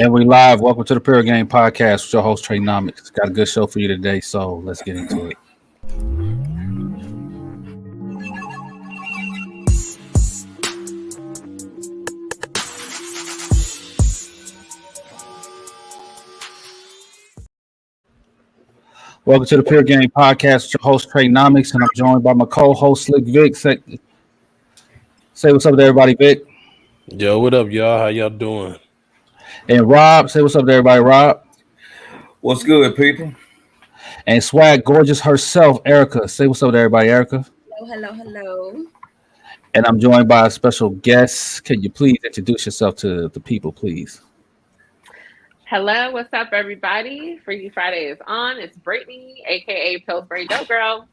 And we live. Welcome to the Pure Game Podcast with your host, Treynomics. Got a good show for you today, so let's get into it. Welcome to the Pure Game Podcast with your host, Treynomics, and I'm joined by my co-host, Slick Vic. Say what's up to everybody, Vic. Yo, what up, y'all? How y'all doing? And Rob, say what's up to everybody, Rob. What's good, people? And Swag Gorgeous herself, Erica. Say what's up to everybody, Erica. Hello. And I'm joined by a special guest. Can you please introduce yourself to the people, please? Hello, what's up, everybody? Freaky Friday is on. It's Brittany, aka Pillsbury Dope Girl.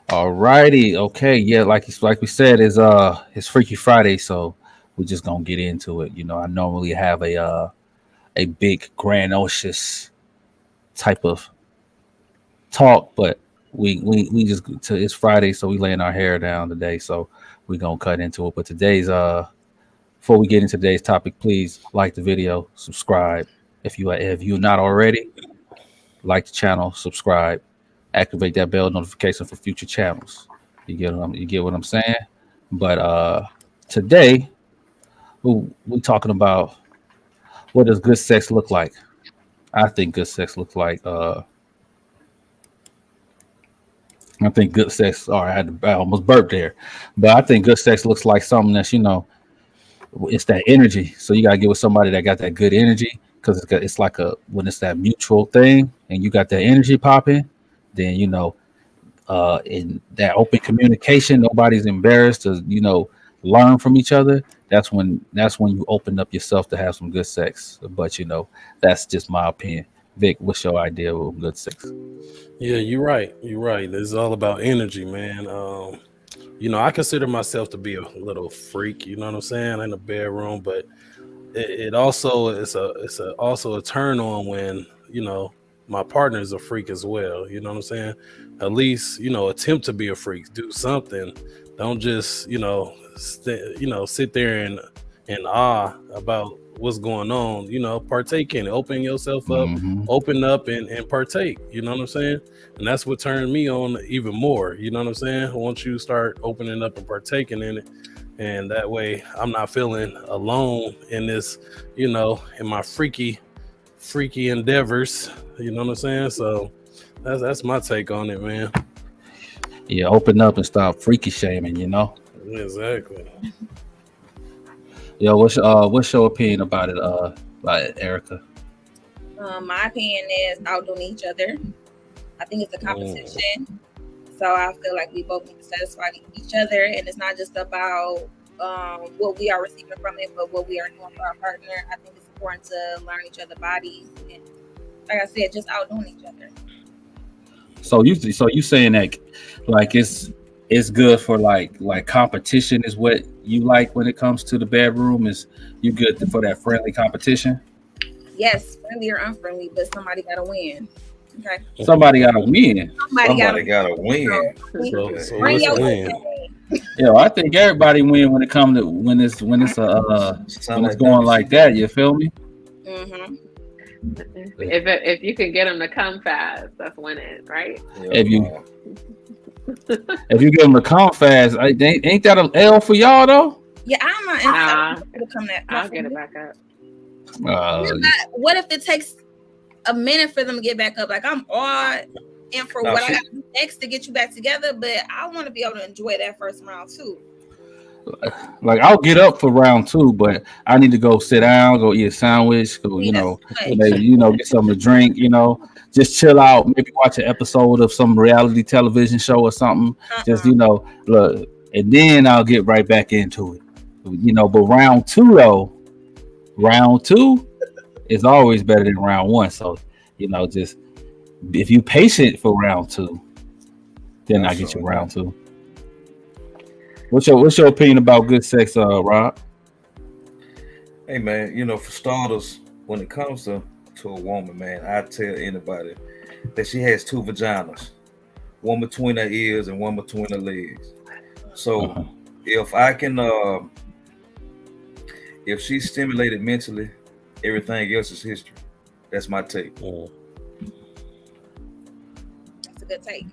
All righty, okay, yeah, like we said, it's Freaky Friday, so we're just gonna get into it. You know, I normally have a big grandiose type of talk, but we just it's Friday, so we laying our hair down today, so we're gonna cut into it. But today's before we get into today's topic, please like the video, subscribe if you're not already. Like the channel, subscribe, activate that bell notification for future channels. You get what I'm saying? But today we talking about what does good sex look like. I think good sex looks like I think good sex. All right, I almost burped there, but I think good sex looks like something that's it's that energy. So you gotta get with somebody that got that good energy, because it's like when it's that mutual thing, and you got that energy popping, then in that open communication, nobody's embarrassed to learn from each other. That's when you open up yourself to have some good sex. But that's just my opinion. Vic, what's your idea of good sex? Yeah, you're right. It's all about energy, man. I consider myself to be a little freak, you know what I'm saying, in the bedroom, but it also is also a turn on when my partner is a freak as well. You know what I'm saying? At least attempt to be a freak, do something. Don't just sit there and awe about what's going on. Partake in it, open yourself up, open up and partake. You know what I'm saying? And that's what turned me on even more. You know what I'm saying? Once you start opening up and partaking in it, and that way I'm not feeling alone in this, in my freaky endeavors. You know what I'm saying? So that's my take on it, man. Yeah, open up and stop freaky shaming. Exactly. Yo, what's your opinion about it, Erica? My opinion is outdoing each other. I think it's a competition. So I feel like we both need to satisfy each other, and it's not just about what we are receiving from it, but what we are doing for our partner. I think it's important to learn each other's bodies, and like I said, just outdoing each other. So you saying that like it's good for like competition is what you like when it comes to the bedroom? Is you good for that friendly competition? Yes, friendly or unfriendly, but somebody gotta win. Okay. Somebody gotta win. Somebody gotta win. So what's a win? Yeah, I think everybody win when it comes to when it's going like that. You feel me? Mm-hmm. If you can get them to come fast, that's winning, right? If you get them to come fast, ain't that an L for y'all though? Yeah, I'm not. I'll get it back up. What if it takes a minute for them to get back up? Like I'm all in for what I got to do next to get you back together, but I want to be able to enjoy that first round too. Like I'll get up for round 2, but I need to go sit down, go eat a sandwich, go maybe get something to drink, just chill out, maybe watch an episode of some reality television show or something. Just look, and then I'll get right back into it. But round 2 is always better than round 1. So just if you patient for round 2, then I get you round 2. What's your opinion about good sex, Rob? Hey man, for starters, when it comes to a woman, man, I tell anybody that she has 2 vaginas, one between her ears and one between her legs. So if I can if she's stimulated mentally, Everything else is history. That's my take. That's a good take.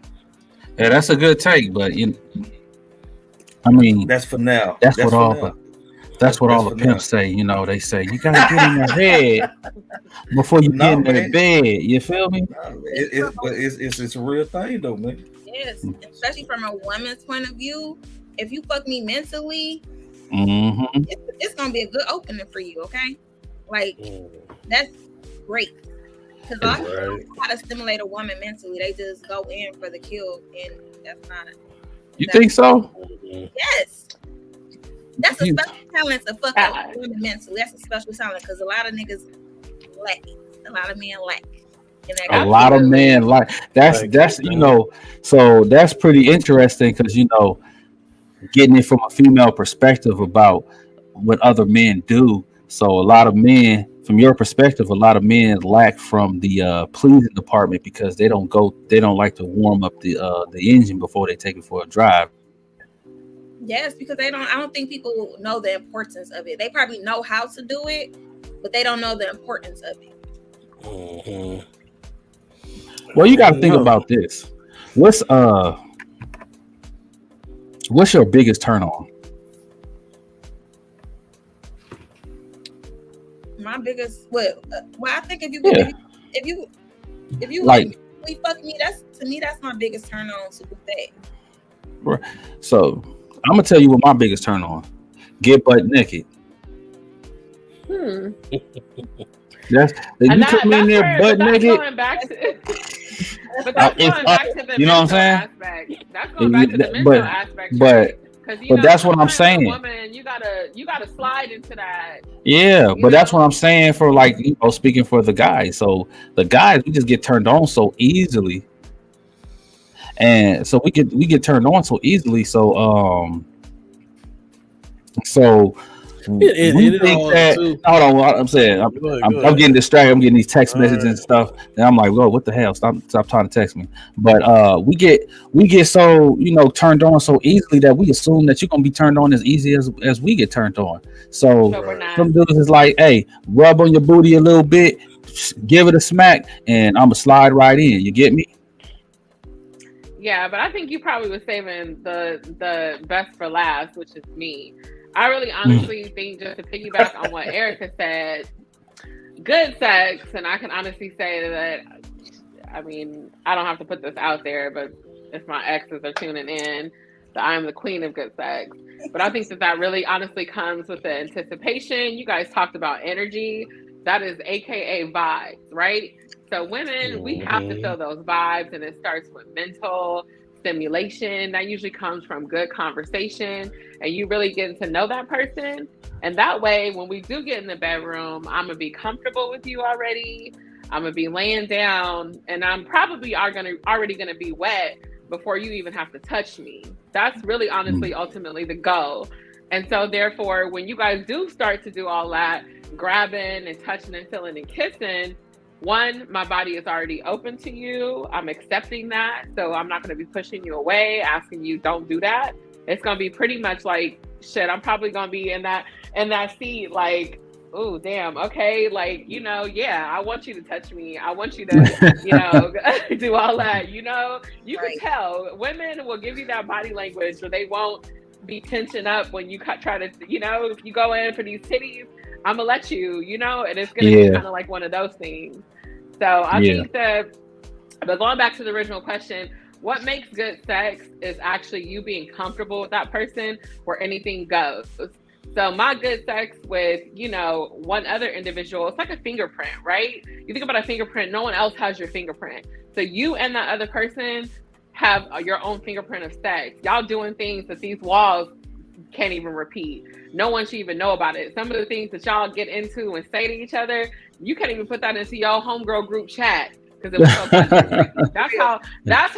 Yeah, that's a good take, but I mean, That's for now. that's That's what for all now. the that's what all the for now. pimps say. You know, they say you gotta get in the head before you get No, in the man. bed. You feel me? But it's a real thing though, man. Yes, especially from a woman's point of view. If you fuck me mentally, Mm-hmm. it's gonna be a good opening for you. Okay, like that's great. Because a lot of people don't know how to stimulate a woman mentally. They just go in for the kill, and that's not. You think so? Yes. That's a special talent to fuck a woman mentally. That's a special talent because a lot of niggas lack it. A lot of men lack. A lot of men like that's so that's pretty interesting because getting it from a female perspective about what other men do. So a lot of men, from your perspective, a lot of men lack from the pleasing department because they don't like to warm up the engine before they take it for a drive. Yes, because I don't think people know the importance of it. They probably know how to do it, but they don't know the importance of it. Mm-hmm. Well, you got to think about this. What's your biggest turn on? My biggest, well, I think if you like fuck me, that's my biggest turn on to do that. Right. So I'm gonna tell you what my biggest turn on: get butt naked. That's you come in there butt naked. Going back to, but that's going back to the you know what I'm saying? Aspect. That's going back to the mental aspect. But that's what I'm saying. Woman, you gotta slide into that. Yeah, but that's what I'm saying for speaking for the guys. So the guys, we just get turned on so easily, and so we get turned on so easily. So we think that. Hold on, what I'm saying, I'm getting distracted. I'm getting these text messages and stuff, and I'm like, "Whoa, what the hell? Stop trying to text me." But we get so turned on so easily that we assume that you're gonna be turned on as easy as we get turned on. So some dudes is like, "Hey, rub on your booty a little bit, give it a smack, and I'm gonna slide right in." You get me? Yeah, but I think you probably was saving the best for last, which is me. I really honestly think, just to piggyback on what Erica said, good sex, and I can honestly say that, I mean, I don't have to put this out there, but if my exes are tuning in, that I'm the queen of good sex. But I think that really honestly comes with the anticipation. You guys talked about energy. That is AKA vibes, right? So women, we have to feel those vibes, and it starts with mental stimulation. That usually comes from good conversation and you really getting to know that person. And that way, when we do get in the bedroom, I'm gonna be comfortable with you already. I'm gonna be laying down, and I'm probably already gonna be wet before you even have to touch me. That's really honestly ultimately the goal. And so therefore, when you guys do start to do all that grabbing and touching and feeling and kissing, one, my body is already open to you. I'm accepting that. So I'm not going to be pushing you away, asking you don't do that. It's going to be pretty much like, shit, I'm probably going to be in that seat like, oh, damn. Okay. Like, yeah, I want you to touch me. I want you to, do all that, you can tell women will give you that body language, or they won't be tension up when you try to, if you go in for these titties, I'm gonna let you, and it's gonna be kind of like one of those things. So I think that, but going back to the original question, what makes good sex is actually you being comfortable with that person where anything goes. So my good sex with, one other individual, it's like a fingerprint, right? You think about a fingerprint, no one else has your fingerprint. So you and that other person have your own fingerprint of sex. Y'all doing things that these walls can't even repeat. No one should even know about it. Some of the things that y'all get into and say to each other, you can't even put that into your homegirl group chat because it was so goddamn that's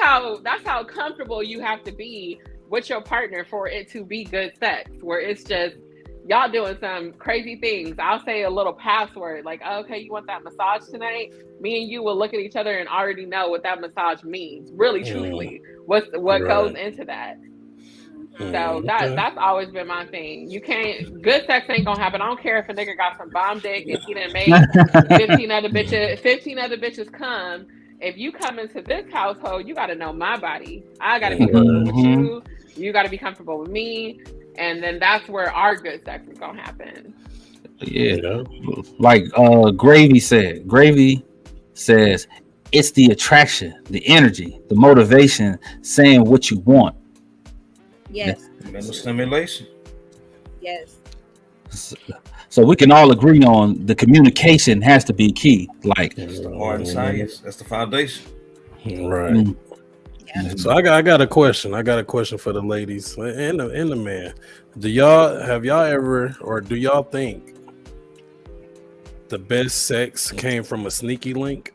how comfortable you have to be with your partner for it to be good sex, where it's just y'all doing some crazy things. I'll say a little password like, okay, you want that massage tonight? Me and you will look at each other and already know what that massage means. Really, truthfully, what goes into that. So that's always been my thing. You can't, good sex ain't gonna happen. I don't care if a nigga got some bomb dick and he done made 15 other bitches come. If you come into this household, you got to know my body. I got to be comfortable with you. You got to be comfortable with me. And then that's where our good sex is going to happen. Yeah. Like Gravy says, it's the attraction, the energy, the motivation, saying what you want. Yes. Mental stimulation. Yes. So we can all agree on the communication has to be key. Like it's the art and science. That's the foundation. Right. Yeah. So I got a question. I got a question for the ladies and the man. Do y'all ever, or do y'all think the best sex came from a sneaky link?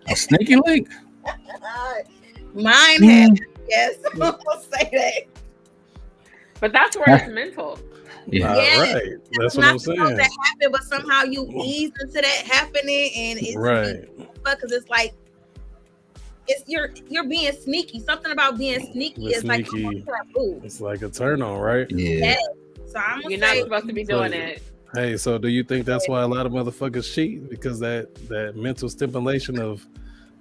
A sneaky link? Mine has. Yes, I'll say that. But that's where it's mental. Yeah. Right. That's what I'm saying. That happen, but somehow you ease into that happening, and it's right. Because it's like you're being sneaky. Something about being sneaky is like taboo. It's like a turn on, right? Yeah. So you're not supposed to be doing it. Hey, so do you think that's why a lot of motherfuckers cheat? Because that mental stimulation of,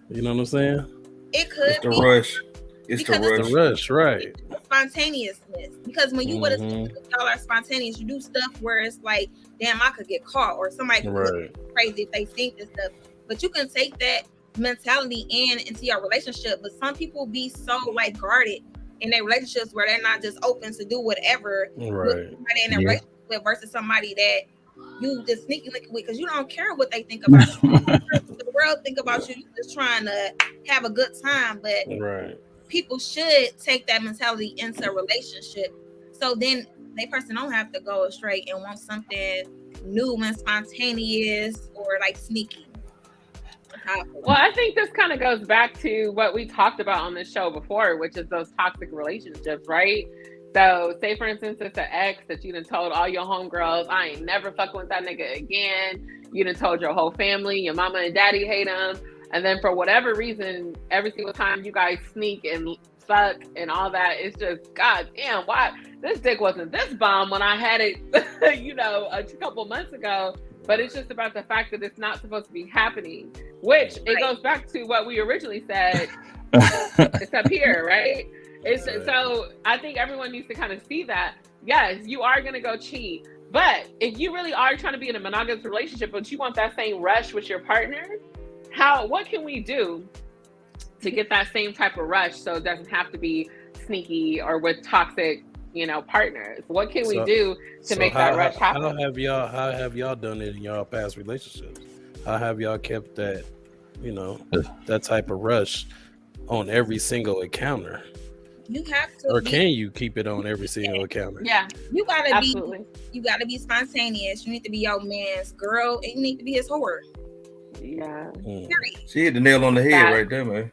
you know what I'm saying? It could it's the be. Rush. It's the rush, right? Spontaneousness. Because when you would have y'all are spontaneous, you do stuff where it's like, damn, I could get caught, or somebody could look crazy if they think this stuff. But you can take that mentality into your relationship. But some people be so like guarded in their relationships where they're not just open to do whatever with somebody in their relationship with versus somebody that you just sneaky link with, because you don't care what they think about you. The world think about you. You're just trying to have a good time, but people should take that mentality into a relationship, so then they person don't have to go astray and want something new and spontaneous or like sneaky. Well, I think this kind of goes back to what we talked about on this show before, which is those toxic relationships, right? So say for instance, it's an ex that you done told all your homegirls, I ain't never fucking with that nigga again. You done told your whole family, your mama and daddy hate him. And then for whatever reason, every single time you guys sneak and fuck and all that, it's just, God damn, why this dick wasn't this bomb when I had it, a couple months ago. But it's just about the fact that it's not supposed to be happening, which it goes back to what we originally said. It's up here, right? So I think everyone needs to kind of see that. Yes, you are going to go cheat. But if you really are trying to be in a monogamous relationship, but you want that same rush with your partner, what can we do to get that same type of rush so it doesn't have to be sneaky or with toxic, partners? What can we do to make that rush happen? How have y'all done it in y'all past relationships? How have y'all kept that, that type of rush on every single encounter? You have to, or can you keep it on every single encounter? Yeah, you gotta be spontaneous. You need to be your man's girl, and you need to be his whore. Yeah. She hit the nail on the head right there, man.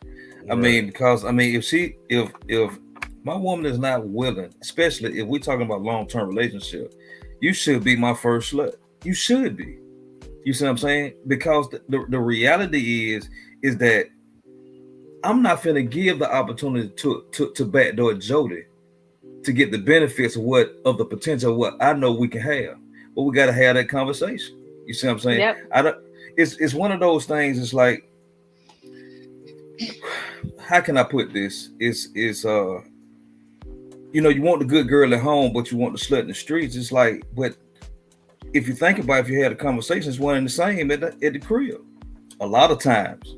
I mean, because if my woman is not willing, especially if we're talking about long-term relationship, you should be my first slut. You should be. You see what I'm saying? Because the reality is that I'm not finna give the opportunity to backdoor Jody to get the benefits of the potential of what I know we can have. But we gotta have that conversation. You see what I'm saying? Yep. It's one of those things. It's like, how can I put this? You want the good girl at home, but you want the slut in the streets. It's like, but if you think about it, if you had a conversation, it's one and the same at the crib. A lot of times,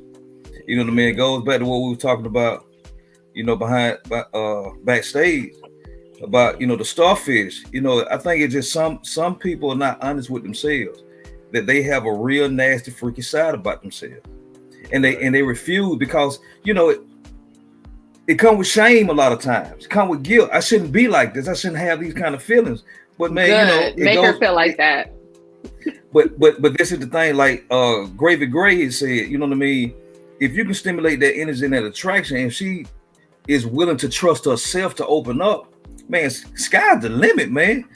you know what I mean? It goes back to what we were talking about, backstage about, the starfish. I think it's just some people are not honest with themselves, that they have a real nasty, freaky side about themselves, and they refuse because it comes with shame a lot of times. It comes with guilt. I shouldn't be like this. I shouldn't have these kind of feelings. But man, make her feel like that. But this is the thing. Like Gravy Gray has said, you know what I mean? If you can stimulate that energy and that attraction, and she is willing to trust herself to open up, man, sky's the limit, man.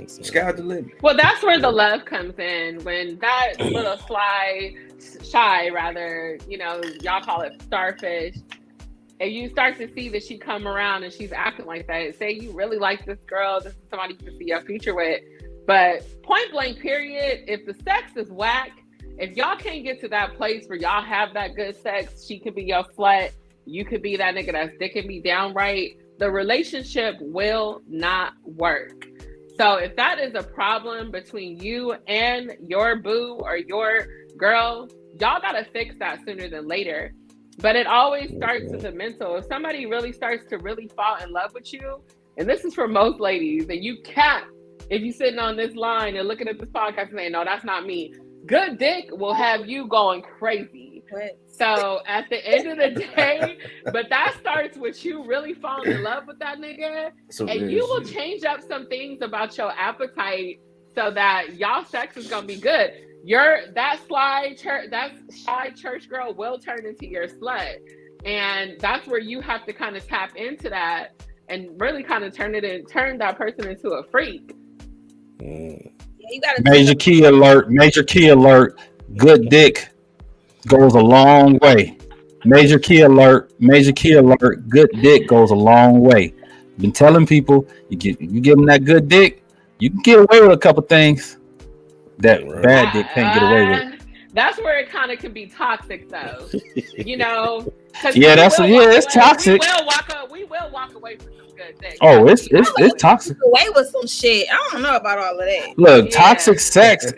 Sky's the limit. Well, that's where the love comes in. When that little shy, y'all call it starfish, if you start to see that she come around and she's acting like that, say you really like this girl, this is somebody you can see your future with. But point blank, period, if the sex is whack, if y'all can't get to that place where y'all have that good sex, she could be your slut, you could be that nigga that's dicking me downright, the relationship will not work. So if that is a problem between you and your boo or your girl, y'all gotta fix that sooner than later. But it always starts with the mental. If somebody really starts to really fall in love with you, and this is for most ladies, and you can't, if you're sitting on this line and looking at this podcast and saying, no, that's not me, good dick will have you going crazy. What? So at the end of the day, but that starts with you really falling in love with that nigga, and you will change up some things about your appetite so that y'all sex is gonna be good. That shy church girl will turn into your slut, and that's where you have to kind of tap into that and really kind of turn that person into a freak. Yeah, you gotta Major key alert. Major key alert. Good dick goes a long way. Major key alert. Major key alert. Good dick goes a long way. Been telling people, you give them that good dick, you can get away with a couple things that bad dick can't get away with. That's where it kind of can be toxic, though. You know, yeah, it's toxic. We will walk away from some good dick. Oh, it's toxic. Away with some shit. I don't know about all of that. Look, toxic sex.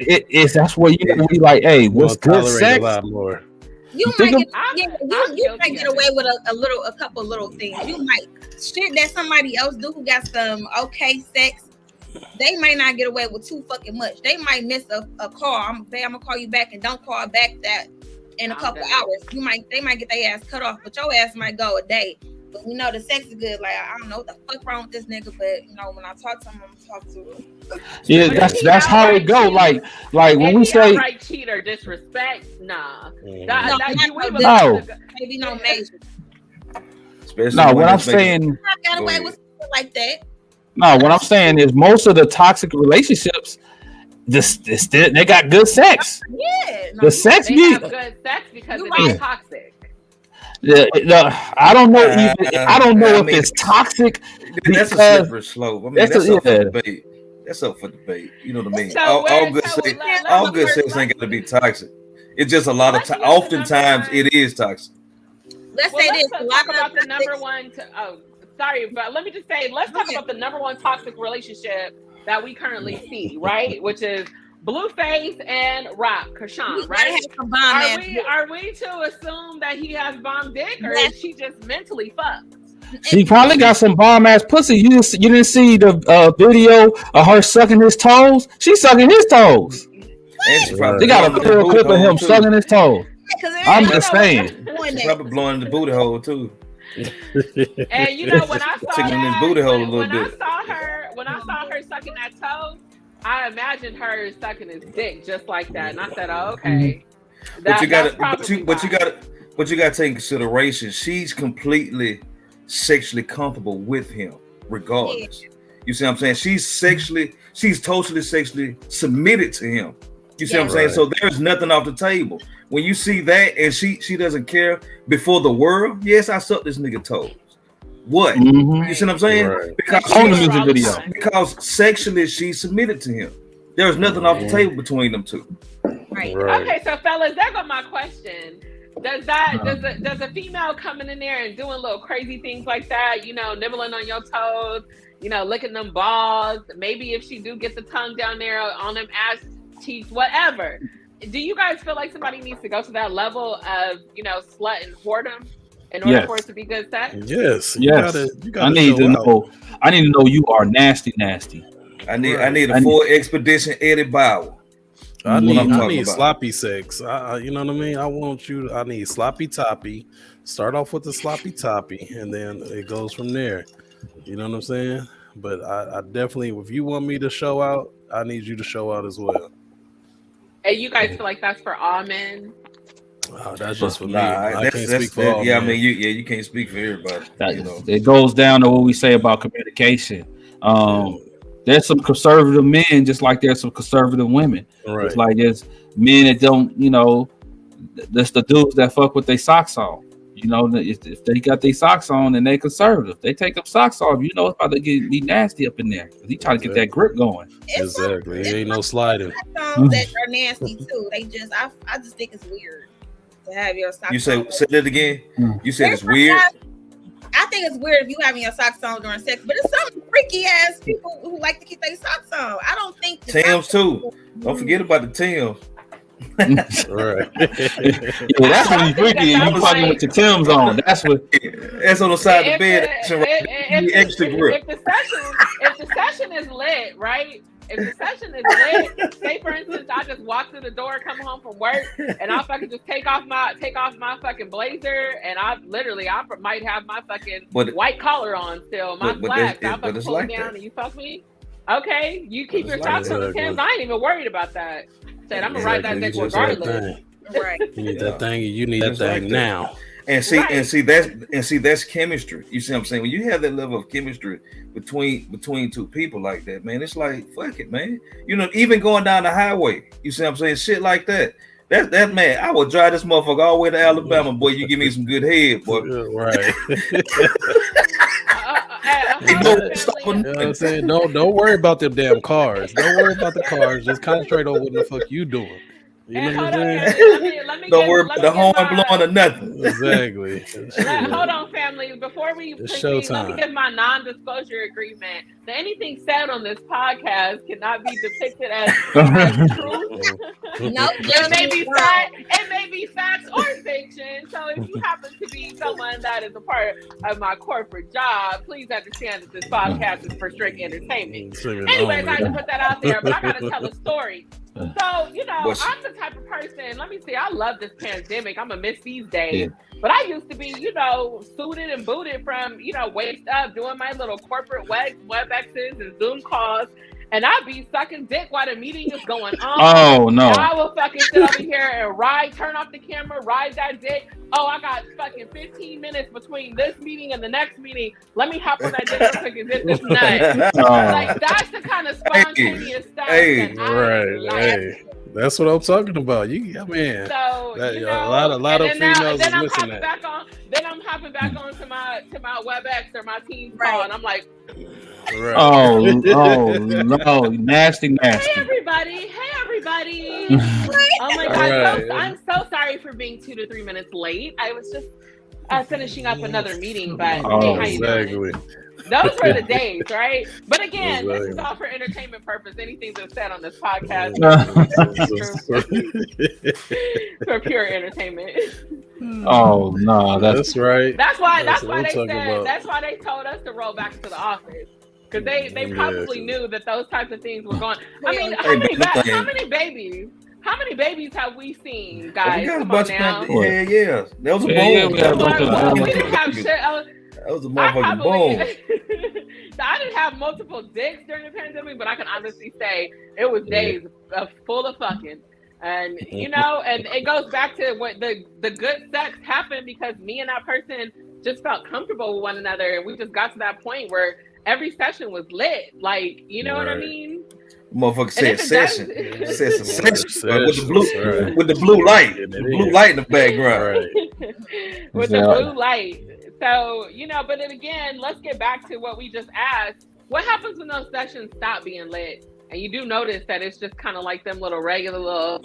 That's where you gotta be like, hey, what's good sex? A lot more. You might get away with a couple little things. You might shit that somebody else do who got some okay sex. They might not get away with too fucking much. They might miss a call. I'm gonna call you back and don't call back that in a couple hours. They might get their ass cut off, but your ass might go a day. But we know the sex is good. Like, I don't know what the fuck wrong with this nigga, but you know, when I talk to him, I'm talk to him. Yeah, that's how it go. Like when we say right cheat or disrespect, nah. Maybe no major. No, what I'm saying, I got away with something like that. No, what I'm saying is most of the toxic relationships, they got good sex. Yeah, the sex they have good sex because it's toxic. I don't know. I don't know if it's toxic. That's a slippery slope. I mean, that's up for debate. That's up for debate. You know what I mean? So all good sex ain't got to be toxic. It's just a lot of time. Oftentimes, it is toxic. Let's say this. Talk about the number one. Sorry, but let me just say, let's talk about the number one toxic relationship that we currently see, right? Which is Blueface and Rock Krishan, right? Are we to assume that he has bomb dick, or is she just mentally fucked? She probably got some bomb ass pussy. You didn't see the video of her sucking his toes? She's sucking his toes. They got a clip of him sucking his toes. I'm just saying. She's probably blowing the booty hole too. And you know, when I saw his booty hole a little bit. When I saw her sucking that toe, I imagined her sucking his dick just like that, and I said, "Oh, okay." But you got to take in consideration. She's completely sexually comfortable with him, regardless. You see what I'm saying? She's totally sexually submitted to him. You see what I'm saying? So there's nothing off the table. When you see that and she doesn't care before the world, yes, I sucked this nigga toes. What? Mm-hmm. You see what I'm saying? Right. Because sexually she's submitted to him. There's nothing off the table between them two. Right. Okay, so fellas, there go my question. Does a female coming in there and doing little crazy things like that, you know, nibbling on your toes, you know, licking them balls, maybe if she do get the tongue down there on them ass cheeks, whatever. Do you guys feel like somebody needs to go to that level of, you know, slut and whoredom in order for it to be good sex? Yes. You gotta I need to know you are nasty. I need a full expedition Eddie Bauer. I need sloppy sex. You know what I mean? I need sloppy toppy. Start off with the sloppy toppy, and then it goes from there. You know what I'm saying? But I definitely, if you want me to show out, I need you to show out as well. And you guys feel like that's for all men? That's just for me. I can't speak for all men. I mean, you can't speak for everybody. You know? It goes down to what we say about communication. There's some conservative men, just like there's some conservative women. Right. It's like there's men that don't, you know, that's the dudes that fuck with their socks on. You know, if they got their socks on and they conservative, they take them socks off. You know, it's about to be nasty up in there. He trying to get that grip going. Exactly. It ain't no sliding. Songs that are nasty too. I just think it's weird to have your socks. You say that again. You said it's Every weird. time- I think it's weird if you having your socks on during sex, but it's some freaky ass people who like to keep their socks on. I don't think the Tim's socks- too. Don't forget about the Tim's. Right. Yeah, that's when you freaky and you fucking with your Tim's on. That's what. That's on the side of the bed. If the session is lit, right? If the session is lit, say for instance, I just walk through the door, come home from work, and I fucking just take off my fucking blazer, and I might have my fucking white collar on still, my slacks. I fucking pull it down, and you fuck me. Okay, you keep your socks on the Timbs. I ain't even worried about that. Said I'm gonna ride that dick regardless. Right. You need that thing. You need that thing now. And see that's chemistry. You see what I'm saying? When you have that level of chemistry between two people like that, man, it's like fuck it, man. You know, even going down the highway, you see what I'm saying? Shit like that. That man, I would drive this motherfucker all the way to Alabama, boy. You give me some good head, boy. Right. You know what I'm saying? Don't worry about them damn cars. Don't worry about the cars. Just concentrate on what the fuck you doing. You know what I'm saying? Don't worry about the horn blowing or nothing. Exactly. Hold on, family. Before we proceed, let me give my non-disclosure agreement. That anything said on this podcast cannot be depicted as true. No, it may be facts or fiction. So if you happen to be someone that is a part of my corporate job, please understand that this podcast is for strict entertainment. Anyways, I had to put that out there, but I gotta tell a story. So, you know, I'm the type of person, let me see, I love this pandemic. I'm gonna miss these days. Yeah. But I used to be, you know, suited and booted from, you know, waist up, doing my little corporate WebExes and Zoom calls. And I'd be sucking dick while the meeting is going on. Oh, no. And I will fucking sit over here and turn off the camera, ride that dick. Oh, I got fucking 15 minutes between this meeting and the next meeting. Let me hop on that dick real quick and get this nut. Like, that's the kind of spontaneous stuff that I like. That's what I'm talking about. A lot of females is missing that. Then I'm hopping back on to my WebEx or my Teams call, and I'm like, right. Oh no, nasty. Hey everybody. Oh my god, I'm so sorry for being 2 to 3 minutes late. I was just finishing up another meeting, but hey, how you doing? Those were the days, right? But again, this is all for entertainment purpose. Anything that's said on this podcast is for pure entertainment. Oh no, that's right. That's why they told us to roll back to the office. Because they probably knew that those types of things were going. I mean, how many babies have we seen, guys? Come on now. Yeah. That was a boom. We didn't have shit. That was a motherfucking boom. I didn't have multiple dicks during the pandemic, but I can honestly say it was days full of fucking. And, you know, and it goes back to what the good sex happened because me and that person just felt comfortable with one another. And we just got to that point where every session was lit. Like, you know what I mean? Motherfucker said session. Said some session. With the blue light. The blue light in the background. With the blue light. So, you know, but then again, let's get back to what we just asked. What happens when those sessions stop being lit? And you do notice that it's just kind of like them regular little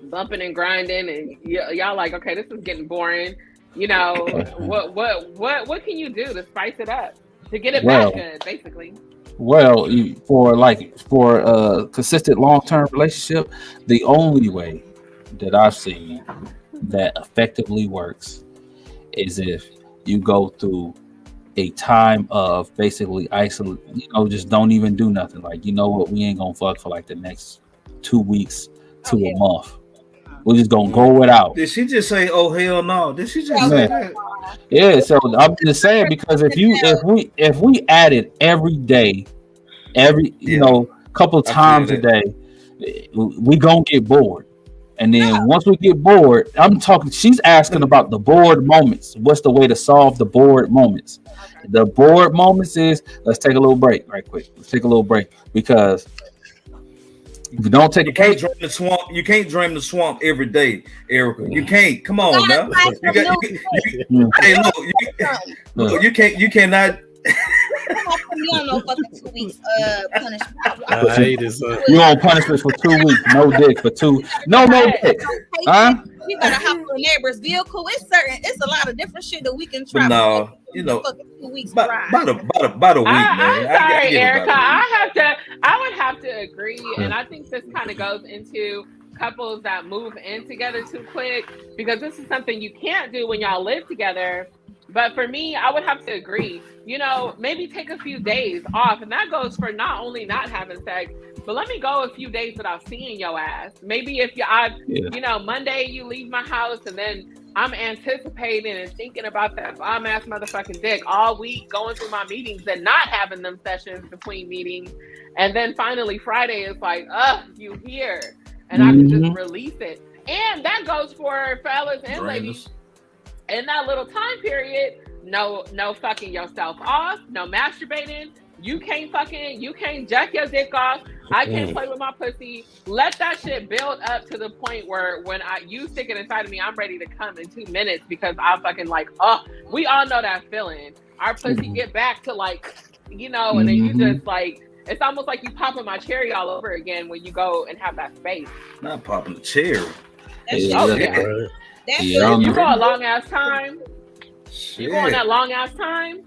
bumping and grinding, and y'all like, okay, this is getting boring. You know, what can you do to spice it up to get it back good, basically? Well, for a consistent long-term relationship, the only way that I've seen that effectively works is if you go through a time of basically isolate, you know, just don't even do nothing. Like, you know what, we ain't gonna fuck for like the next 2 weeks to a month. We're just gonna go without. Did she just say, "Oh hell no"? Did she just say that? Yeah. So I'm just saying, because if we added every day, you know, couple of times a day, we gonna get bored. And then once we get bored, she's asking about the bored moments. What's the way to solve the bored moments? The bored moments is, let's take a little break right quick. Let's take a little break because If you don't take You a can't break, drain the swamp. You can't drain the swamp every day, Erica. You can't. Come on now. You got, hey, look, you cannot. You don't know fucking 2 weeks punishment. I hate it, son. you on punishment for 2 weeks, no dick for 2, no more dick. Huh? You gotta hop on a neighbor's vehicle. It's a lot of different shit that we can try. But no, you know, fucking 2 weeks by drive. the week, man. I'm sorry, give it Erica. about a week. I would have to agree, and I think this kind of goes into couples that move in together too quick, because this is something you can't do when y'all live together. But for me, I would have to agree. You know, maybe take a few days off, and that goes for not only not having sex, but let me go a few days without seeing your ass. Maybe if you know, Monday you leave my house, and then I'm anticipating and thinking about that bomb ass motherfucking dick all week, going through my meetings and not having them sessions between meetings, and then finally Friday is like, you here, and I can just release it. And that goes for fellas and ladies. In that little time period, no fucking yourself off, no masturbating. You can't jack your dick off. I can't play with my pussy. Let that shit build up to the point where when you stick it inside of me, I'm ready to come in 2 minutes, because I'm fucking like, we all know that feeling. Our pussy get back to like, you know, and then you just like, it's almost like you popping my cherry all over again when you go and have that space. Not popping the cherry. You go a long ass time. Shit. You go on that long ass time.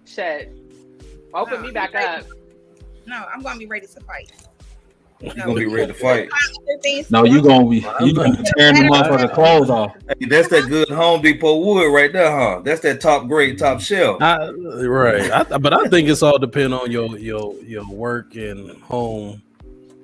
Shit. Open me back up. No, I'm gonna be ready to fight. You're gonna be ready to fight. No, you gonna be tearing the motherfucking clothes off. Hey, that's that good Home Depot wood right there, huh? That's that top grade, top shelf. Right. But I think it's all depend on your work and home,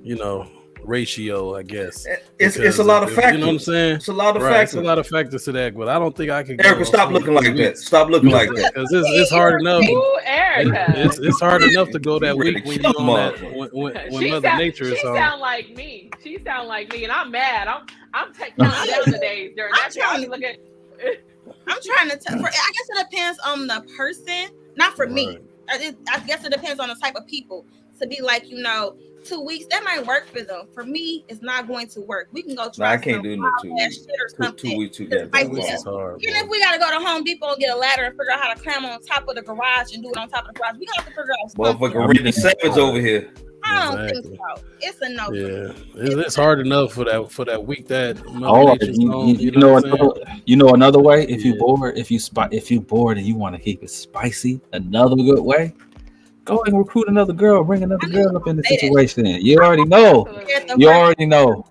you know, ratio, I guess. It's a lot of factors. You know what I'm saying? It's a lot of It's factors. a lot of factors to that, but I don't think I can. Erica, stop looking like that. Stop looking like that. Because it's hard enough. Ooh, Erica. It's hard enough to go that week when you on that when Mother Nature is on. She sound like me. She sound like me, and I'm mad. I'm taking down the days during that time. I'm trying to. I guess it depends on the person. Not for me. I guess it depends on the type of people. To be like, you know, 2 weeks, that might work for them. For me, it's not going to work. We can go try. I can't do no 2 weeks. Shit or something. 2 weeks, Even if we gotta go to Home Depot and get a ladder and figure out how to climb on top of the garage and do it on top of the garage, we have to figure out something. Motherfucker, Rita Savage over here. I don't think so. It's a no. Yeah, it's hard enough for that week that. You know another way. If you bored and you want to keep it spicy, another good way. Go and recruit another girl, bring another girl up in the situation. You already know. You already know.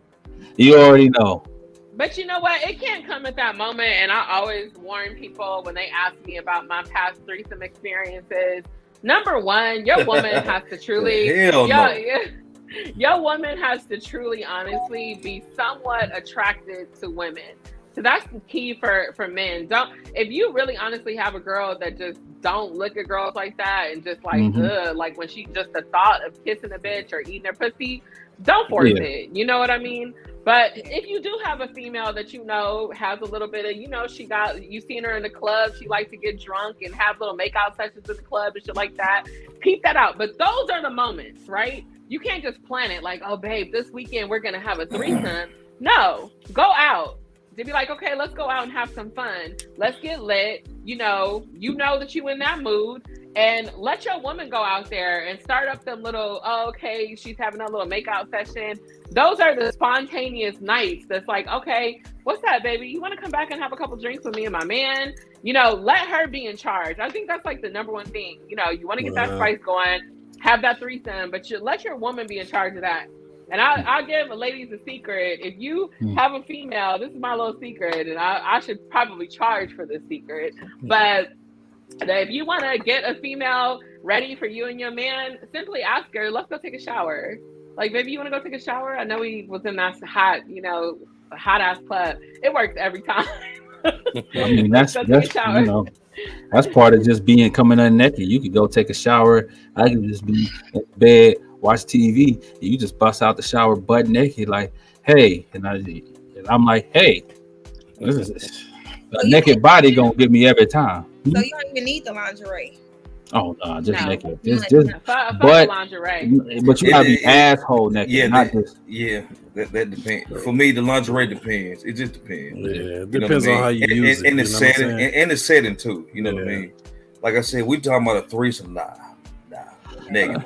But you know what? It can't come at that moment. And I always warn people when they ask me about my past threesome experiences. Number one, your woman has to truly your woman has to truly, honestly, be somewhat attracted to women. So that's the key for men. If you really honestly have a girl that just don't look at girls like that and just like, like when she just the thought of kissing a bitch or eating her pussy, don't force it. You know what I mean? But if you do have a female that you know has a little bit of, you know, you seen her in the club, she likes to get drunk and have little makeout sessions at the club and shit like that, peep that out. But those are the moments, right? You can't just plan it like, oh, babe, this weekend we're going to have a threesome. No, go out. To be like, okay, let's go out and have some fun. Let's get lit. You know that you in that mood, and let your woman go out there and start up them little, okay, she's having a little makeout session. Those are the spontaneous nights. That's like, okay, what's that, baby? You want to come back and have a couple drinks with me and my man? You know, let her be in charge. I think that's like the number one thing. You know, you want to get that spice going, have that threesome, but you let your woman be in charge of that. And I'll give ladies a secret. If you have a female, this is my little secret, and I should probably charge for this secret. But if you want to get a female ready for you and your man, simply ask her, let's go take a shower. Like, baby, you want to go take a shower? I know we was in that hot, you know, hot ass club. It works every time. I mean, that's you know, that's part of just coming in naked. You could go take a shower. I can just be in bed, watch TV, and you just bust out the shower butt naked, like, hey, and I'm like, hey, this is a naked body gonna get me every time. So you don't even need the lingerie. Oh no, just No. naked. Just Fuck but lingerie. but you gotta be asshole naked, Yeah, not just. that depends. For me, the lingerie depends. It just depends. Yeah, it You know what depends I mean? on how you use it. And the You know what I'm setting, saying? and the setting too. You know what I Yeah. mean? Like I said, we talking about a threesome. Nah, negative.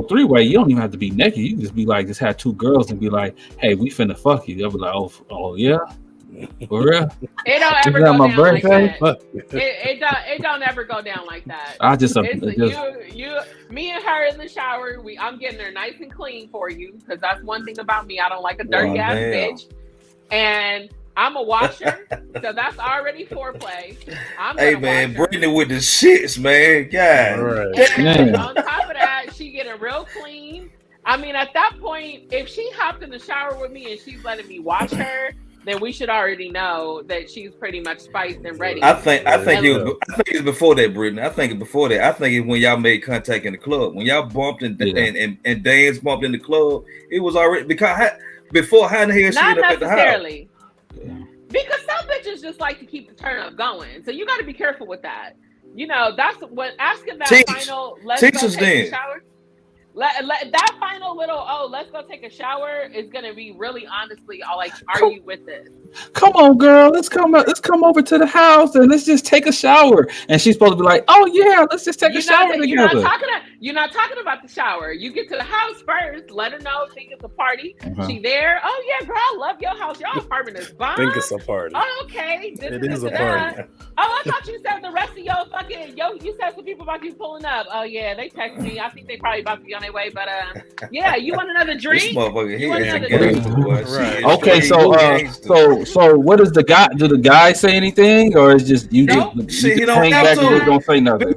Three-way. You don't even have to be naked. You can just be like, just have two girls and be like, hey, we finna fuck you. They'll be like, oh yeah, for real. It don't Is ever that go my down birthday? like that. It don't ever go down like that. I just, Me and her in the shower. I'm getting her nice and clean for you because that's one thing about me. I don't like a dirty ass bitch, and I'm a washer, so that's already foreplay. Hey man, Brittany with the shits, man. God, and on top of that, she getting real clean. I mean, at that point, if she hopped in the shower with me and she's letting me wash her, then we should already know that she's pretty much spiced and ready. I think it's before that, Brittany. I think it's before that. I think it's when y'all made contact in the club. When y'all bumped and Dan's bumped in the club, it was already before how the hell she ended up at the house. Not necessarily. Because some bitches just like to keep the turn up going. So you got to be careful with that. You know, that's what asking that final let's go take a shower. That final little let's go take a shower is gonna be really honestly like, are you with this? Come on, girl, let's come over to the house and let's just take a shower. And she's supposed to be like, oh yeah, let's just take a shower together. You're not talking about the shower. You get to the house first, let her know, think it's a party. She there. Oh yeah, girl, I love your house. Your apartment is bomb. Think it's a party. Oh, okay. It is a party. Oh, I thought you said the rest of your fucking you said some people about you pulling up. Oh yeah, they text me. I think they probably about to be on their way, but yeah, you want another drink? This motherfucker, he another drink. Right. Okay, so what does the guy do? The guy say anything, or is just you just hang back and you don't say nothing?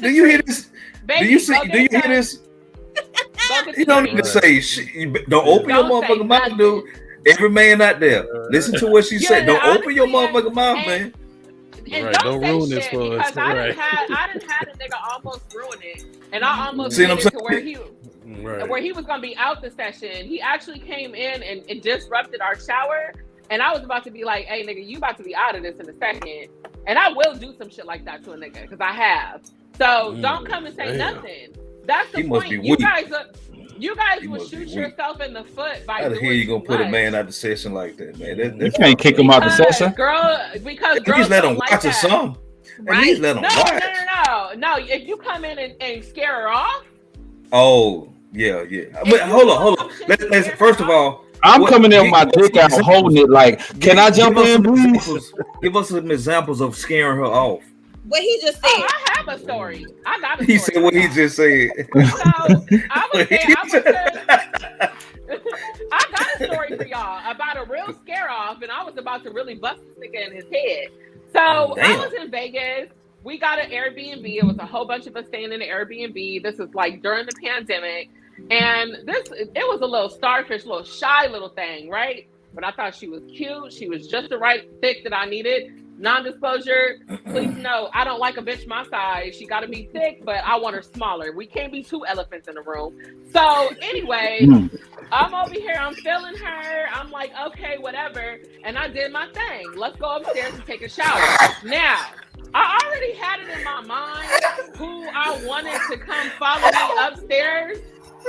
Do you hear this? Do you hear this? You don't need to say shit. Don't open your motherfucking mouth, dude. Every man out there, listen to what she said. Don't open your motherfucking mouth, man. And don't ruin this for us. I didn't have a nigga almost ruin it, and I almost made it to where he was gonna be out the session. He actually came in and disrupted our shower, and I was about to be like, "Hey, nigga, you about to be out of this in a second." And I will do some shit like that to a nigga because I have. So don't come and say nothing. That's the point. You guys will shoot yourself in the foot by how the hell you gonna put a man out the session like that, man? You can't kick him out the session. Because at least let him watch it some. At least let him watch. No. If you come in and scare her off. Oh, yeah. But hold on. Let's first of all, I'm coming in with my dick out holding it like, can I jump in, please? Give us some examples of scaring her off. What he just said. Oh, I have a story. I got a story. He said what he just said. So I got a story for y'all about a real scare off, and I was about to really bust this nigga in his head. So I was in Vegas. We got an Airbnb. It was a whole bunch of us staying in the Airbnb. This was like during the pandemic. And it was a little starfish, little shy little thing, right? But I thought she was cute. She was just the right thick that I needed. Non-disclosure, please know I don't like a bitch my size. She got to be thick, but I want her smaller. We can't be two elephants in the room. So anyway, I'm over here. I'm feeling her. I'm like, okay, whatever. And I did my thing. Let's go upstairs and take a shower. Now, I already had it in my mind who I wanted to come follow me upstairs.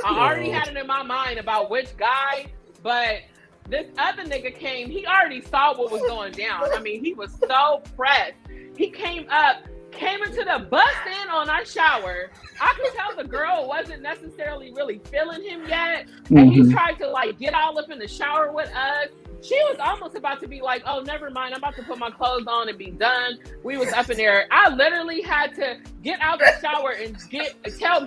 I already had it in my mind about which guy, but this other nigga came. He already saw what was going down. I mean, he was so pressed. He came into the bust in on our shower. I could tell the girl wasn't necessarily really feeling him yet. And he tried to like get all up in the shower with us. She was almost about to be like, oh, never mind. I'm about to put my clothes on and be done. We was up in there. I literally had to get out the shower and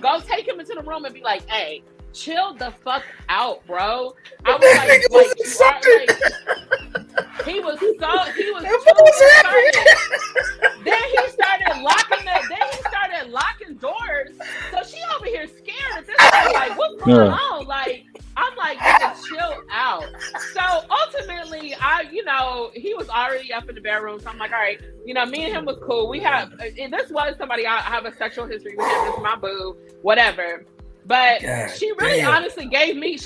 go take him into the room and be like, hey, chill the fuck out, bro. I was he was then he started locking doors. So she over here scared at this point, like, what's going on? Like, I'm like, nigga, chill out. So ultimately, he was already up in the bedroom. So I'm like, all right, me and him was cool. This was somebody I have a sexual history with him. This is my boo, whatever. But she really honestly gave me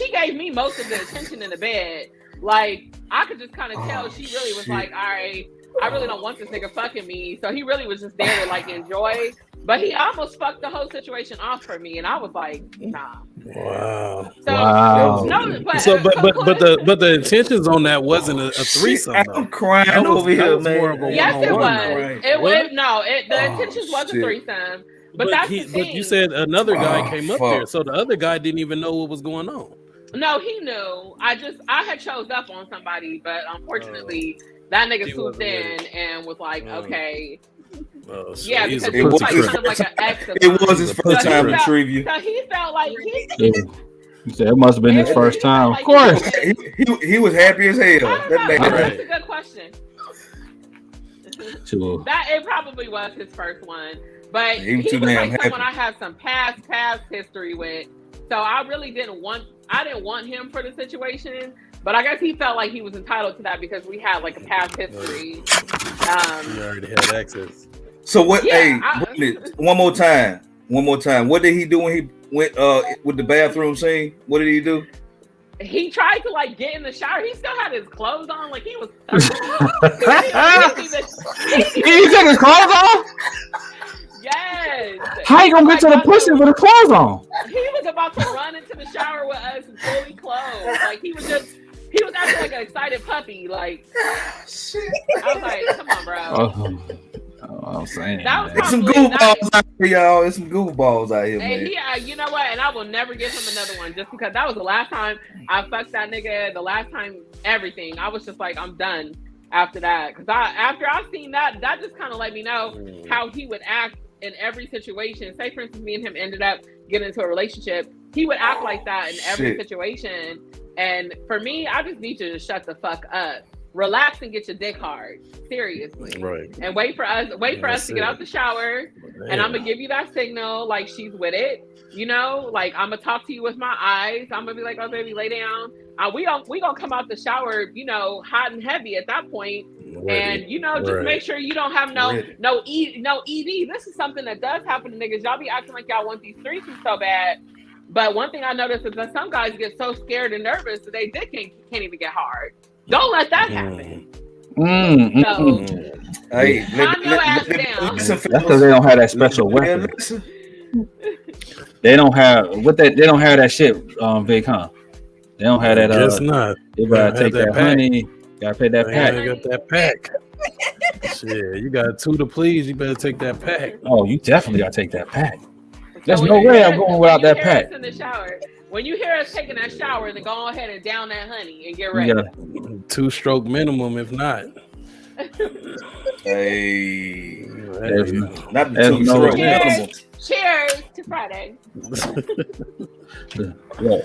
most of the attention in the bed. Like, I could just kind of tell she really was like, all right, I really don't want this nigga fucking me. So he really was just there to like enjoy. But he almost fucked the whole situation off for me, and I was like, nah. Wow. So Wow. no, but the intentions on that wasn't a threesome. Shit, I'm crying over here, man. More of a yes, it one-on-one, was. It was no. The Oh, intentions was a shit. threesome, but that's the thing. But you said another guy came up fuck. there, so the other guy didn't even know what was going on. No, he knew. I had chose up on somebody, but unfortunately, that nigga He swooped wasn't in ready. and was like, okay. Oh, so Yeah, he's because a he was pussy like trip. kind of like an ex of It mine. was his first So time he in felt- Treview. So he felt like he He said it must have been his first time. Of course. He was happy as hell. I don't That know. man. That's a good question. Sure. That it probably was his first one, but He he was was too damn like someone I happy. had some past history with. So I really didn't want him for the situation, but I guess he felt like he was entitled to that because we had like a past history. He already had access. So what? Yeah, One more time. What did he do when he went with the bathroom scene? What did he do? He tried to like get in the shower. He still had his clothes on, like he was. He took his clothes off? Yes. How you gonna get to the pussy with his clothes on? He was about to run into the shower with us fully clothed. Like he was acting like an excited puppy. Like I was like, come on, bro. I'm saying. That was It's some probably goofballs out here, y'all. It's some goofballs out here, And man. you know what? And I will never give him another one just because that was the last time I fucked that nigga. The last time everything. I was just like, I'm done after that. Because after I seen that just kind of let me know how he would act in every situation. Say, for instance, me and him ended up getting into a relationship. He would act like that in every situation. And for me, I just need you to shut the fuck up. Relax and get your dick hard. Seriously. Right. And wait for us to get out the shower. And I'm gonna give you that signal like she's with it. You know, like I'm gonna talk to you with my eyes. I'm gonna be like, oh baby, lay down. We gonna come out the shower, you know, hot and heavy at that point. And you know, just make sure you don't have no ED. This is something that does happen to niggas. Y'all be acting like y'all want these threesomes so bad. But one thing I noticed is that some guys get so scared and nervous that they dick can't even get hard. Don't let that happen. Hey, calm your ass down. Listen, that's because they don't have that special weapon. They don't have They don't have that shit, Vic, huh? They don't have that. Guess not. You gotta take that honey. Gotta pay that pack. You got that pack. Shit, you got two to please. You better take that pack. Oh, you definitely gotta take that pack. There's no way I'm going without that pack. In the shower. When you hear us taking that shower, then go ahead and down that honey and get ready. Yeah. 2-stroke minimum, if not. Hey, not the 2-stroke minimum. Cheers to Friday. Yeah.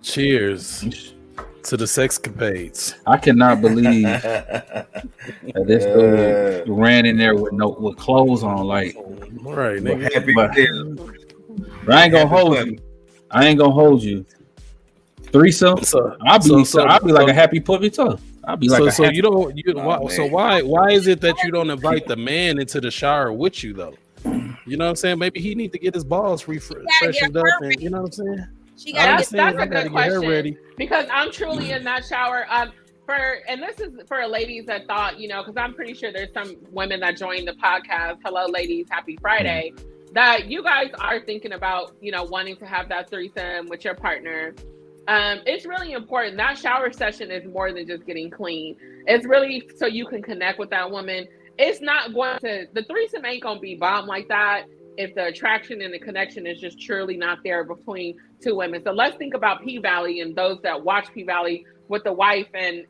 Cheers to the sexcapades. I cannot believe that this dude ran in there with clothes on, like. Right, nigga. But I ain't gonna hold you. Threesome. I'll be like a happy puppy too. I'll be like why is it that you don't invite the man into the shower with you though? You know what I'm saying? Maybe he need to get his balls freshened up, and you know what I'm saying? That's a good question. Because I'm truly in that shower. This is for ladies that thought, you know, because I'm pretty sure there's some women that joined the podcast. Hello, ladies, happy Friday. That you guys are thinking about, you know, wanting to have that threesome with your partner. It's really important. That shower session is more than just getting clean. It's really so you can connect with that woman. It's not the threesome ain't gonna be bomb like that if the attraction and the connection is just truly not there between two women. So let's think about P-Valley and those that watch P-Valley with the wife and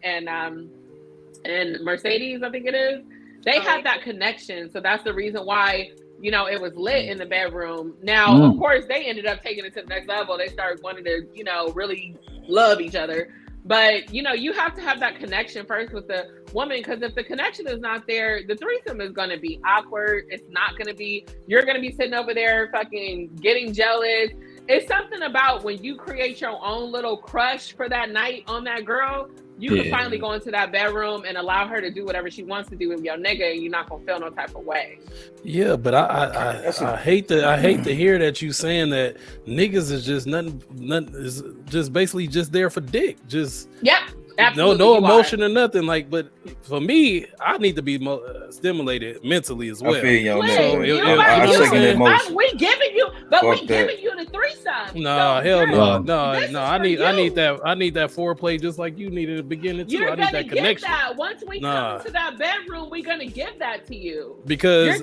Mercedes, I think it is. They had that connection. So that's the reason why, you know, it was lit in the bedroom. Now, of course, they ended up taking it to the next level. They started wanting to, you know, really love each other. But, you know, you have to have that connection first with the woman, because if the connection is not there, the threesome is going to be awkward. It's not going to be, you're going to be sitting over there fucking getting jealous. It's something about when you create your own little crush for that night on that girl, you can finally go into that bedroom and allow her to do whatever she wants to do with your nigga, and you're not gonna feel no type of way. Yeah, but I hate to hear that you saying that niggas is just nothing is just basically just there for dick. Just Absolutely, no you emotion are. or nothing. Like, but for me, I need to be stimulated mentally as well. I feel you on that. So, Listen, man. you know I what I'm second that saying? motion. we giving you, but Fuck we that. giving you the threesome. Nah, So hell you're, no, Well, no, this no. is I for need you. that foreplay just like you needed at the beginning too. You're I need gonna that get connection. that once we come Nah, into that bedroom. We're gonna give that to you. because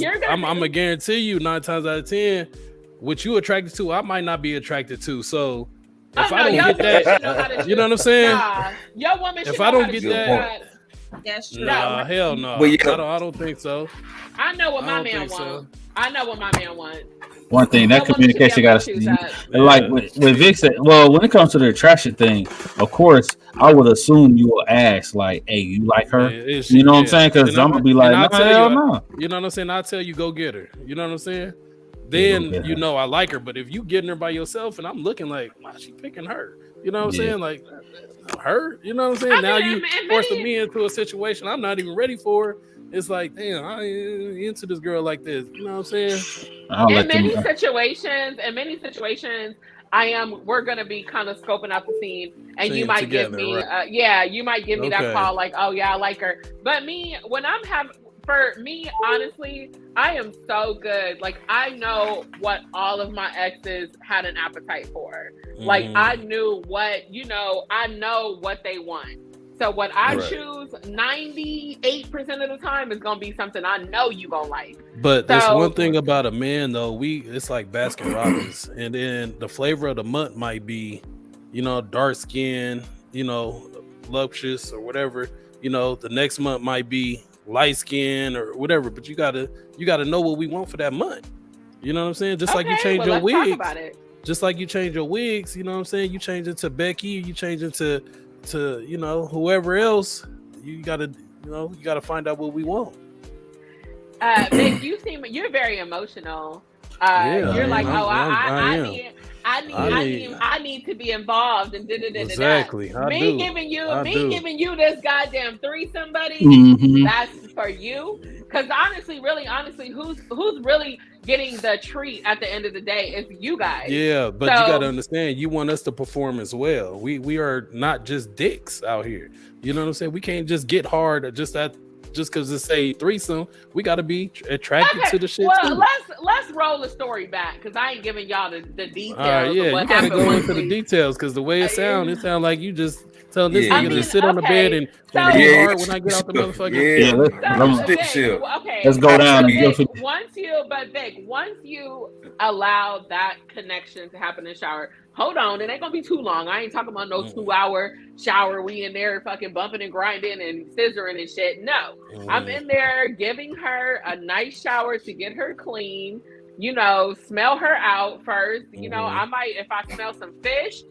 You're I'm gonna. gonna guarantee you 9 times out of 10, what you attracted to, I might not be attracted to. So Oh if I no, don't your get woman should that, know how to you know choose. what I'm saying? Nah, your woman should If I know how don't to get choose Good that, point. that. That's true. nah, hell no. But yeah, I don't think so. I know what I my don't man think so. wants. I know what my man wants. one thing Your that woman should be communication able got to choose to that. like Yeah. with Vic said. Well, when it comes to the attraction thing, of course, I would assume you will ask like, "Hey, you like her?" Is she? You know what I'm Yeah. saying? Because I'm gonna be And like, I'll "Nah, tell hell you, no." you know what I'm saying? I'll tell you, go get her. You know what I'm saying? Yeah, go Then get you her. know I like her. But if you getting her by yourself and I'm looking like, why she picking her? You know what I'm Yeah. saying? Like her. You know what I'm saying? I Now mean, you and forcing many, me into a situation I'm not even ready for. It's like, damn, I ain't into this girl like this. You know what I'm saying? I'll in let them. many situations, we're gonna be kind of scoping out the scene, and you Seeing might give together, me, right? you might give me that Okay. call like, oh yeah, I like her. But me, when I'm having, for me, honestly, I am so good. Like I know what all of my exes had an appetite for. Like Mhm. I knew I know what they want. So what I Right. choose 98% of the time is gonna be something I know you gonna like. But there's So one thing about a man though, it's like Baskin Robbins, and then the flavor of the month might be, dark skin, voluptuous or whatever. The next month might be light skin or whatever. But you gotta know what we want for that month. You know what I'm saying? Just like you okay, change well your let's talk wigs, about it. just like you change your wigs. You know what I'm saying? You change it to Becky, you change it to whoever else. You gotta find out what we want. Vic, you're very emotional. Yeah, You're like, I'm, oh, I am. I need to be involved and Exactly. I Me do. giving you I do. giving you this goddamn threesome, buddy. Mhm. That's for you. Because honestly, really honestly, who's really getting the treat at the end of the day is you guys. Yeah, but you So- gotta understand, you want us to perform as well. We are not just dicks out here. You know what I'm saying? We can't just get hard just because it say threesome. We gotta be attracted to the shit well, too. let's roll the story back because I ain't giving y'all the details. All right, yeah, of what you gotta happened go once into the we- details because the way it sounds like you just telling this Yeah, nigga I to mean, sit on the bed and so- be Yeah, hard when I get out the motherfucking. yeah. Yeah, So, Stick Vic, shift. okay. let's go down and Vic, give. once you allow that connection to happen in the shower, hold on, it ain't gonna be too long. I ain't talking about no 2-hour shower. We in there fucking bumping and grinding and scissoring and shit. No, I'm in there giving her a nice shower to get her clean. Smell her out first. I might, if I smell some fish,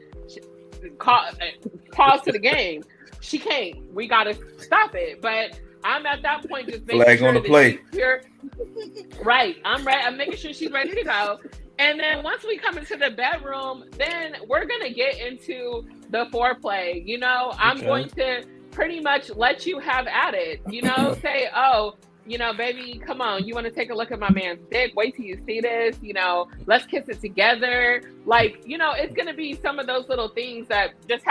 pause to the game. She can't. We gotta stop it. But I'm at that point just making Flag sure on the that play. she's pure. Right. I'm ready. I'm making sure she's ready to go. And then once we come into the bedroom, then we're gonna get into the foreplay. I'm Okay. going to pretty much let you have at it. Say, oh, baby, come on, you want to take a look at my man's dick? Wait till you see this. Let's kiss it together. Like, it's gonna be some of those little things that just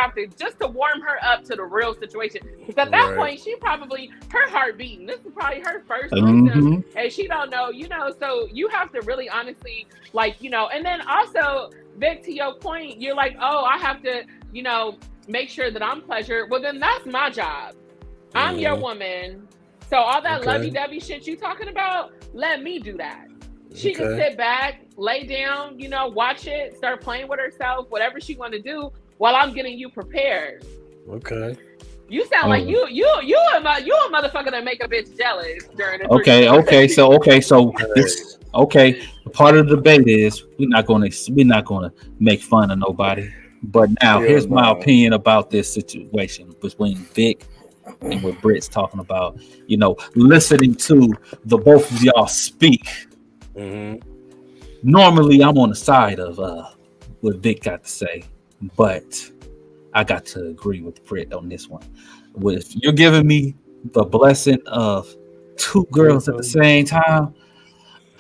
to warm her up to the real situation. Because at that Right. point, she probably her heart beating. This is probably her first threesome, Mhm. and she don't know. So you have to really honestly, and then also, Vic, to your point, you're like, oh, I have to, make sure that I'm pleasured. Well, then that's my job. I'm your woman. So all that Okay. lovey-dovey shit you talking about, let me do that. She can Okay. sit back, lay down, watch it, start playing with herself, whatever she want to do, while I'm getting you prepared. Okay. You sound like you a motherfucker that make a bitch jealous during the Okay. So this. Okay. Part of the debate is we're not gonna make fun of nobody. But now Yeah, here's my no. opinion about this situation between Vic and what Britt's talking about. Listening to the both of y'all speak. Mhm. Normally, I'm on the side of what Vic got to say, but I got to agree with Britt on this one. If you're giving me the blessing of two girls at the same time,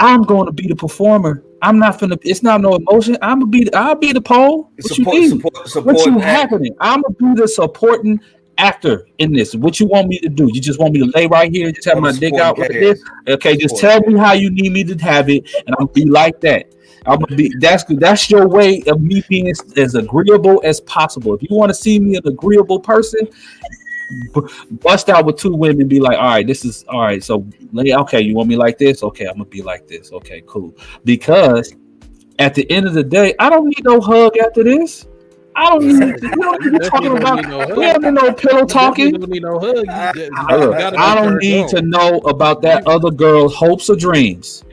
I'm going to be the performer. I'm not finna. It's not no emotion. I'll be the pole. What you mean? What you happening? I'm gonna be the supporting actor in this. What you want me to do? You just want me to lay right here and just have my dick out like this? Okay, just tell me how you need me to have it, and I'm gonna be like that. I'm gonna be. That's your way of me being as agreeable as possible. If you want to see me an agreeable person, bust out with two women, be like, all right, this is all right. So, okay, you want me like this? Okay, I'm gonna be like this. Okay, cool. Because at the end of the day, I don't need no hug after this. I don't need. We don't need to talk about. We don't need no pillow talking. Don't need no hug. I don't need to know about that other girl's hopes or dreams.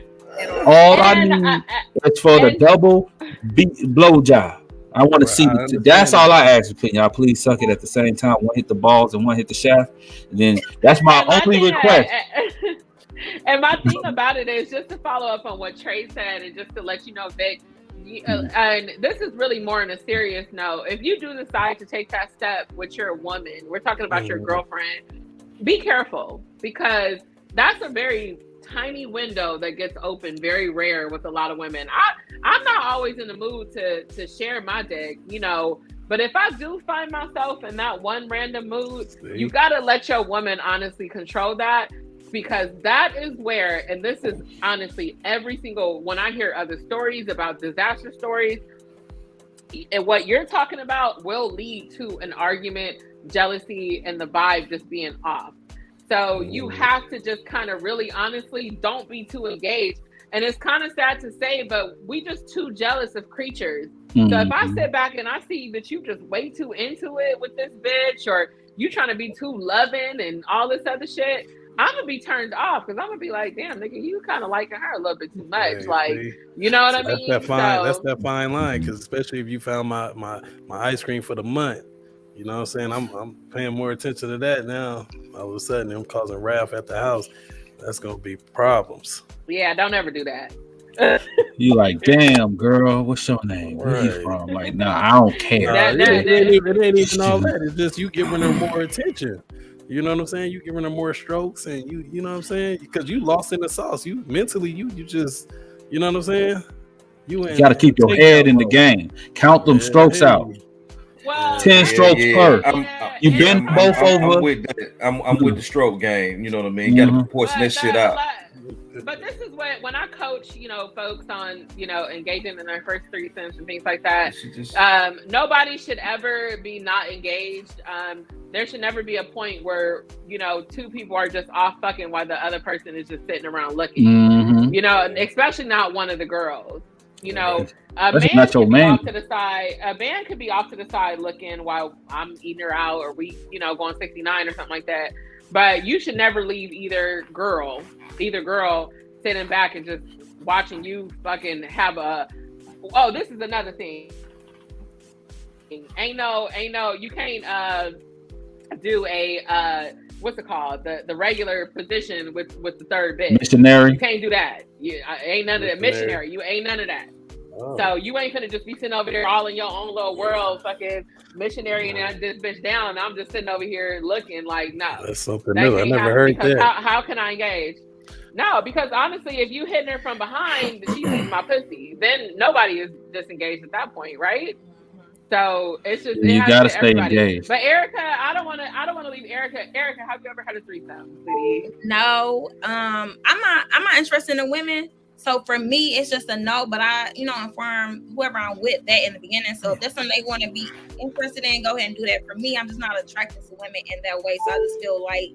All I need is for the double blow job. I want to see it. That's all I ask. Y'all please suck it at the same time. One hit the balls and one hit the shaft. And then that's my only request. And my thing about it is just to follow up on what Trey said, and just to let you know that, and this is really more on a serious note. If you do decide to take that step with your woman, we're talking about your girlfriend, be careful, because that's a very tiny window that gets open, very rare with a lot of women. I'm not always in the mood to share my dick, but if I do find myself in that one random mood, you gotta let your woman honestly control that, because that is where, and this is honestly when I hear other stories about disaster stories, and what you're talking about will lead to an argument, jealousy, and the vibe just being off. So you have to just kind of really honestly don't be too engaged. And it's kind of sad to say, but we just too jealous of creatures. Mm-hmm. So if I sit back and I see that you just way too into it with this bitch, or you trying to be too loving and all this other shit, I'm going to be turned off, because I'm going to be like, damn, nigga, you kind of liking her a little bit too much. You know what I mean? That's that fine line, because especially if you found my ice cream for the month. You know what I'm saying? I'm paying more attention to that now. All of a sudden, I'm causing wrath at the house. That's gonna be problems. Yeah, don't ever do that. You like, damn, girl, what's your name? Where you from? Like, no, I don't care. It ain't even all that. It's just you giving her more attention. You know what I'm saying? You giving her more strokes, and you know what I'm saying? Because you lost in the sauce. You mentally, you just, you know what I'm saying? You got to keep your head in the game. Count them strokes out. Well, 10 strokes per. You bend both over. I'm with the stroke game. You know what I mean? You got to proportion that shit out. But this is when I coach, folks on, engaging in their first threesomes and things like that. Nobody should ever be not engaged. There should never be a point where, two people are just off fucking while the other person is just sitting around looking. Mm-hmm. Especially not one of the girls. A man could be off to the side. A man could be off to the side looking while I'm eating her out, or we, going 69 or something like that. But you should never leave either girl sitting back and just watching you fucking have this is another thing. Ain't no, you can't do a what's it called? The regular position with the third bitch. Missionary. You can't do that. Ain't none of that. Missionary. You ain't none of that. Oh. So you ain't gonna just be sitting over there all in your own little world, fucking missionary, and this bitch down. And I'm just sitting over here looking like, no. That's something new. I never heard that. How can I engage? No, because honestly, if you hitting her from behind, she's hitting my pussy. Then nobody is disengaged at that point, right? So it's just you gotta stay engaged. But Erica, I don't want to leave Erica. Erica, have you ever had a threesome? No, I'm not interested in women. So for me, it's just a no. But I, inform whoever I'm with that in the beginning. So if that's something they want to be interested in, go ahead and do that. For me, I'm just not attracted to women in that way. So I just feel like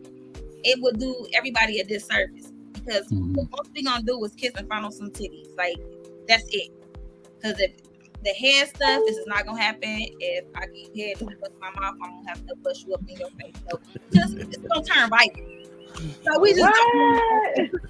it would do everybody a disservice, because what most we gonna do is kiss and find on some titties. Like, that's it. Because if the head stuff, this is not gonna happen. If I keep head in my mouth, I'm gonna have to push you up in your face. So it's gonna turn violent. So we just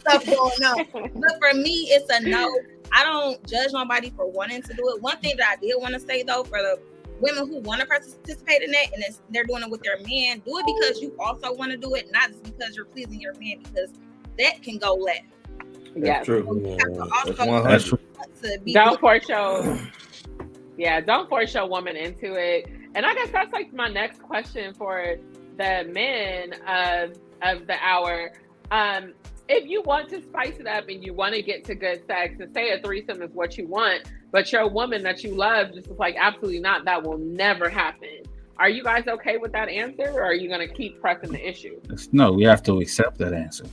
stuff going on. But for me, it's a no. I don't judge nobody for wanting to do it. One thing that I did want to say though, for the women who want to participate in that, and they're doing it with their man, do it because you also want to do it, not just because you're pleasing your man, because that can go left. That's true. That's true. Don't force your woman into it. And I guess that's like my next question for the men of the hour. if you want to spice it up and you want to get to good sex, and say a threesome is what you want, but your woman that you love just is like, absolutely not, that will never happen. Are you guys okay with that answer, or are you going to keep pressing the issue? No, we have to accept that answer.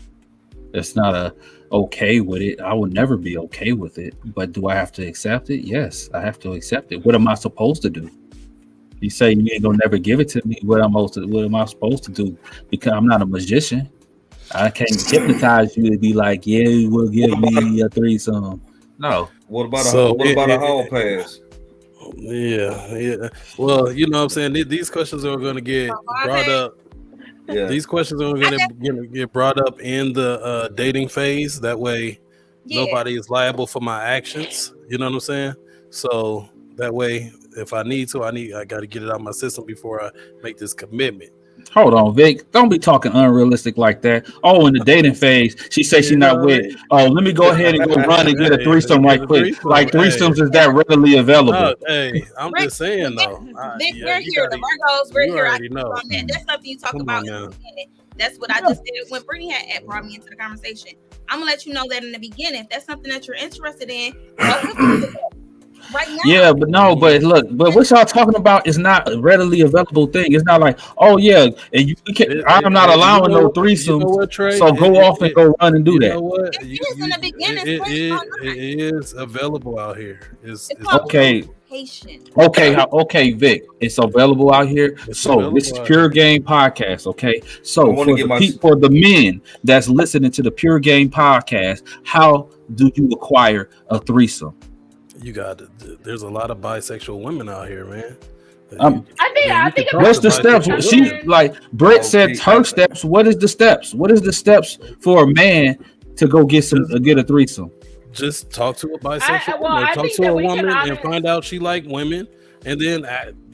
It's not a okay with it. I would never be okay with it. But do I have to accept it? Yes, I have to accept it. What am I supposed to do? You say you ain't gonna never give it to me. What am I supposed to do? Because I'm not a magician. I can't hypnotize you to be like, yeah, you will give me a threesome. No. What about So a hall pass? Yeah. Well, you know what I'm saying? These questions are going to get brought up. Yeah. These questions are going to get brought up in the dating phase. That way, nobody is liable for my actions. You know what I'm saying? So that way, if I need to, I got to get it out of my system before I make this commitment. Hold on, Vic. Don't be talking unrealistic like that. Oh, in the dating phase, she says she's not with. Oh, let me go ahead and go run and get a threesome right quick. Like threesomes is that readily available? Hey, I'm just saying though. Vic, we're here. The Virgos, we're here. Already know. That's something you talk about in the beginning. That's what I just did when Brittany had brought me into the conversation. I'm gonna let you know that in the beginning, if that's something that you're interested in, right now. Yeah, but look, but what y'all talking about is not a readily available thing. It's not like, oh yeah, and you can. I'm not allowing no threesomes. So go off and go run and do that. In the beginning, it is available out here. It's okay. Okay, Vic. It's available out here. This is Pure Game Podcast. Okay, so for the men that's listening to the Pure Game Podcast, how do you acquire a threesome? There's a lot of bisexual women out here, man. I think what's the steps? She like Britt said her steps. What is the steps? What is the steps for a man to go get a threesome? Just talk to a bisexual woman. Talk to a woman and find out she like women, and then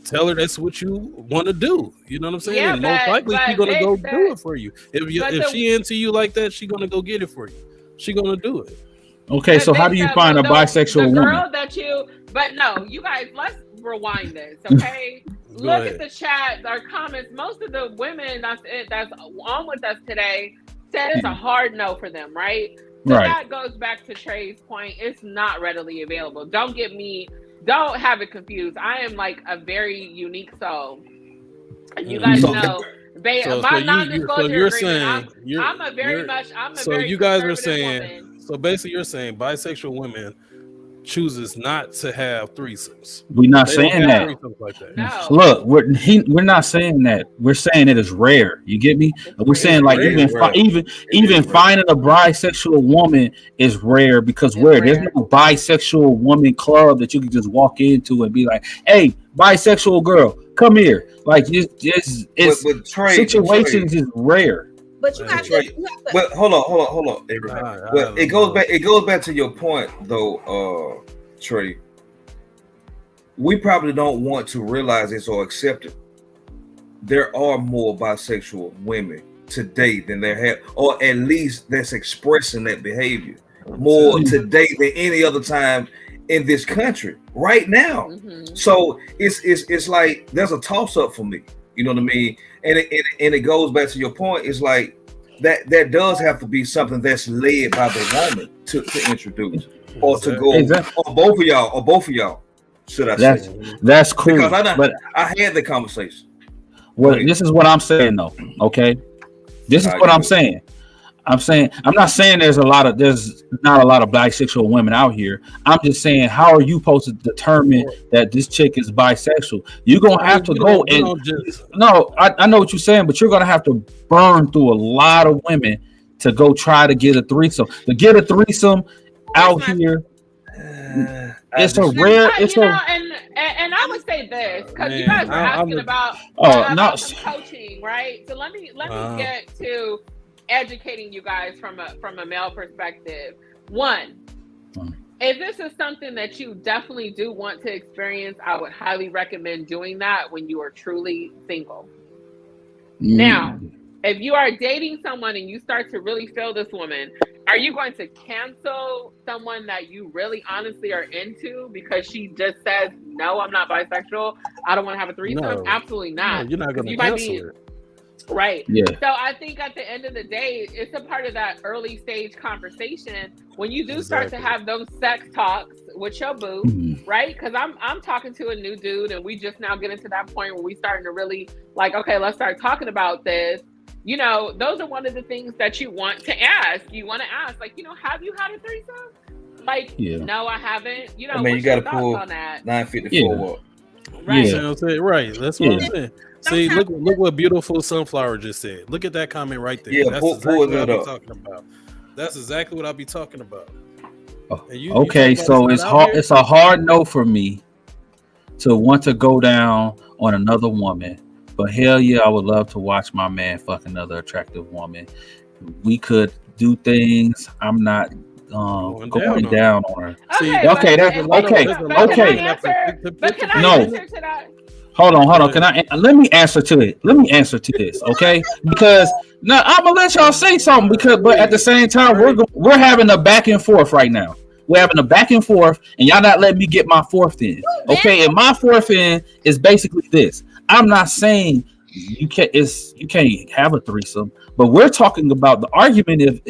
tell her that's what you want to do. You know what I'm saying? Yeah, and most likely she's gonna go do it for you. If she into you like that, she's gonna go get it for you. She's gonna do it. Okay, so how do you find a bisexual woman? But no, you guys, let's rewind this, okay? Look at the chat, our comments. Most of the women that's on with us today said it's a hard no for them, right? So that goes back to Trey's point. It's not readily available. Don't have it confused. I am like a very unique soul. You guys know. My non-disclosure agreement. I'm a very you guys are saying woman. So basically, you're saying bisexual women chooses not to have threesomes. We're not saying that. Like that. No. Look, we're not saying that. We're saying it is rare. You get me? We're saying like even finding a bisexual woman is rare because there's no bisexual woman club that you can just walk into and be like, "Hey, bisexual girl, come here." Like it's situations is rare. But you have to. But hold on. It goes back to your point though, Trey. We probably don't want to realize this or accept it. There are more bisexual women today than there have, or at least that's expressing that behavior more today than any other time in this country right now. Mm-hmm. So it's like there's a toss up for me. You know what I mean? And it goes back to your point. It's like that does have to be something that's led by the woman to introduce or to go or both of y'all. Should I say? That's cool. Because I had the conversation. Well, this is what I'm saying though. Okay, this is what I'm saying. I'm not saying there's not a lot of bisexual women out here. I'm just saying, how are you supposed to determine that this chick is bisexual? You're gonna have to go and I know what you're saying, but you're gonna have to burn through a lot of women to go try to get a threesome. To get a threesome out here, it's a rare. And I would say this because you guys were asking about coaching, right? So let me get to educating you guys from a male perspective. One, if this is something that you definitely do want to experience, I would highly recommend doing that when you are truly single. Now, if you are dating someone and you start to really feel this woman, are you going to cancel someone that you really honestly are into because she just says, no, I'm not bisexual, I don't want to have a threesome? No, absolutely not. No, you're not going to cancel her. Right. Yeah. So I think at the end of the day, it's a part of that early stage conversation when you do start to have those sex talks with your boo, Mhm. right? Because I'm talking to a new dude, and we just now get into that point where we starting to really like, okay, let's start talking about this. You know, those are one of the things that you want to ask. You want to ask, like, you know, have you had a threesome? Like, Yeah. no, I haven't. You I know, mean, you what's got your to thoughts pull on that? 954 up. Right. You see what I'm saying? Right. That's what Yeah. I'm saying. See, look what beautiful Sunflower just said. Look at that comment right there. Yeah, That's pull exactly what it I'll be up. talking about. That's exactly what I'll be talking about. And you Okay, talking about so it's not out hard. here? It's a hard no for me to want to go down on another woman. But hell yeah, I would love to watch my man fuck another attractive woman. We could do things. I'm not Going going down on down on her. See, Okay, Okay, but, that's okay. there's a but lot of can I Okay. women that answer? But can I No. answer to that? Hold on. Can I? Let me answer to it. Let me answer to this, okay? Because now I'm gonna let y'all say something. Because, but at the same time, we're having a back and forth right now. We're having a back and forth, and y'all not letting me get my fourth in, okay? And my fourth in is basically this. I'm not saying you can't. You can't have a threesome, but we're talking about the argument of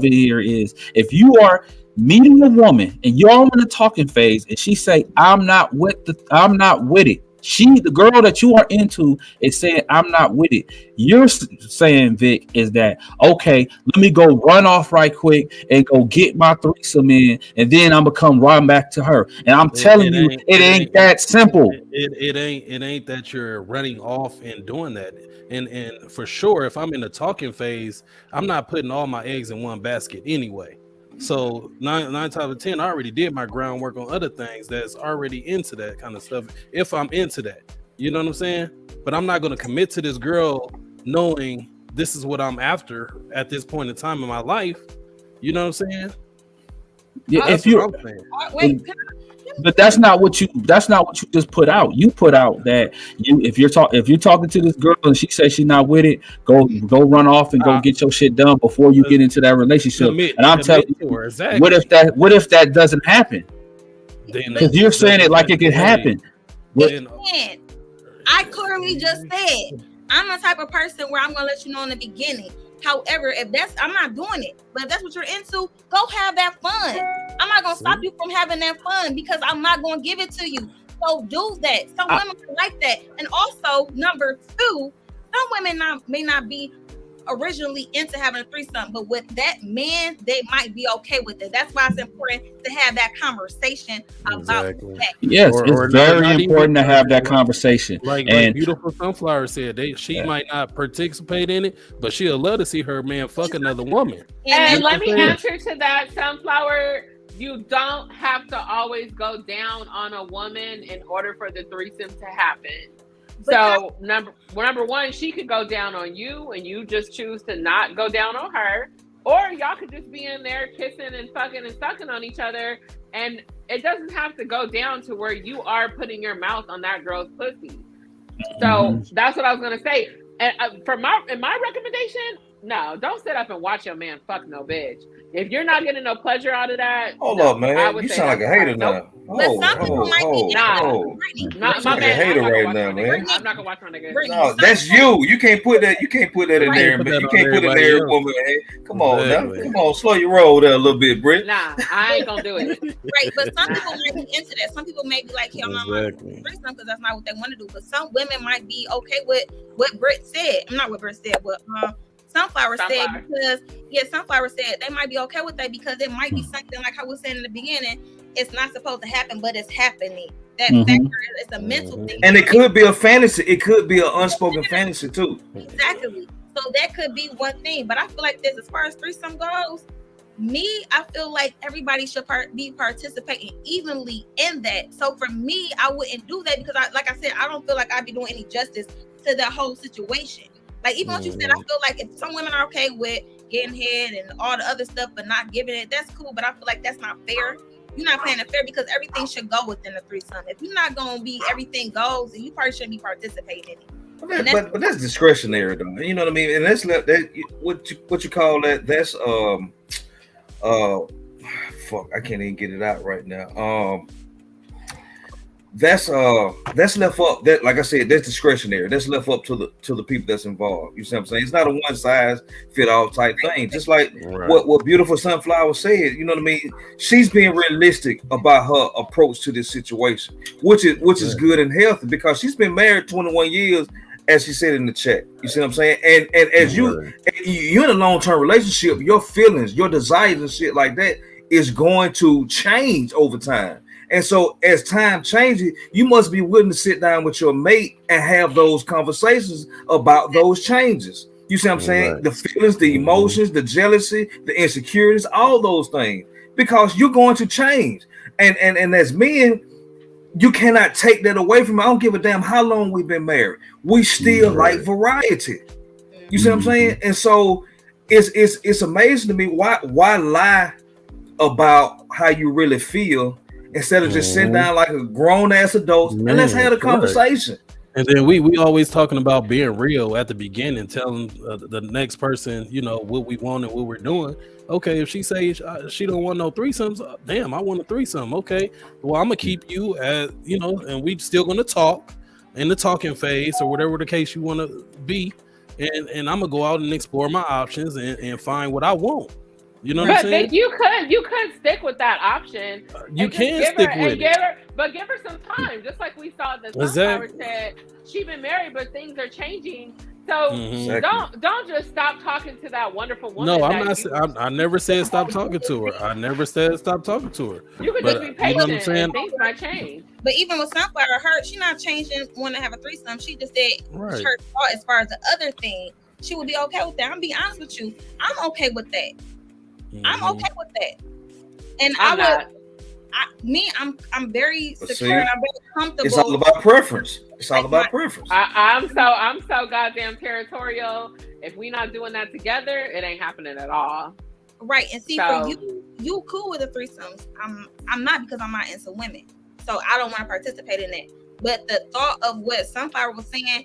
it here is if you are meeting a woman and you're in the talking phase, and she say, I'm not with it. The girl that you are into is saying, I'm not with it. You're saying, Vic, is that okay? Let me go run off right quick and go get my threesome in, and then I'm gonna come run back to her. And I'm telling you, it ain't that simple. It ain't that you're running off and doing that. And for sure, if I'm in the talking phase, I'm not putting all my eggs in one basket anyway. So nine times out of 10, I already did my groundwork on other things that's already into that kind of stuff. If I'm into that, you know what I'm saying? But I'm not going to commit to this girl knowing this is what I'm after at this point in time in my life. You know what I'm saying? Yeah, That's if you, what I'm saying. Wait, but that's not what you just put out. You put out that if you're talking to this girl and she says she's not with it, go run off and go get your shit done before you get into that relationship. And I'm telling you, her, exactly. what if that doesn't happen? Because you're saying it like it could happen. It can't. I clearly just said I'm the type of person where I'm gonna let you know in the beginning. However, I'm not doing it. But if that's what you're into, go have that fun. I'm not gonna stop you from having that fun because I'm not gonna give it to you. So do that. Some women like that. And also, number two, some women may not be originally into having a threesome, but with that man, they might be okay with it. That's why it's important to have that conversation about that. Yes, it's very important to have that conversation. Like beautiful Sunflower said, she might not participate in it, but she'll love to see her man fuck another woman. And let me answer to that, Sunflower. You don't have to always go down on a woman in order for the threesome to happen. So number one, she could go down on you and you just choose to not go down on her. Or y'all could just be in there kissing and fucking and sucking on each other. And it doesn't have to go down to where you are putting your mouth on that girl's pussy. So that's what I was going to say. And in my recommendation, no, don't sit up and watch your man fuck no bitch. If you're not getting no pleasure out of that, hold up, man. You sound like a hater now. But some people might be not my man. Hater right now, man. I'm not gonna watch my nigga. No, that's you. You can't put that. You can't put that in there, man. You can't put it in there, woman. Man. Come on, now. Come on, slow your roll there a little bit, Britt. Nah, I ain't gonna do it. Right, but some people might be into that. Some people may be like, "Hell, no, I'm not doing threesome because that's not what they want to do." But some women might be okay with what Britt said. I'm not what Britt said, but Sunflower said, because Sunflower said they might be okay with that because it might be something like I was saying in the beginning. It's not supposed to happen, but it's happening. That factor is a mental thing, and it could be a fantasy. It could be an unspoken fantasy too. Exactly. So that could be one thing. But I feel like this, as far as threesome goes, I feel like everybody should be participating evenly in that. So for me, I wouldn't do that because, like I said, I don't feel like I'd be doing any justice to that whole situation. Like, even what you said, I feel like if some women are okay with getting head and all the other stuff, but not giving it, that's cool. But I feel like that's not fair. You're not playing it fair because everything should go within the threesome. If you're not going to be everything goes, then you probably shouldn't be participating in it. But that's discretionary, though. You know what I mean? And that's what you call that? That's fuck. I can't even get it out right now. that's left up. That, like I said, that's discretionary. That's left up to the people that's involved. You see what I'm saying? It's not a one size fit all type thing. Just like what beautiful Sunflower said. You know what I mean? She's being realistic about her approach to this situation, which is good and healthy, because she's been married 21 years, as she said in the chat. You see what I'm saying? And as you're in a long-term relationship, your feelings, your desires and shit like that is going to change over time. And so as time changes, you must be willing to sit down with your mate and have those conversations about those changes. You see what I'm saying? Right. The feelings, the emotions, the jealousy, the insecurities, all those things, because you're going to change. And as men, you cannot take that away from me. I don't give a damn how long we've been married. We still like variety. You see what I'm saying? And so it's amazing to me, why lie about how you really feel instead of just sitting down like a grown ass adult and let's have a conversation. And then we always talking about being real at the beginning, telling the next person, you know, what we want and what we're doing. Okay, if she says she don't want no threesomes, damn, I want a threesome. Okay, well, I'm gonna keep you at, you know, and we still gonna talk in the talking phase or whatever the case you want to be, and I'm gonna go out and explore my options and find what I want. You know what I'm saying? You could stick with that option. You can stick with it. But give her some time. Just like we saw the Sunflower said, she's been married, but things are changing. So don't just stop talking to that wonderful woman. No, I'm not. I never said stop talking to her. I never said stop talking to her. You could just be patient. You know what I'm saying? Things might change. But even with Sunflower, she's not changing want to have a threesome. She just said her thought as far as the other thing, she would be okay with that. I'm being honest with you. I'm okay with that. I'm okay with that, and I'm very secure and I'm very comfortable. It's all about preference. It's all about preference. I'm so goddamn territorial. If we not doing that together, it ain't happening at all. Right, and see, for you cool with the threesomes. I'm not, because I'm not into women, so I don't want to participate in that. But the thought of what Sunflower was saying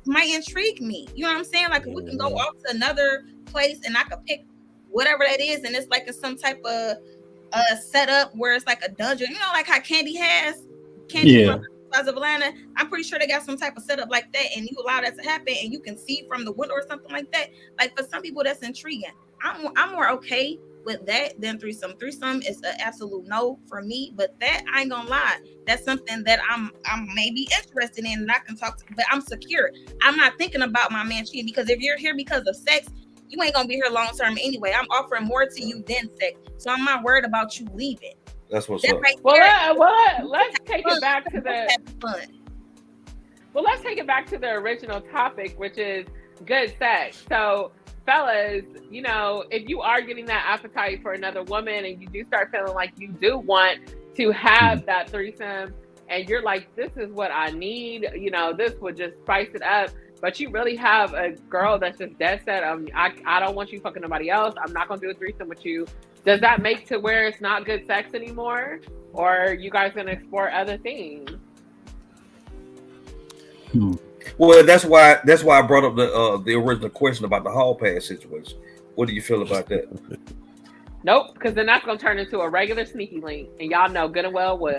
might intrigue me. You know what I'm saying? Like, if we can go off to another place and I could pick whatever that is, and it's like some type of setup where it's like a dungeon, you know, like how Candy from Plaza of Atlanta. I'm pretty sure they got some type of setup like that, and you allow that to happen, and you can see from the window or something like that. Like, for some people, that's intriguing. I'm more okay with that than threesome. Threesome is an absolute no for me, but that, I ain't gonna lie, that's something that I'm maybe interested in, and I can talk to, but I'm secure. I'm not thinking about my man cheating, because if you're here because of sex, you ain't gonna be here long term anyway. I'm offering more to you than sex, so I'm not worried about you leaving. That's what's up. Right, let's take it back to let's take it back to the original topic, which is good sex. So, fellas, you know, if you are getting that appetite for another woman and you do start feeling like you do want to have that threesome, and you're like, this is what I need, you know, this would just spice it up. But you really have a girl that's just dead set. I don't want you fucking nobody else. I'm not gonna do a threesome with you. Does that make to where it's not good sex anymore, or are you guys gonna explore other things? Well, that's why I brought up the original question about the hall pass situation. What do you feel about that? Nope, because then that's gonna turn into a regular sneaky link, and y'all know good and well. But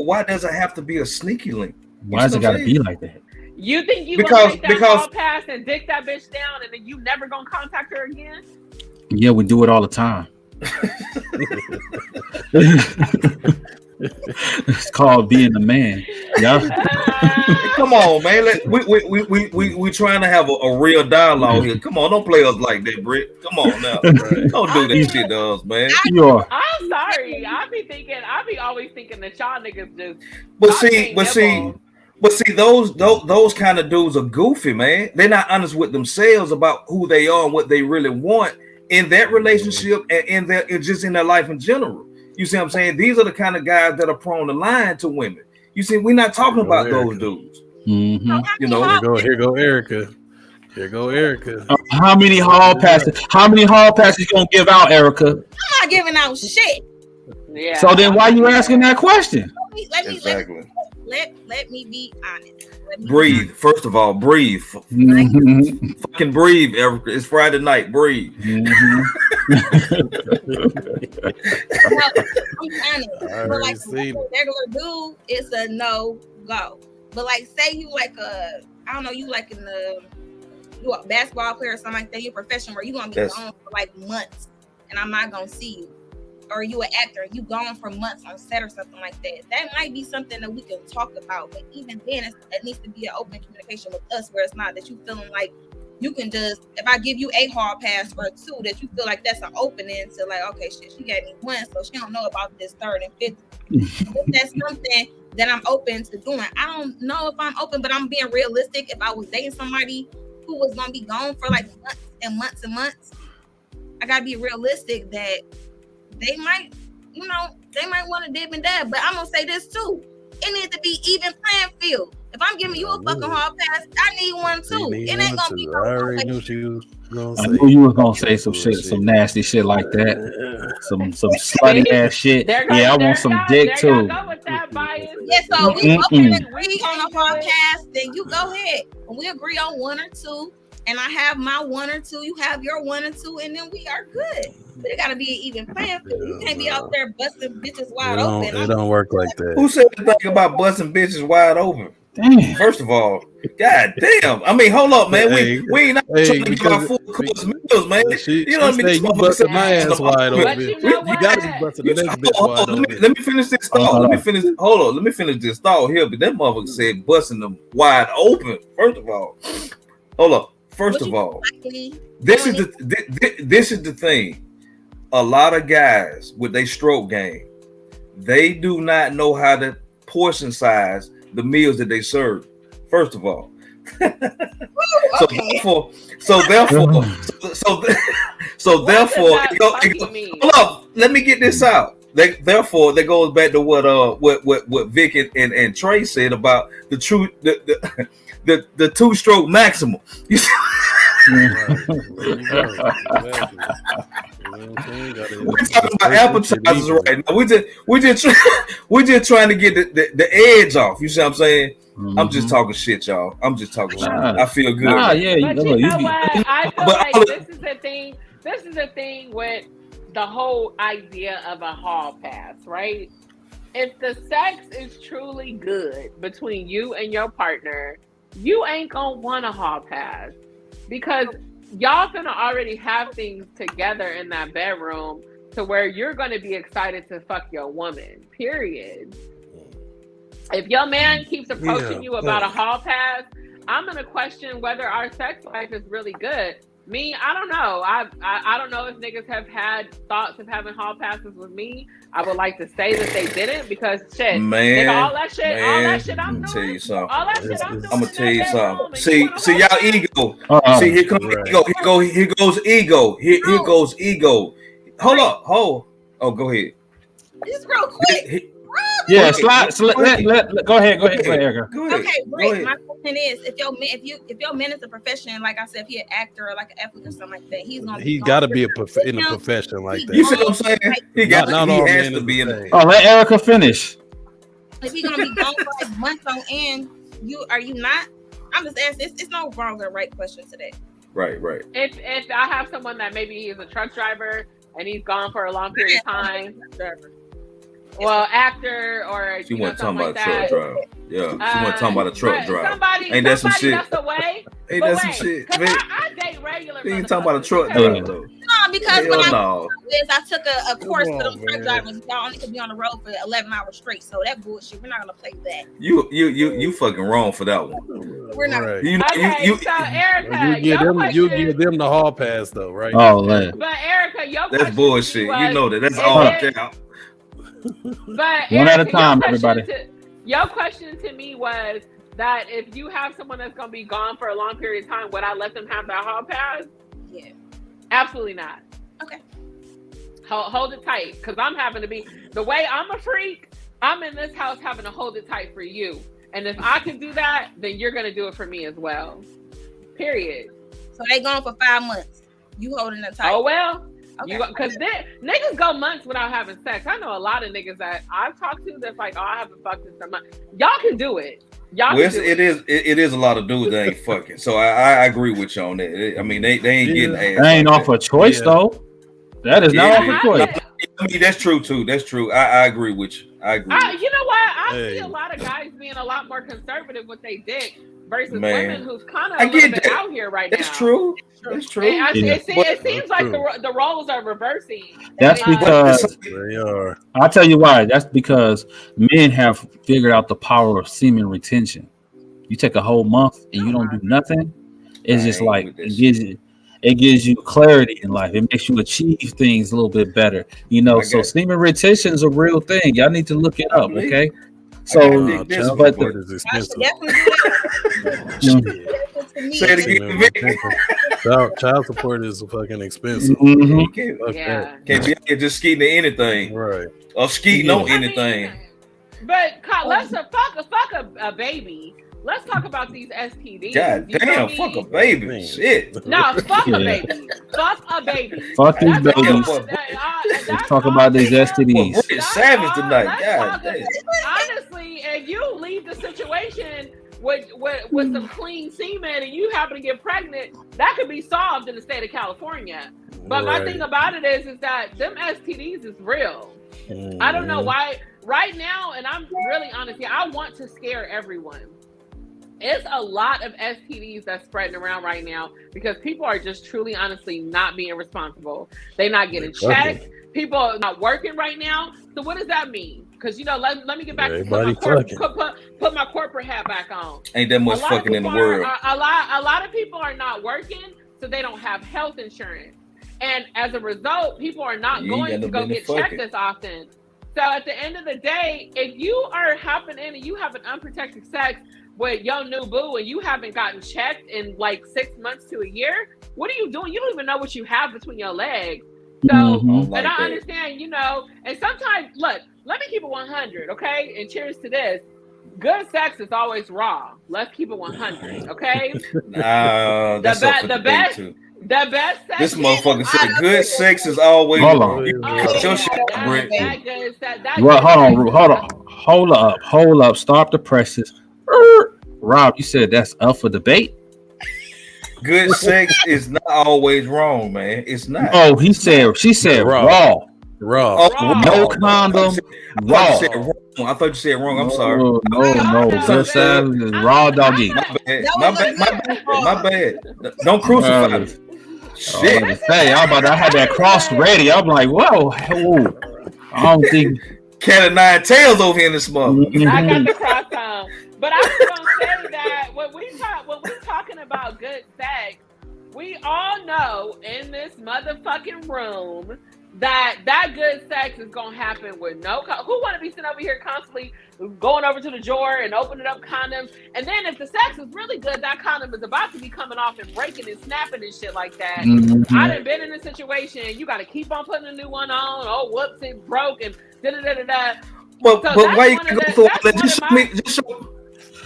why does it have to be a sneaky link? Why does it gotta be like that? You think you gonna take that hall pass and dick that bitch down, and then you never gonna contact her again? Yeah, we do it all the time. It's called being a man. Yeah. Come on, man. We trying to have a real dialogue here. Come on, don't play us like that, Britt. Come on now. Don't do that shit to us, man. I'm sorry. I be always thinking that y'all niggas just. But see, those kind of dudes are goofy, man. They're not honest with themselves about who they are and what they really want in that relationship and just in their life in general. You see what I'm saying? These are the kind of guys that are prone to lying to women. You see, we're not talking about those dudes. Mm-hmm. You know, here go Erica. How many hall passes? How many hall passes you gonna give out, Erica? I'm not giving out shit. Yeah. So then, why you asking that question? Let me be honest. Breathe. First of all, breathe. Mm-hmm. Fucking breathe, Erica. It's Friday night. Breathe. Mm-hmm. honest. But like a regular dude, it's a no go. But like, say you like I don't know, you like you a basketball player or something like that. You're a professional where you gonna be gone for like months, and I'm not gonna see you. Or you an actor, you gone for months on set or something like that. That might be something that we can talk about. But even then, it needs to be an open communication with us, where it's not that you feeling like you can just, if I give you a hall pass or two, that you feel like that's an opening to like, okay, shit, she got me one, so she don't know about this third and fifth. If that's something that I'm open to doing. I don't know if I'm open, but I'm being realistic. If I was dating somebody who was gonna be gone for like months and months and months, I gotta be realistic that they might want to dip and dab. But I'm gonna say this too: it needs to be even playing field. If I'm giving you a fucking hall pass, I need one too. It ain't gonna be. I already knew she was gonna say. I knew you was gonna say some shit, some nasty shit like that, some slutty ass shit. Yeah, I want some dick too. Yeah, so we agree on a hall pass, then you go ahead and we agree on one or two. And I have my one or two, you have your one or two, and then we are good. But it gotta be an even playing field. You can't be out there busting bitches wide open. It don't work like that. Who said the thing about busting bitches wide open? Damn. First of all, god damn. I mean, hold up, man. We ain't not trying to get our full course meals, man. You know what I mean? You busted my ass wide open. You gotta be busting the next bitch wide open. Let me finish this thought. Let me finish this thought here. But that motherfucker said busting them wide open. First of all, hold up. First of all, this is the thing. A lot of guys with their stroke game, they do not know how to portion size the meals that they serve. First of all, therefore, hold up. Let me get this out. Therefore, that goes back to what Vic and Trey said about the two-stroke maximum. You see? We're talking about appetizers right now. We're just trying to get the edge off. You see what I'm saying? Mm-hmm. I'm just talking shit, y'all. I'm just talking shit. I feel good. But you know what? I feel like this is the thing. This is the thing with the whole idea of a hall pass, right? If the sex is truly good between you and your partner, you ain't gonna want a hall pass because y'all gonna already have things together in that bedroom to where you're gonna be excited to fuck your woman, period. If your man keeps approaching you about a hall pass, I'm gonna question whether our sex life is really good. Me, I don't know. I don't know if niggas have had thoughts of having hall passes with me. I would like to say that they didn't because shit, man, nigga, all that shit I'm tell you doing. something. All that shit I'm doing. I'm gonna tell you something. See y'all ego. See here goes ego. Here goes ego. Hold up. Oh, go ahead. Just real quick. Yeah, go ahead, Erica. Okay, great. My question is, if your man is a profession, like I said, if he's an actor or like an athlete or something like that, he's got to be in a profession like that. You see what I'm saying? He has to be in it. Oh, let Erica finish. If he's gonna be gone for like months on end, are you not? I'm just asking. It's no wrong or right question today. Right. If I have someone that maybe he's a truck driver and he's gone for a long period of time. Well, actor or she wasn't talking about a truck driver. Yeah, she wasn't talking about a truck driver. Ain't that some shit? That's the way. Ain't that some shit? I date regular. You ain't talking about a truck driver though. No, because when I took a course for them truck drivers, y'all only could be on the road for 11 hours straight. So that bullshit, we're not gonna play that. You fucking wrong for that one. We're not. Right. So Erica, you give them the hall pass though, right? Oh man. But Erica, your that's bullshit. You know that. That's all out. But one at a time, everybody. Your question to me was that if you have someone that's going to be gone for a long period of time, would I let them have that hall pass? Yeah. Absolutely not. Okay. Hold it tight, because I'm having to be the way I'm a freak. I'm in this house having to hold it tight for you, and if I can do that, then you're going to do it for me as well. Period. So they gone for 5 months. You holding it tight? Oh well. Okay. Because niggas go months without having sex. I know a lot of niggas that I've talked to that's like, oh, I haven't fucked in some months. Y'all can do it. It is a lot of dudes that ain't fucking. So I agree with you on that. I mean, they ain't getting ass. They ain't off a choice though. That is not Yeah, off the plate. I mean, that's true too. That's true. I agree with you. I agree. You know what? I see a lot of guys being a lot more conservative with their dick versus women who's kind of a little bit out here right now. That's true. That's true. It seems like the roles are reversing. That's because they are. I'll tell you why. That's because men have figured out the power of semen retention. You take a whole month and you don't do nothing. It's just like it gives you clarity in life. It makes you achieve things a little bit better. You know, so semen retention is a real thing. Y'all need to look it up, okay? So, child support is expensive. Say it again. Child support is fucking expensive. Can't be out here just skeeting to anything, right? Or skeeting on anything. But let's fuck a baby. Let's talk about these STDs. God damn, fuck a baby. Shit. No, fuck a baby. Fuck a baby. Fuck these babies. Let's talk about these STDs. We're savage tonight. God damn. Honestly, if you leave the situation with some clean semen and you happen to get pregnant, that could be solved in the state of California. But my thing about it is that them STDs is real. I don't know why. Right now, and I'm really honest here, I want to scare everyone. It's a lot of STDs that's spreading around right now because people are just truly, honestly not being responsible. They're not getting checked. People are not working right now. So what does that mean? Because, you know, let me get back to put my corporate hat back on. Ain't that much fucking in the world. A lot of people are not working, so they don't have health insurance. And as a result, people are not going to go get checked as often. So at the end of the day, if you are hopping in and you have an unprotected sex with your new boo and you haven't gotten checked in like 6 months to a year, what are you doing? You don't even know what you have between your legs. So, and I understand, you know, and sometimes, look, let me keep it 100, okay? And cheers to this. Good sex is always raw. Let's keep it 100, okay? That's the best sex. This motherfucker said good sex is always raw. Hold up. Stop the presses. Rob, you said that's up for debate? Good sex is not always wrong, man. It's not. Oh, she said raw. Raw. Oh, no condom. Raw. I thought you said wrong. I'm sorry. No. Good sex is raw doggy. My bad. Don't crucify me. Shit. I had that cross ready. I'm like, whoa. I don't think. Cat of nine tails over here in this mother. I got the cross on. But I was gonna say that when we're talking about good sex, we all know in this motherfucking room that good sex is gonna happen with no. Who want to be sitting over here constantly going over to the drawer and opening up condoms? And then if the sex is really good, that condom is about to be coming off and breaking and snapping and shit like that. I done been in a situation. You got to keep on putting a new one on. Oh, whoops, it broke and da da da da. But why you go through all that?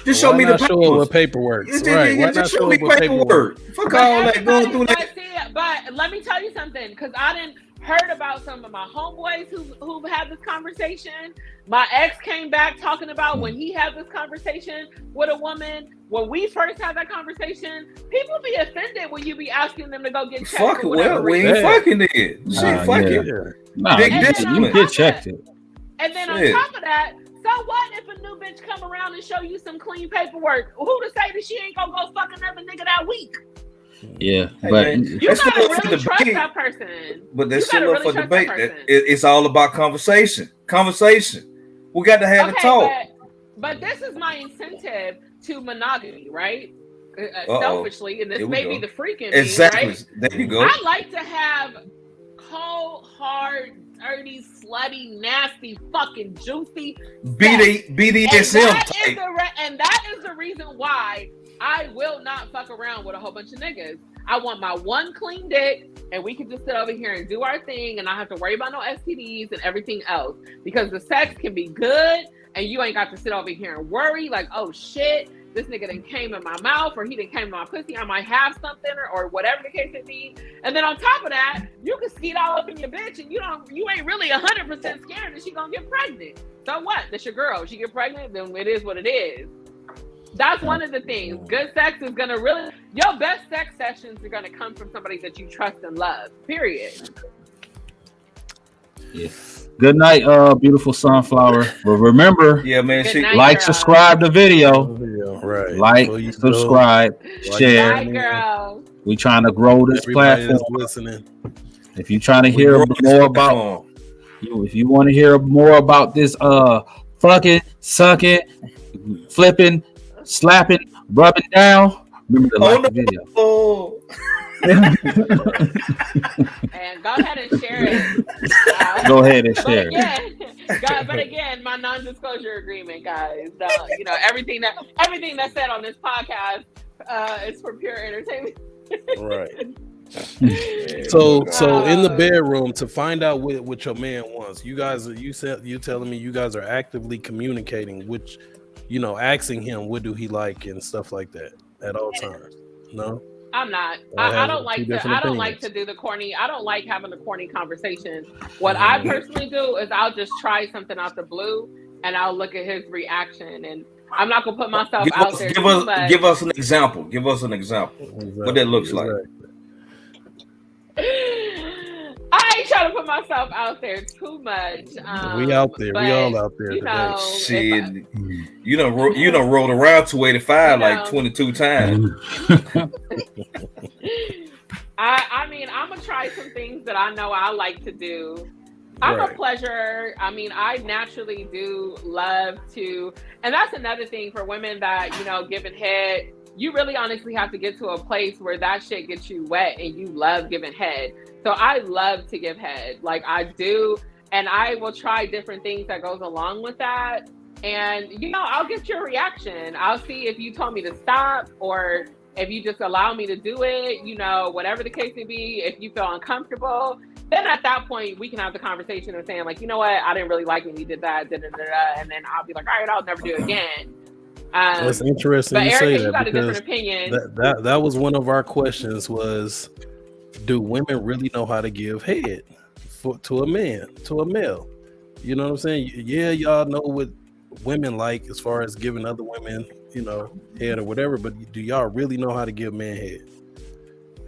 Just show me the paperwork. With paperwork. Right. Just show me paperwork. Fuck all that going through that. But let me tell you something, because I didn't heard about some of my homeboys who've had this conversation. My ex came back talking about when he had this conversation with a woman. When we first had that conversation, people be offended when you be asking them to go get checked. Fuck it, well, we ain't fucking it. Shit, fuck it. Nah, you get checked it. And then on top of that, so what if a new bitch come around and show you some clean paperwork? Who to say that she ain't gonna go fuck another nigga that week? Yeah, hey, but man, you gotta really trust that person. But that's still up for debate. It's all about conversation. We got to have a talk. But this is my incentive to monogamy, right? Selfishly, and this may be the freaking exactly. Me, right? There you go. I like to have cold, hard, dirty, slutty, nasty, fucking juicy BDSM type. And that is the reason why I will not fuck around with a whole bunch of niggas. I want my one clean dick, and we can just sit over here and do our thing, and I have to worry about no STDs and everything else. Because the sex can be good, and you ain't got to sit over here and worry like, oh shit, this nigga done came in my mouth, or he done came in my pussy, I might have something, or whatever the case may be. And then on top of that, you can skeet all up in your bitch, and you ain't really 100% scared that she gonna get pregnant. So what? That's your girl. If she get pregnant, then it is what it is. That's one of the things. Good sex is gonna your best sex sessions are gonna come from somebody that you trust and love. Period. Hey, man, that's still up for debate. It's all about conversation. Okay, Yeah. Good night, beautiful sunflower. But remember, Yeah, man. Good She night, like, girl. subscribe the video, Yeah, right. like, Before you go, subscribe, while you Good share. night, girl. We trying to grow this everybody platform. that's listening. If you trying to we hear grow this more about platform. if you want to hear more about this fucking, sucking, flipping, slapping, rubbing down, remember to like the video. Oh, And go ahead and share it. Go ahead and But share. again, my non-disclosure agreement, guys. Everything that's said on this podcast is for pure entertainment. Right. man. So in the bedroom, to find out what your man wants, you telling me you guys are actively communicating, which, asking him what do he like and stuff like that at all times. No, I'm not. I I have don't two like to. different I don't like opinions. to do the corny. I don't like having the corny conversations. What I personally do is I'll just try something out the blue, and I'll look at his reaction. And I'm not gonna put myself out there too much. Give us an example. Give us an example. What that looks like. I ain't trying to put myself out there too much. We out there. We all out there you today. know, Shit, you done rolled around 285 like 22 times. I mean, I'm gonna try some things that I know I like to do. I'm a pleasure. I mean, I naturally do love to, and that's another thing for women that, giving head, you really honestly have to get to a place where that shit gets you wet and you love giving head. So I love to give head, like I do, and I will try different things that goes along with that. And, I'll get your reaction. I'll see if you told me to stop or if you just allow me to do it, whatever the case may be. If you feel uncomfortable, then at that point we can have the conversation of saying, like, you know what, I didn't really like when you did that, and then I'll be like, all right, I'll never do it again. That's interesting. But you Erica, say you that got a because different opinion. that was one of our questions: was do women really know how to give head to a male? You know what I'm saying? Yeah, y'all know what women like as far as giving other women, head or whatever. But do y'all really know how to give men head?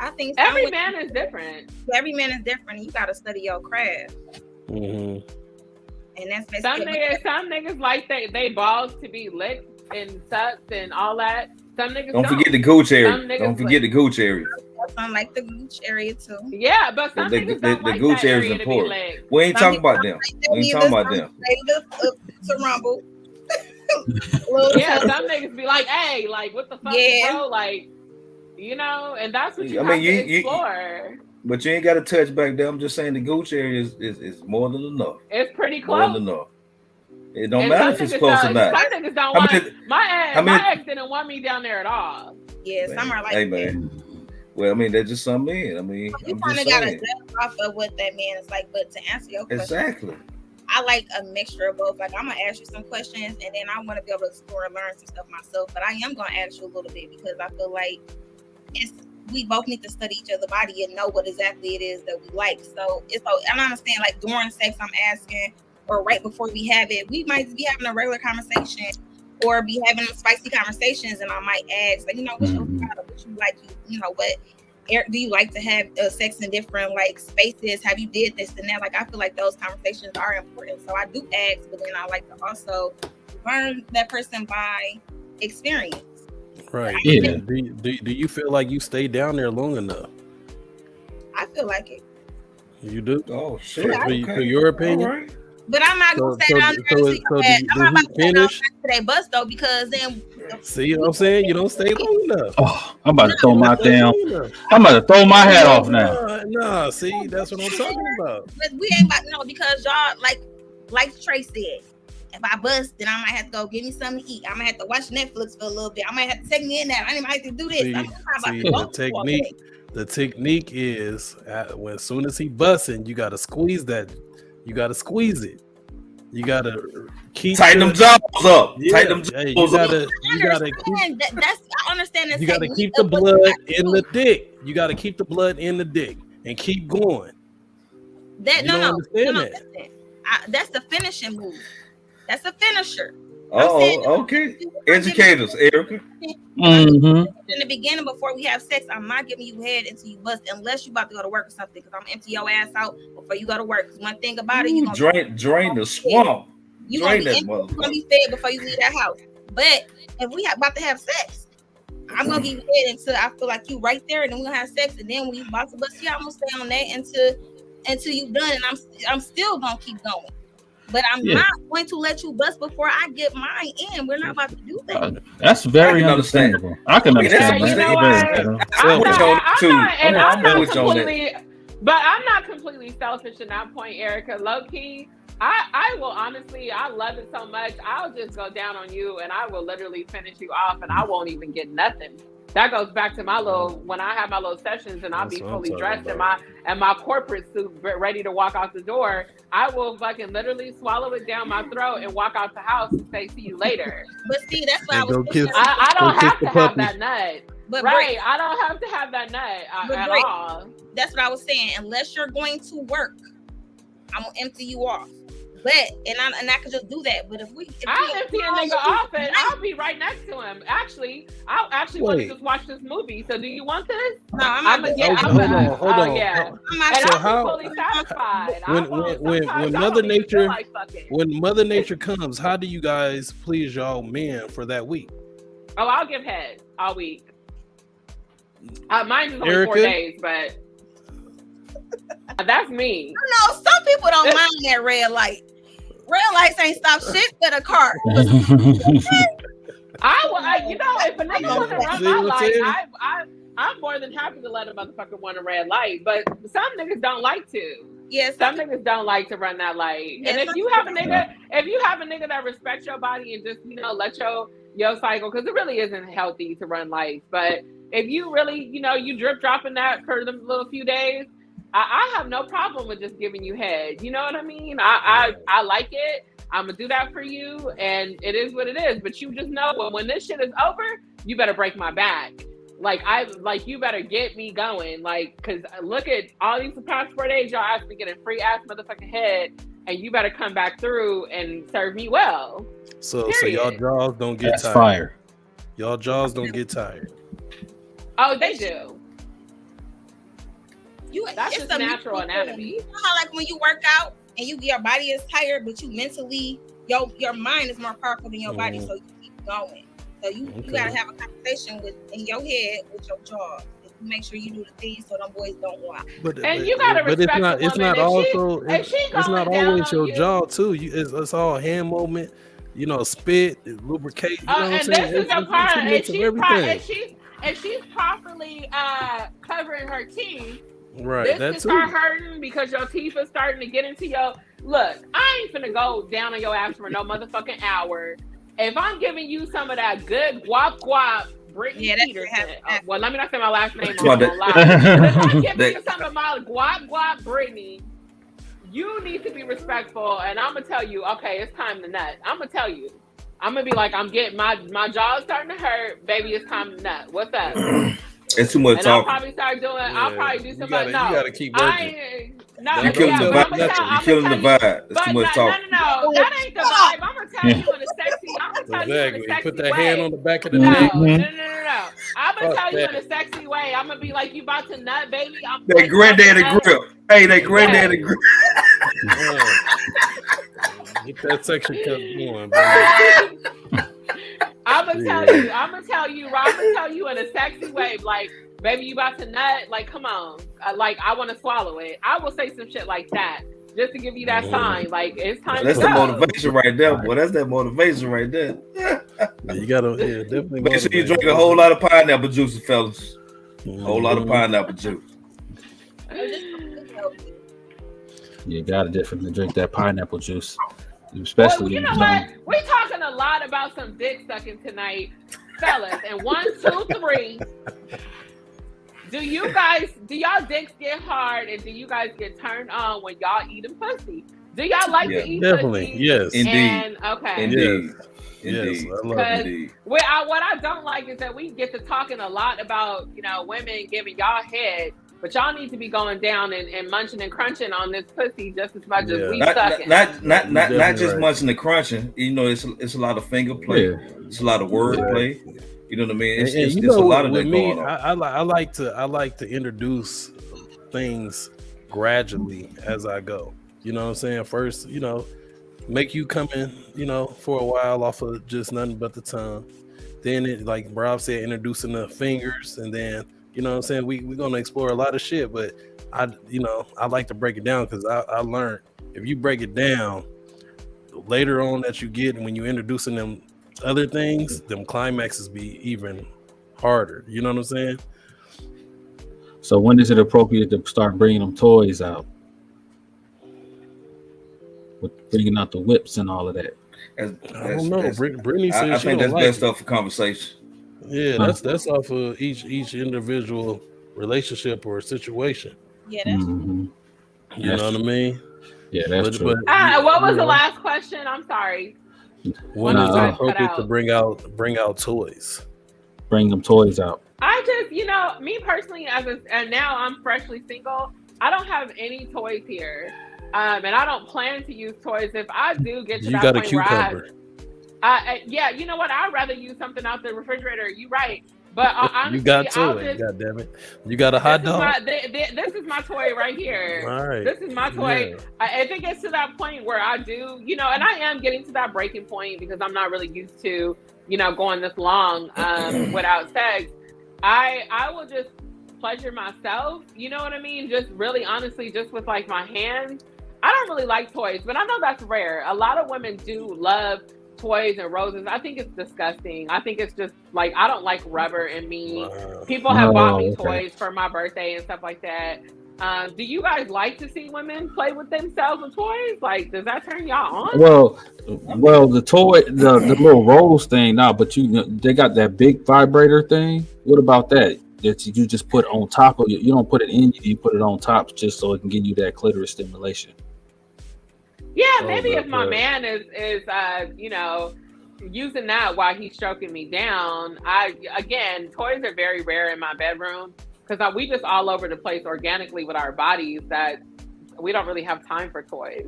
I think every man is different. Every man is different. You got to study your craft. Mm-hmm. And that's basically some niggas like they balls to be licked and sucked and all that. Some niggas don't forget the gooch area. Don't forget the gooch area. Some like the gooch area too. Yeah, but some niggas don't like gooch that area is important. We ain't talking about them. We ain't talking about them. To rumble. Yeah, some niggas be like, hey, like what the fuck, bro? Like, and that's what you have to explore. But you ain't got to touch back there. I'm just saying the gooch area is more than enough. It's pretty close. More than enough. It don't matter if it's close or not. Some niggas don't want my ex didn't want me down there at all. Yeah, some are like hey man. Well, I mean, that's just some men. I mean, you kind of got to judge off of what that man is like. But to answer your question, exactly, I like a mixture of both. Like, I'm gonna ask you some questions, and then I want to be able to explore and learn some stuff myself. But I am gonna ask you a little bit because I feel like we both need to study each other's body and know what exactly it is that we like. So I understand, like during sex, I'm asking, or right before we have it, we might be having a regular conversation or be having spicy conversations, and I might ask, like, what's your product? What you like? What do you like to have sex in different like spaces? Have you did this and that? Like, I feel like those conversations are important. So I do ask, but then I like to also learn that person by experience. Right. Yeah. Do you feel like you stay down there long enough? I feel like it. You do? Oh shit! For your opinion. Right. But I'm not gonna stay down there. I'm not about to finish today bus though, because then. See what I'm saying? You don't stay long enough. Oh, I'm about to throw my I'm about to throw my hat off now. Nah, see, that's what I'm talking about. But we ain't about because y'all like Trey said. If I bust, then I might have to go get me something to eat. I might have to watch Netflix for a little bit. I might have to take me in there. I might have to do this. The technique is as soon as he busting, you gotta squeeze that. You gotta squeeze it. You gotta tighten them jaws up. Yeah, tighten them jaws up. You gotta keep. I understand that. You gotta keep the blood in the dick. You gotta keep the blood in the dick and keep going. That's the finishing move. That's a finisher. I'm saying Oh, okay. Educators, Erica. Mm-hmm. in the beginning before we have sex, I'm not giving you head until you bust, unless you about to go to work or something. Because I'm empty your ass out before you go to work. Because one thing about it, you Ooh, gonna drain the swamp. you gonna Drain be that empty, you gonna motherfucker. be fed before you leave that house. But if we about to have sex, I'm gonna give you head until I feel like you right there, and then we're gonna have sex, and then when you about to bust, yeah, I'm gonna stay on that until you done, and I'm still gonna keep going. But I'm not going to let you bust before I get mine in. We're not about to do that. That's very can understand. understandable. I can understand You that. know Very, what? I'm with you on that too. I'm not with you on that. completely, but I'm not completely selfish in that point, Erica. Low key, I will honestly, I love it so much. I'll just go down on you, and I will literally finish you off, and I won't even get nothing. That goes back to my little, when I have my little sessions and I'll be fully dressed in my corporate suit, ready to walk out the door. I will fucking literally swallow it down my throat and walk out the house and say, see you later. But see, that's why I don't have to have that nut. But right, I don't have to have that nut at all. That's what I was saying. Unless you're going to work, I'm gonna empty you off. But I could just do that. But if I'll empty a nigga off and I'll be right next to him. I'll want to just watch this movie. So do you want this? No, I'm not. Hold on. Yeah. So I'm fully satisfied. When Mother Nature comes, how do you guys please y'all men for that week? Oh, I'll give head all week. Mine's is only Erica? 4 days, but that's me. No, some people don't mind that red light. Red lights ain't stop shit but a car. If a nigga want to run my light, I'm more than happy to let a motherfucker want a red light. But some niggas don't like to. Yes, some niggas don't like to run that light. And if you have a nigga that respects your body and just let your cycle, because it really isn't healthy to run lights. But if you really you drip dropping that for the little few days, I have no problem with just giving you head. You know what I mean? I like it. I'm gonna do that for you, and it is what it is. But you just know when this shit is over, you better break my back. You better get me going. Cause look at all these past 4 days, y'all asked me getting free ass motherfucking head, and you better come back through and serve me well. So y'all jaws don't get tired. That's fire. Y'all jaws don't get tired. Oh, they do. That's it's just natural anatomy. You know how when you work out and your body is tired, but you mentally, your mind is more powerful than your body, so you keep going. So you gotta have a conversation in your head with your jaw. Make sure you do the things so them boys don't walk. You gotta respect the woman. It's not also. It's not always your jaw too. It's all hand movement. Spit, lubricate. You know what I'm saying? This is a part. And she's properly covering her teeth. Right, this can start hurting because your teeth are starting to get into your look. I ain't finna go down on your ass for no motherfucking hour. If I'm giving you some of that good guap Brittany Peterson, well, let me not say my last name. I'm gonna lie. If I'm giving you some of my guap Brittany, you need to be respectful, and I'm gonna tell you, okay, it's time to nut. I'm gonna tell you. I'm gonna be like, I'm getting my jaw's starting to hurt, baby. It's time to nut. What's up? It's too much talking. I'll probably start doing. I'll probably do something. You gotta keep working. You're killing the vibe. You're killing the vibe. It's too much talking. No, that ain't the vibe. I'm gonna tell you in a sexy. I'm gonna tell you in a sexy Put that way. hand on the back of the neck. No. I'm gonna tell you in a sexy way. I'm gonna be like, you about to nut, baby. That granddaddy grip. Hey, that granddaddy grip. Get that section cut going, bro. I'm gonna tell you in a sexy way, like, baby, you about to nut? Like, come on. I want to swallow it. I will say some shit like that just to give you that sign. Like, it's time That's to go. the motivation right there, boy. That's that motivation right there. You gotta definitely make sure you drink a whole lot of pineapple juice, fellas. A whole lot of pineapple juice. You gotta definitely drink that pineapple juice. Especially well, you know what? We're talking a lot about some dick sucking tonight, fellas. And 1, 2, 3. Do y'all dicks get hard, and do you guys get turned on when y'all eating pussy? Do y'all like to eat definitely, pussy? Yes. Indeed. Okay. Indeed. Yes, I love it. What I don't like is that we get to talking a lot about, women giving y'all head, but y'all need to be going down and munching and crunching on this pussy just as much as we not sucking. not just munching and crunching. You know, it's a lot of finger play. Yeah. It's a lot of word play. You know what I mean? It's you a know, lot of with that me, going on. I like to introduce things gradually as I go. You know what I'm saying? First, you know, make you come in, you know, for a while off of just nothing but the tongue. Then it, like Rob said, introducing the fingers, and then, you know what I'm saying, we're gonna explore a lot of shit, but I like to break it down because I learned if you break it down later on that you get, and when you're introducing them other things, them climaxes be even harder. You know what I'm saying? So when is it appropriate to start bringing them toys out? With bringing out the whips and all of that. I don't know. Brittany said I she think don't that's like best it. up for conversation. Yeah, that's off of each individual relationship or situation. Yeah, that's Mhm. You know what I mean? Yeah, that's true. What was the last question? I'm sorry. When is it cut appropriate to out. bring out toys? Bring them toys out. I just, you know, me personally, and now I'm freshly single, I don't have any toys here. And I don't plan to use toys. If I do get to You that got a point where cucumber. yeah, you know what? I'd rather use something out the refrigerator. You're right. But honestly, You got toys. God damn it! You got a hot dog. This is my toy right here. All right. This is my toy. Yeah. If it gets to that point where I do, you know, and I am getting to that breaking point because I'm not really used to, you know, going this long without sex. I will just pleasure myself. You know what I mean? Just really honestly, just with like my hands. I don't really like toys, but I know that's rare. A lot of women do love toys and roses. I think it's disgusting. I think it's just like, I don't like rubber in me. Wow. People have bought me okay. toys for my birthday and stuff like that. Do you guys like to see women play with themselves with toys? Like, does that turn y'all on? Well, the toy, the little rose thing, but they got that big vibrator thing. What about that? That you just put on top of you. You don't put it in you put it on top just so it can give you that clitoris stimulation. Yeah, maybe if my man is you know, using that while he's stroking me down. Again, toys are very rare in my bedroom because we just all over the place organically with our bodies that we don't really have time for toys.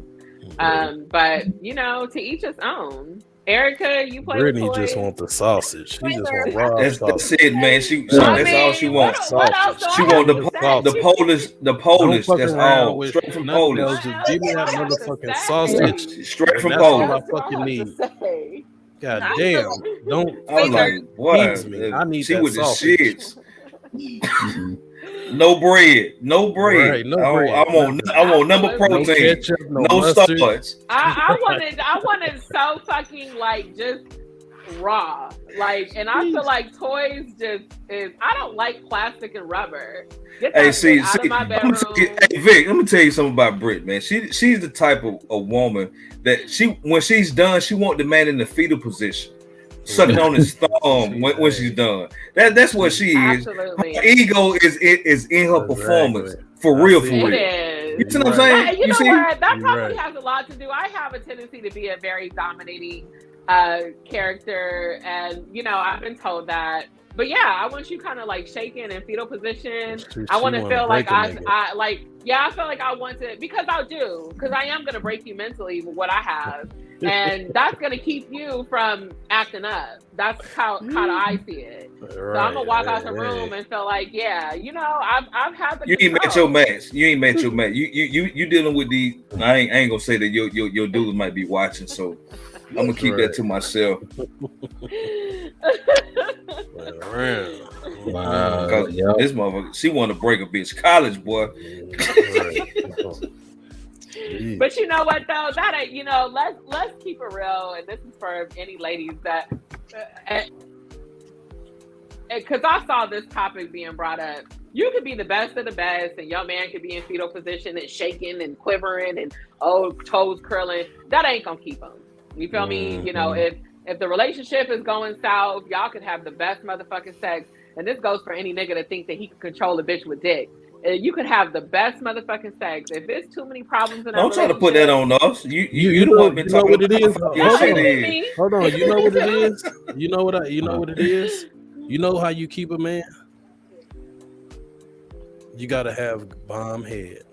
But you know, to each his own. Erica, you play Brittany with toys? just want the sausage. She just want raw That's sausage. it, man. That's all she wants. What else do She I want have to say? the Polish. Don't fuck That's around all. with Straight from nothing Polish. else. Just give me that What else do I have to motherfucking say? sausage. Straight from That's all Polish. I fucking need. Say. God I damn. feel Don't I was like, what? tease me. I need she that with the sausage. shits. No bread. No bread. Right, no bread. I want number No protein. No ketchup, no No mustard. starch. I wanted so fucking like just raw. Like, and I feel like toys just is, I don't like plastic and rubber. Get that shit out of my bedroom. Hey Vic, let me tell you something about Britt, man. She's the type of a woman that when she's done, she want the man in the fetal position, sucking on his thumb when she's done. That's what she is. Absolutely. Her ego is in her performance. For real, for real. It is. You see what I'm saying? You know see? what? That probably Right. has a lot to do. I have a tendency to be a very dominating character, and you know, I've been told that. But yeah, I want you kind of like shaking in fetal position. I want to feel like I like, yeah, I feel like I want to, because I do, because I am gonna break you mentally with what I have, and that's gonna keep you from acting up. That's how I see it. Right, So I'm gonna walk out the room and feel like, yeah, you know, I've had the. You ain't met your match. You ain't met your match. You dealing with these. I ain't gonna say that your dudes might be watching, so I'm gonna keep that to myself. Wow. This motherfucker, she want to break a bitch college, boy. But you know what though? That ain't, you know, let's keep it real, and this is for any ladies that, because I saw this topic being brought up. You could be the best of the best, and your man could be in fetal position and shaking and quivering and toes curling. That ain't gonna keep him. You feel me? You know, if the relationship is going south, y'all could have the best motherfucking sex, and this goes for any nigga to think that he can control a bitch with dick. You could have the best motherfucking sex. If there's too many problems in that don't try to put that on us. You know what it is. Hold on. You know what it is. You know what it is. You know how you keep a man. you gotta have bomb head.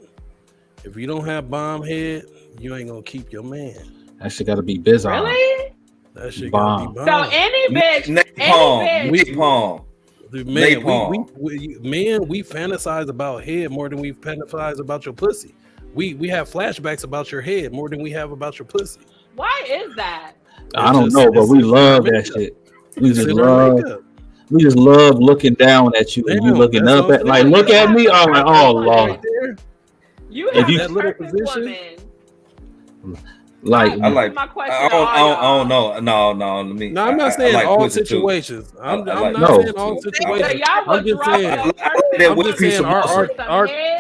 If you don't have bomb head, you ain't gonna keep your man. That shit got to be biz on. Really? That shit Bomb. gotta be bomb. So any bitch, Napalm. any bitch, Napalm. Man, we fantasize about head more than we fantasize about your pussy. We have flashbacks about your head more than we have about your pussy. why is that? I don't know, but we love that shit. We It's just in our love. makeup. We just love looking down at you and you Damn, looking that's up what at I'm like, saying. look at me. I'm like, oh Right Lord. there. You If have you- a That little perfect position? woman. Like, I like. My question I to all don't y'all. know. No. Let me. No, I'm not I saying like all pussy, too. situations. I'm I like not No. saying all pussy, too. So situations. y'all I'm would just drop saying. a that perfect I'm wet just piece saying of muscle.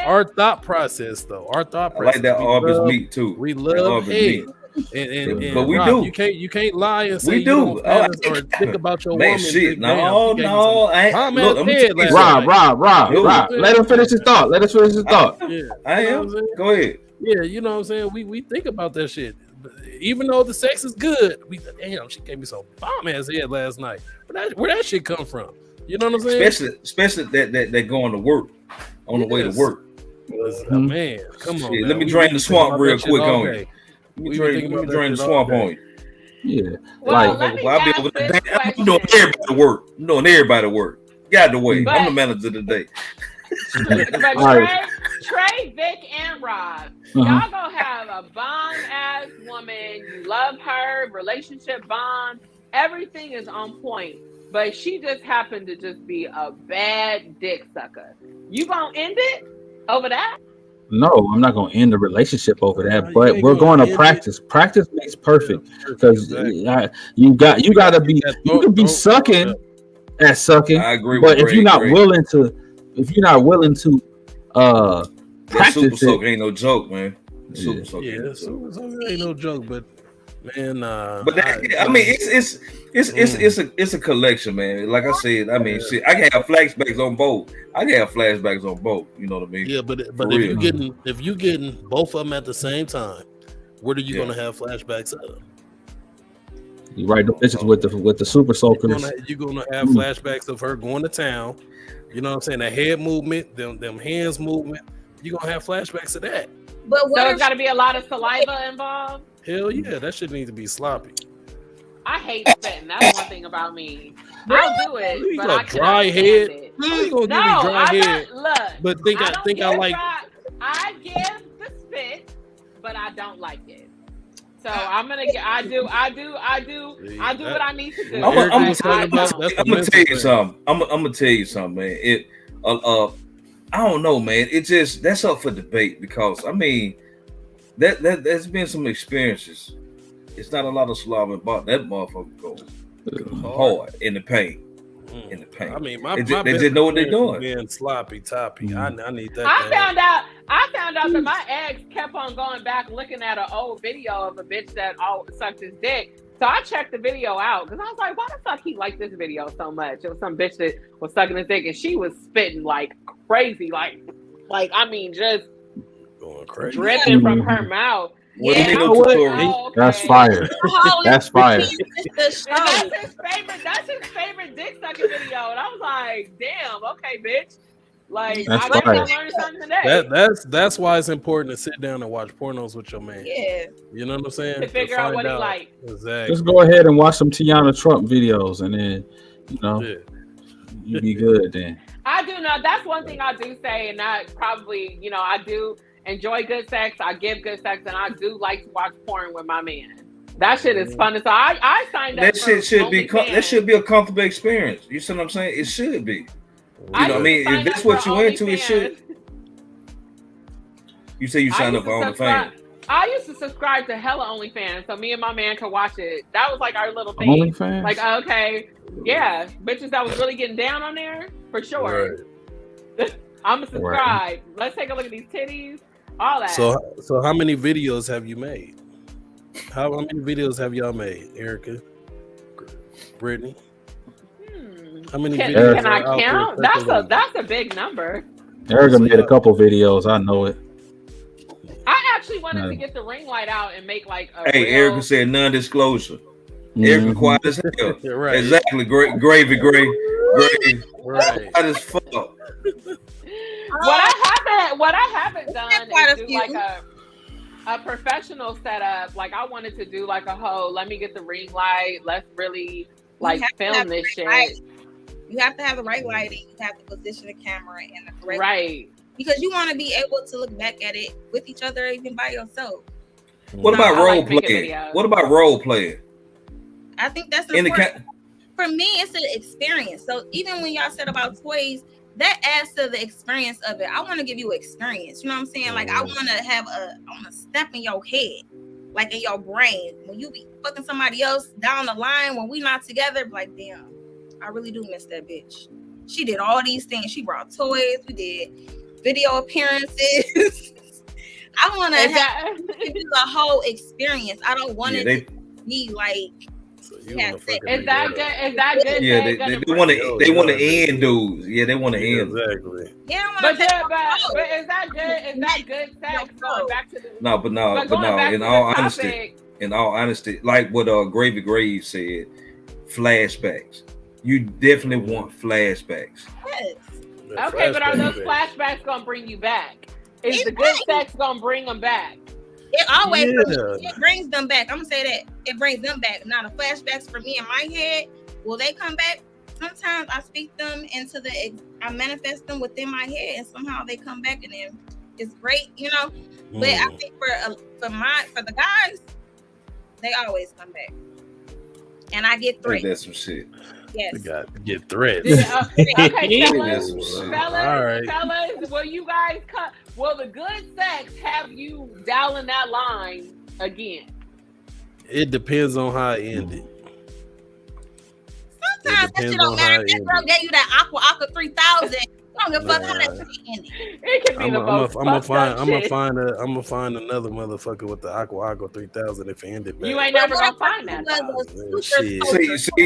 our thought process though. Our thought I process. like that We Arby's love- meat too. We That love Arby's head. meat. And But we Rob, do. you can't lie and say We you do. don't fantasize or think about your Man, woman. shit. Damn, No. she gave me some I ain't. bomb Look, ass let me head tell you last something. night. Rob. Let him finish his thought. Let us finish his thought. Yeah, I you know am. what I'm saying? Go ahead. Yeah, you know what I'm saying? We think about that shit. Even though the sex is good, damn, she gave me some bomb ass head last night. Where that shit come from? You know what I'm saying? Especially that going to work on the way to Yes. work. Man, come on. Shit, now. let me We drain be the swamp thinking real about that quick shit all on you. day. Let We me be drain, thinking let me about drain that the shit all swamp day. on you. Yeah. Well, Like, let me I'll be ask over there. this I'm doing question. everybody work. I'm doing everybody work. Get out the way. But- I'm the manager today. But Right. Trey, Vic, and Rob, y'all gonna have a bomb ass woman. You love her, relationship bond, everything is on point. But she just happened to just be a bad dick sucker. You gonna end it over that? no, I'm not gonna end the relationship over No, that, you but ain't we're gonna going end to it. practice. Practice makes perfect because Exactly. you gotta be. You can be Don't- sucking at sucking, I agree but with if you're not Greg. willing to, That practice super it, soaker ain't no joke, man. Yeah. Super soaker ain't no Yeah, joke. so ain't no joke, but man, But I mean, it's a collection, man. Like I said, I mean, shit, I can have flashbacks on both. You know what I mean? yeah, but For if real. you getting both of them at the same time, what are you Yeah. gonna have flashbacks of? you write the bitches with the super soakers. You're gonna have flashbacks of her going to town. You know what I'm saying? The head movement, them hands movement. You're gonna have flashbacks of that. But So what there's if got to be a lot of saliva involved. Hell yeah, that shit needs to be sloppy. I hate spitting. That's one thing about me. I'll do it, You but got I cannot dry stand head. it. How you gonna No, give me dry head? look. But think I don't I give like. dry- I give the spit, but I don't like it. So I'm gonna get. I do what I need to do. I'm Eric gonna was talking about that's the tell you mental something. I'm gonna tell you something, man. I don't know, man. It just that's up for debate because I mean, there's been some experiences. It's not a lot of saliva about that motherfucker goes hard in the paint. In the paint. I mean, They just know what they're doing. Being sloppy toppy. I need that. I thing. found out that my ex kept on going back looking at an old video of a bitch that sucked his dick. So I checked the video out because I was like, why the fuck he liked this video so much? It was some bitch that was sucking his dick and she was spitting like crazy, like I mean, just Going crazy. dripping from her mouth. Well, Yeah, you I know was like, tutorial. oh, okay. That's fire. That's fire. It's the And show. that's his favorite dick sucking video. And I was like, damn, okay, bitch. Like, That's I guess fire. I learned something today. That's why it's important to sit down and watch pornos with your man. Yeah. You know what I'm saying? To figure out find what he like. Exactly. Just go ahead and watch some Tiana Trump videos, and then Yeah. you be good. Then I do know that's one thing I do say, and that probably, I do enjoy good sex. I give good sex, and I do like to watch porn with my man. That shit is fun. So I signed up. That shit should be OnlyFans. that should be a comfortable experience. You see what I'm saying? It should be. I You know what I mean? signed If that's up what for you into, it OnlyFans. should. You say you I signed used up for to subscribe- OnlyFans. I used to subscribe to hella OnlyFans, so me and my man could watch it. That was like our little thing. OnlyFans. Like, okay, yeah, bitches that was really getting down on there for sure. I'm gonna subscribe. Right. Let's take a look at these titties, all that. So how many videos have you made? How many videos have y'all made, Erica, Brittany? How many Can videos? I are out count? there That's a big number. Erica made a couple videos. I know it. I actually wanted to get the ring light out and make like a Hey, real... Erica said non-disclosure. Erica quiet as hell. Right. Exactly. Gravy. Right. Quiet as fuck. What I haven't done quite is a do few. like a professional setup. Like I wanted to do like a whole, let me get the ring light. Let's really like have to film have the this shit. right You have to have the right lighting. You have to position the camera in the correct Right. because you want to be able to look back at it with each other, even by yourself. What No, about I role like making playing? videos. What about role playing? I think that's In the important. For me, it's an experience. So even when y'all said about toys, that adds to the experience of it. I want to give you experience. You know what I'm saying? Like I want to step in your head, like in your brain. When you be fucking somebody else down the line when we not together, like damn, I really do miss that bitch. She did all these things. She brought toys. We did video appearances. I want to give you the whole experience. I don't want it to be like. So you Is that good? Yeah, they want to end dudes. Yeah, they want to end. Exactly. Yeah, but is that good? Is that good sex? Going back to the in all honesty, like what Gravy Grave said, flashbacks. You definitely want flashbacks. Yes. Okay, but are those flashbacks gonna bring you back? Is the good sex gonna bring them back? It always it brings them back. I'm gonna say that it brings them back. Now the flashbacks for me in my head, will they come back? Sometimes I speak them into I manifest them within my head, and somehow they come back, and then it's great, you know. But I think for the guys, they always come back, and I get threats. That's some shit. Yes. You got to get threats. Okay, fellas, all right. fellas, will the good sex have you dialing that line again? It depends on how it ended. Sometimes that shit don't matter. That girl gave you that Aqua 3000. I don't give a fuck how that shit ended. It can be the most I'm gonna find another motherfucker with the Aqua 3000 if it ended bad. You ain't never gonna find that.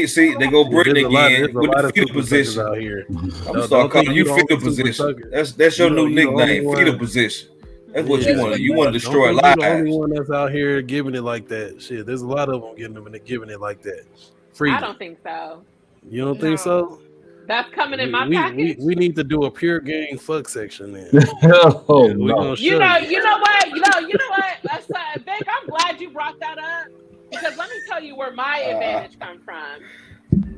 See, they go bring it again with the fetal position. Out here. I'm gonna start calling you fetal position. That's your new nickname, fetal position. That's what you want. You want to destroy lives. You're the only one that's out here giving it like that. Shit, there's a lot of them giving it like that. Free. I don't think so. You don't think so? That's coming in my package. We need to do a pure game fuck section then. Oh, no. You know what? Vic, I'm glad you brought that up because let me tell you where my advantage comes from.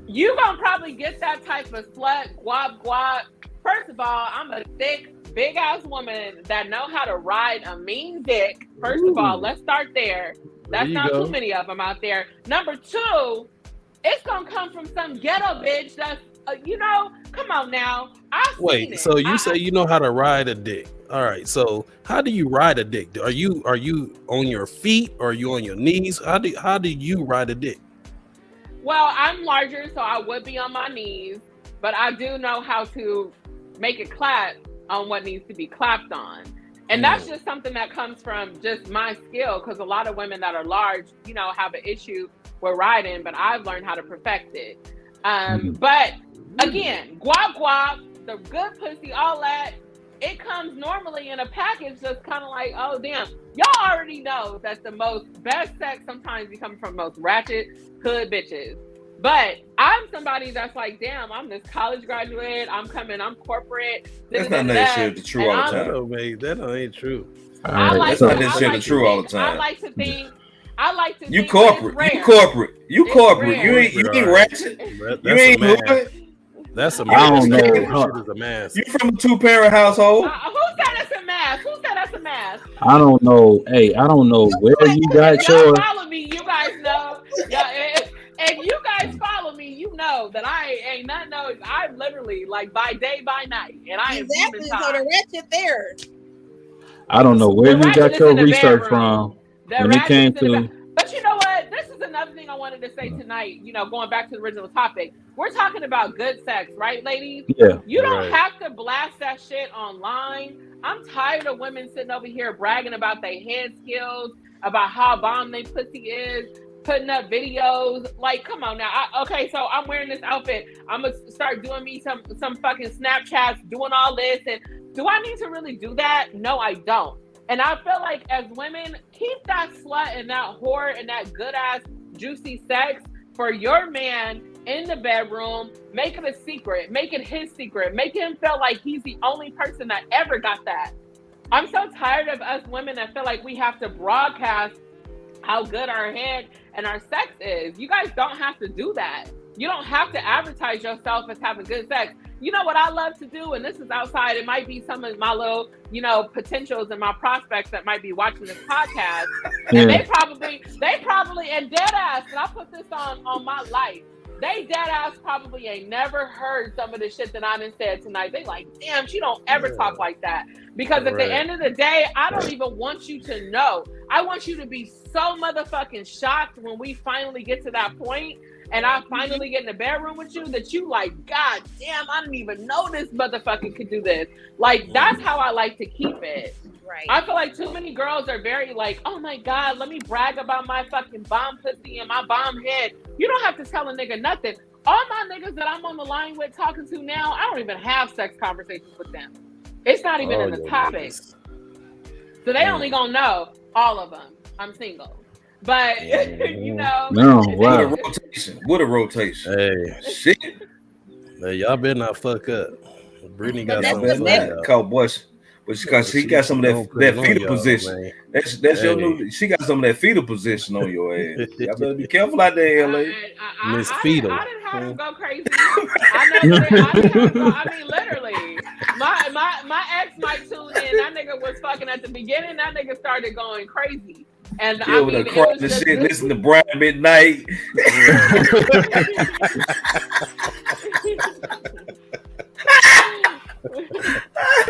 You gonna probably get that type of slut, guap. First of all, I'm a thick, big ass woman that know how to ride a mean dick. First of all, let's start there. That's not too many of them out there. Number two, it's gonna come from some ghetto bitch that's come on now. Wait, so you say you know how to ride a dick? All right. So how do you ride a dick? Are you on your feet or are you on your knees? How do you ride a dick? Well, I'm larger, so I would be on my knees, but I do know how to make it clap on what needs to be clapped on. And that's just something that comes from just my skill, because a lot of women that are large, have an issue with riding, but I've learned how to perfect it. But again, guap, the good pussy, all that, it comes normally in a package that's kind of like, oh damn, y'all already know that the best sex sometimes becomes from most ratchet hood bitches. But I'm somebody that's like, damn, I'm this college graduate, I'm corporate. That's not necessarily true all the time. That ain't true. That's not necessarily true all the time. I like to think you corporate. You corporate. You ain't ratchet. You ain't hood. That's a mask. I don't know. Shit is a mask. You from a 2-parent household? Who said that's a mask? I don't know. Hey, I don't know where you got your. Follow me. You guys know. If you guys follow me, you know that I ain't nothing. No, I'm literally like by day, by night, and I am exactly. So the ratchet there. I don't know where you got your research from. When it came to. But you know what? This is another thing I wanted to say tonight. Going back to the original topic, we're talking about good sex, right, ladies? Yeah. You don't have to blast that shit online. I'm tired of women sitting over here bragging about their head skills, about how bomb they pussy is, putting up videos. Like, come on now. Okay, so I'm wearing this outfit. I'm gonna start doing me some fucking Snapchats, doing all this. And do I need to really do that? No, I don't. And I feel like as women, keep that slut and that whore and that good ass juicy sex for your man in the bedroom, make it a secret, make it his secret, make him feel like he's the only person that ever got that. I'm so tired of us women that feel like we have to broadcast how good our head and our sex is. You guys don't have to do that. You don't have to advertise yourself as having good sex. You know what I love to do, and this is outside. It might be some of my little, potentials and my prospects that might be watching this podcast. And they probably, and dead ass, and I put this on my life. They dead ass probably ain't never heard some of the shit that I done said tonight. They like, damn, she don't ever talk like that. Because at the end of the day, I don't even want you to know. I want you to be so motherfucking shocked when we finally get to that point and I finally get in the bedroom with you that you like, God damn, I didn't even know this motherfucker could do this. Like, that's how I like to keep it. Right. I feel like too many girls are very like, oh my God, let me brag about my fucking bomb pussy and my bomb head. You don't have to tell a nigga nothing. All my niggas that I'm on the line with talking to now, I don't even have sex conversations with them. It's not even in the topic. So they only gonna know, all of them, I'm single. But, No, wow. What a rotation. Hey, Shit. Hey, y'all better not fuck up. Brittany got That's something the for y'all. Cowboys. But because he got some of that fetal position. Man. That's your new. She got some of that fetal position on your ass. Y'all better be careful out there, LA. Miss Fetal. I didn't have him go crazy. I mean, literally. My ex might tune in. That nigga was fucking at the beginning. That nigga started going crazy. And Yeah, with the crap and shit, listen to Brian Midnight.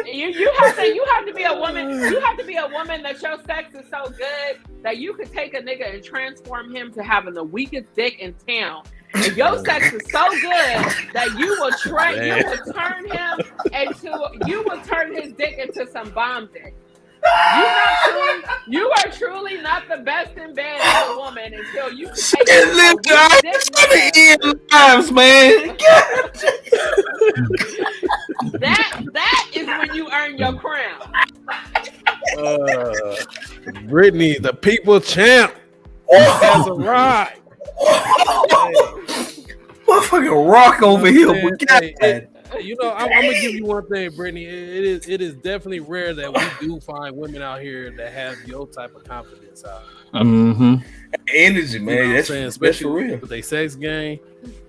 You have to be a woman. You have to be a woman that your sex is so good that you could take a nigga and transform him to having the weakest dick in town. And your sex is so good that you will turn his dick into some bomb dick. You are truly not the best in bed as a woman until you take lives, man. That is when you earn your crown. Brittany, the people champ, has arrived. Motherfucking rock over here. I'm gonna give you one thing, Brittany. It is definitely rare that we do find women out here that have your type of confidence out. Mm-hmm. Energy, man. That's especially for real. with their sex game.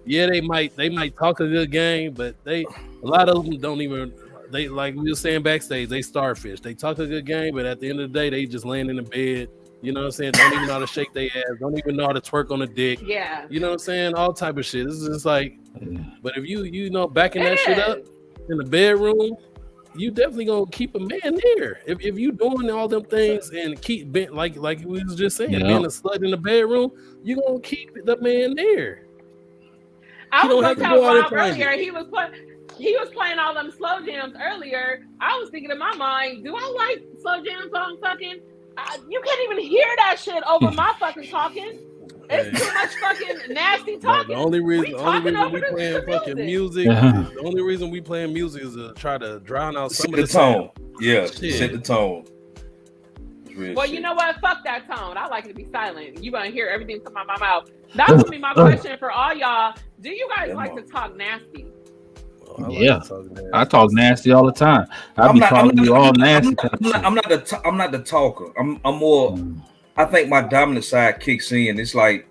Yeah, they might talk a good game, but a lot of them don't even. They, like we were saying backstage, they starfish. They talk a good game, but at the end of the day, they just laying in the bed. You know what I'm saying? Don't even know how to shake their ass. Don't even know how to twerk on the dick. Yeah. You know what I'm saying? All type of shit. This is just like, but if you backing that shit up in the bedroom, you definitely gonna keep a man there. If you doing all them things and keep being like we was just saying, being a slut in the bedroom, you gonna keep the man there. I was gonna tell Rob earlier, he was playing all them slow jams earlier. I was thinking in my mind, do I like slow jams on fucking? You can't even hear that shit over my fucking talking. It's too much fucking nasty talking. The only reason we playing fucking music, the only reason we playing music is to try to drown out some of the tone. Sound. Yeah, set the tone. Well, you know what? Fuck that tone. I like it to be silent. You gonna hear everything come out my mouth. That's gonna be my question for all y'all. Do you guys like to talk nasty? I talk nasty all the time. I be calling you all nasty. I'm not the talker. I'm more. I think my dominant side kicks in. It's like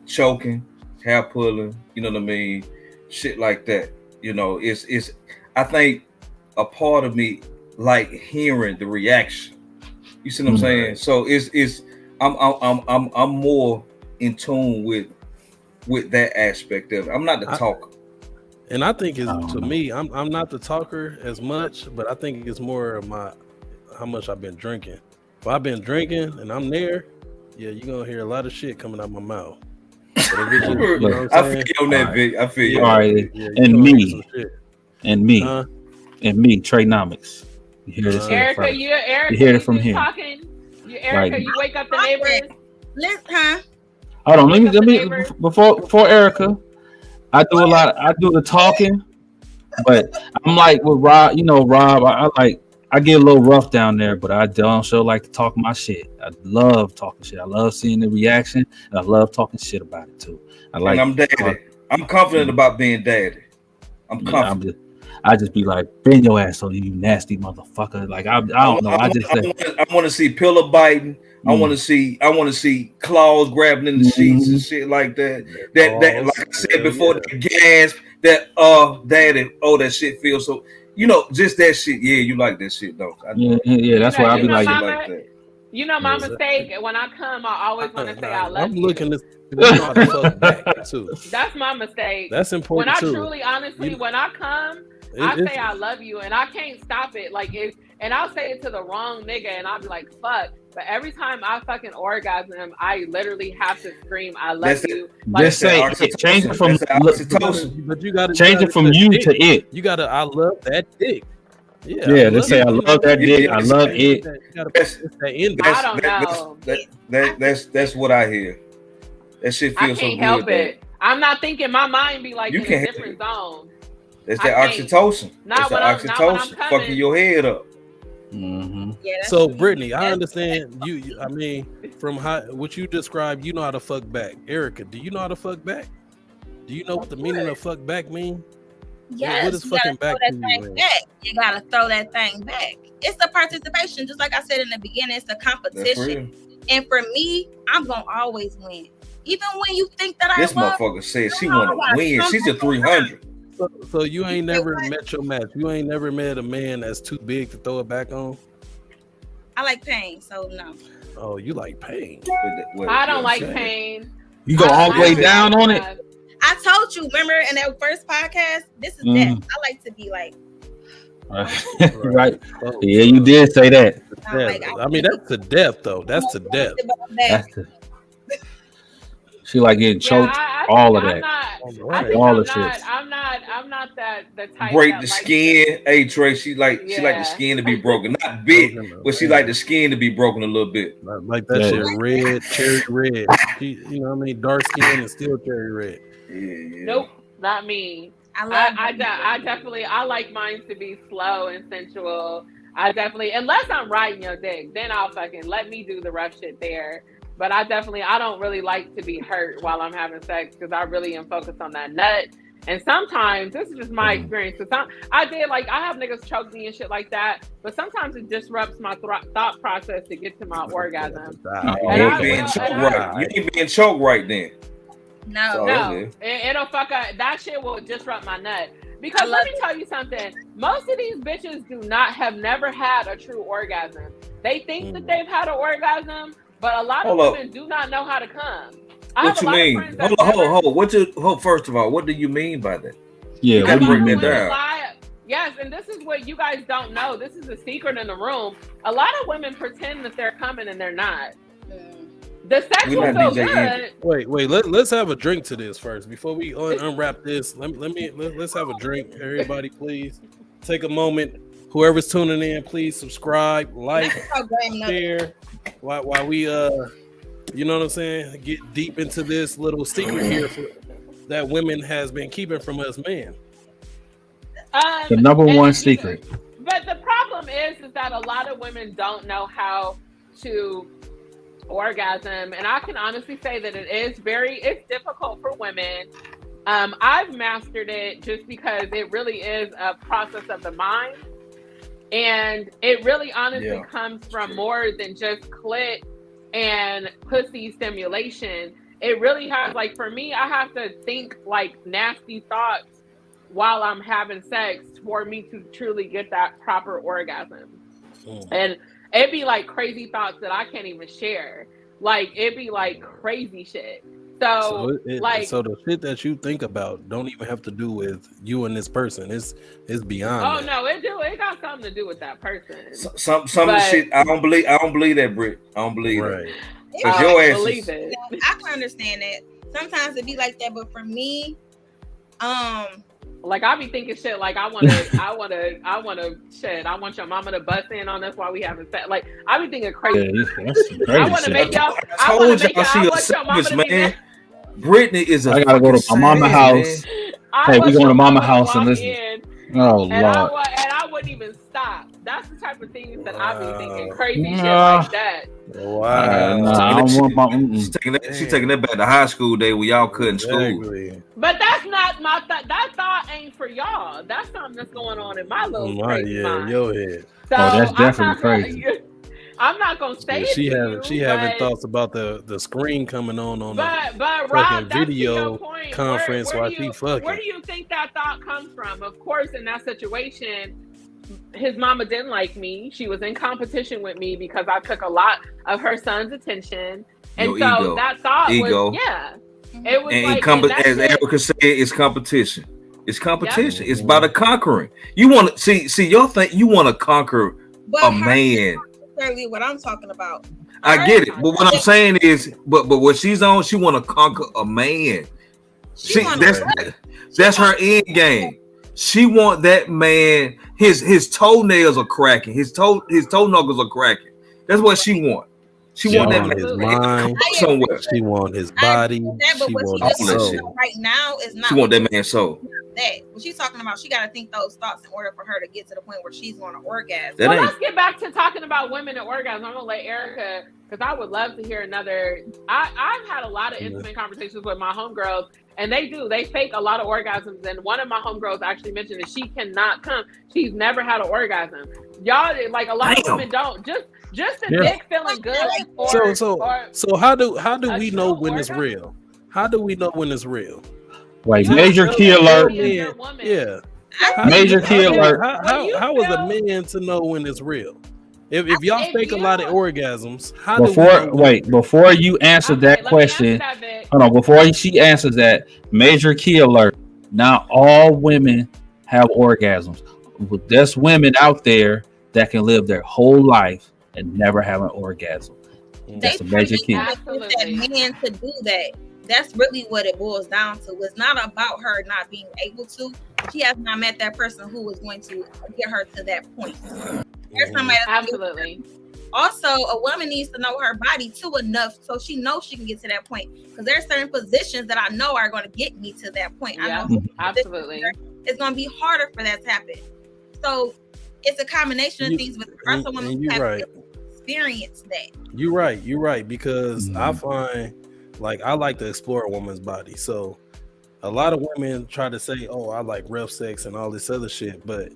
choking, hair pulling. You know what I mean? Shit like that. You know, it's. I think a part of me like hearing the reaction. You see what I'm saying? So it's. I'm more in tune with that aspect of it. I'm not the talker. And I think to me, I'm not the talker as much, but I think it's more of how much I've been drinking. If I've been drinking and I'm there, you're gonna hear a lot of shit coming out my mouth. I feel you on that, Vic. I feel you. All right, and me, Treynomics. You hear this? Erica, you hear it from him. Talking. Erica, you wake up the neighbors. Listen, Hold on, let me before Erica. I do the talking, but I'm like with Rob. You know, Rob. I get a little rough down there, but I don't show like to talk my shit. I love talking shit. I love seeing the reaction, and I love talking shit about it too. I'm daddy. I'm confident about being daddy. I'm Yeah, confident. I just be like, bend your ass, so you nasty motherfucker. Like I don't know. I just say, I want to see pillow biting. I want to see claws grabbing in the sheets and shit like that. That like I said before, the gasp, that daddy, that shit feels so. Just that shit. Yeah, you like that shit, though. Yeah. That's why I be like, that. You know my mistake. When I come, I always want to say I love I'm you. looking to know how to fuck back too. That's my mistake. That's important too. When I truly, honestly, when I come, I say I love you, and I can't stop it. Like and I'll say it to the wrong nigga, and I'll be like, "Fuck." But every time I fucking orgasm, I literally have to scream, "I love you." Like, just say change it from oxytocin. But you gotta change it from you to it. You gotta. I love that dick. Yeah, let's say I love that dick. I love it. I don't know. That's what I hear. That shit feels so good. I can't help it. I'm not thinking. My mind be like in a different zone. That's that oxytocin. That's that oxytocin fucking your head up. Mm-hmm. Yeah, so Brittany, I understand you. I mean, from what you described, you know how to fuck back. Erica, do you know how to fuck back? Do you know what the meaning of fuck back mean? Yes, what is fucking back to you? You gotta throw that thing back. It's a participation, just like I said in the beginning. It's a competition, and for me, I'm gonna always win, even when you think that this motherfucker said she wanna win. She's a 300. So you ain't never met your match. You ain't never met a man that's too big to throw it back on. I like pain, so no. Oh, you like pain? I don't like pain. You go all the way down on it. I told you, remember in that first podcast, this is death. I like to be like, right. Yeah, you did say that. I mean, that's to death, though. That's to death. She like getting choked. All of that. All the shit. I'm not the type. Break the skin. Hey Trey, she like the skin to be broken. Not big, but she like the skin to be broken a little bit. Like that shit red, cherry red. You know what I mean? Dark skin and still cherry red. Yeah. Nope, not me. I definitely like mine to be slow and sensual. I definitely, unless I'm riding your dick, then I'll fucking let me do the rough shit there. But I don't really like to be hurt while I'm having sex because I really am focused on that nut. And sometimes, this is just my experience, because I have niggas choke me and shit like that, but sometimes it disrupts my thought process to get to my orgasm. You ain't being choked right then. No. It'll fuck up. That shit will disrupt my nut. Because let me tell you something. Most of these bitches have never had a true orgasm. They think that they've had an orgasm, but a lot of women do not know how to come. What you mean? Hold. First of all, what do you mean by that? Yeah, what do you mean down? Yes, and this is what you guys don't know. This is a secret in the room. A lot of women pretend that they're coming and they're not. The sex will feel good. Wait. Let's have a drink to this first before we unwrap this. Let's have a drink, everybody. Please take a moment. Whoever's tuning in, please subscribe, like, share. While we you know what I'm saying, get deep into this little secret here that women has been keeping from us men. The number one secret. But the problem is that a lot of women don't know how to orgasm, and I can honestly say that it's difficult for women. I've mastered it just because it really is a process of the mind, and it really honestly comes from more than just clit and pussy stimulation. It really has, like, for me, I have to think like nasty thoughts while I'm having sex for me to truly get that proper orgasm. And it'd be like crazy thoughts that I can't even share. Like, it'd be like crazy shit. So the shit that you think about don't even have to do with you and this person. It's beyond. Oh that. No, it got something to do with that person. Some of the shit I don't believe that, Britt. I don't believe it. Because your ass believe it. I can understand that. Sometimes it be like that, but for me, like I be thinking shit like I want your mama to bust in on us while we having sex. Like I be thinking crazy. I want to make y'all. I told y'all she a savage, man. Brittany is a. I gotta go to my mama house. Hey, we going to mama house and listen. Oh Lord. And I wouldn't even stop. That's the type of things that I be thinking crazy shit like that. Wow. I don't want my. She taking that back to high school day where y'all couldn't school. Exactly. But that's not my that thought ain't for y'all. That's something that's going on in my little crazy mind. Your head. So that's definitely crazy. I'm not gonna say it to She you, having but, thoughts about the screen coming on but the Rob, that's video to your point. conference while she fucking. Where do you think that thought comes from? Of course, in that situation, his mama didn't like me. She was in competition with me because I took a lot of her son's attention, and so that thought was It was and as Erica said, it's competition. It's competition. Yep. It's about the conquering. You want to see your thing. You want to conquer a man. Necessarily what I'm talking about. I get it, but what I'm saying is, but what she's on, she want to conquer a man. That's her end game. She want that man. His toenails are cracking. His toe knuckles are cracking. That's what she want. She want that man his mind somewhere. She want his body. But what she just soul. Right now is not. She want that man's soul. That what she's talking about, she got to think those thoughts in order for her to get to the point where she's going to orgasm. Well, let's get back to talking about women and orgasm. I'm gonna let Erica, because I would love to hear another. I've had a lot of intimate conversations with my homegirls, and they fake a lot of orgasms. And one of my homegirls actually mentioned that she cannot come. She's never had an orgasm. Y'all, like a lot of women don't just the dick feeling good. So how do we know when it's real? How do we know when it's real? Wait, major key alert. Yeah. Major key alert. How is a man to know when it's real? If y'all fake a lot of orgasms, before you answer that question, hold on. Before she answers that, major key alert. Not all women have orgasms. There's women out there that can live their whole life and never have an orgasm. That's a major key. That man to do that. That's really what it boils down to. It's not about her not being able to. She has not met that person who is going to get her to that point. There's somebody absolutely. Also, a woman needs to know her body too enough so she knows she can get to that point. Because there are certain positions that I know are going to get me to that point. Yeah, I know absolutely. It's going to be harder for that to happen. So it's a combination of things. But there are some women who have experienced that. You're right. Because I find, like, I like to explore a woman's body. So a lot of women try to say, oh, I like rough sex and all this other shit. But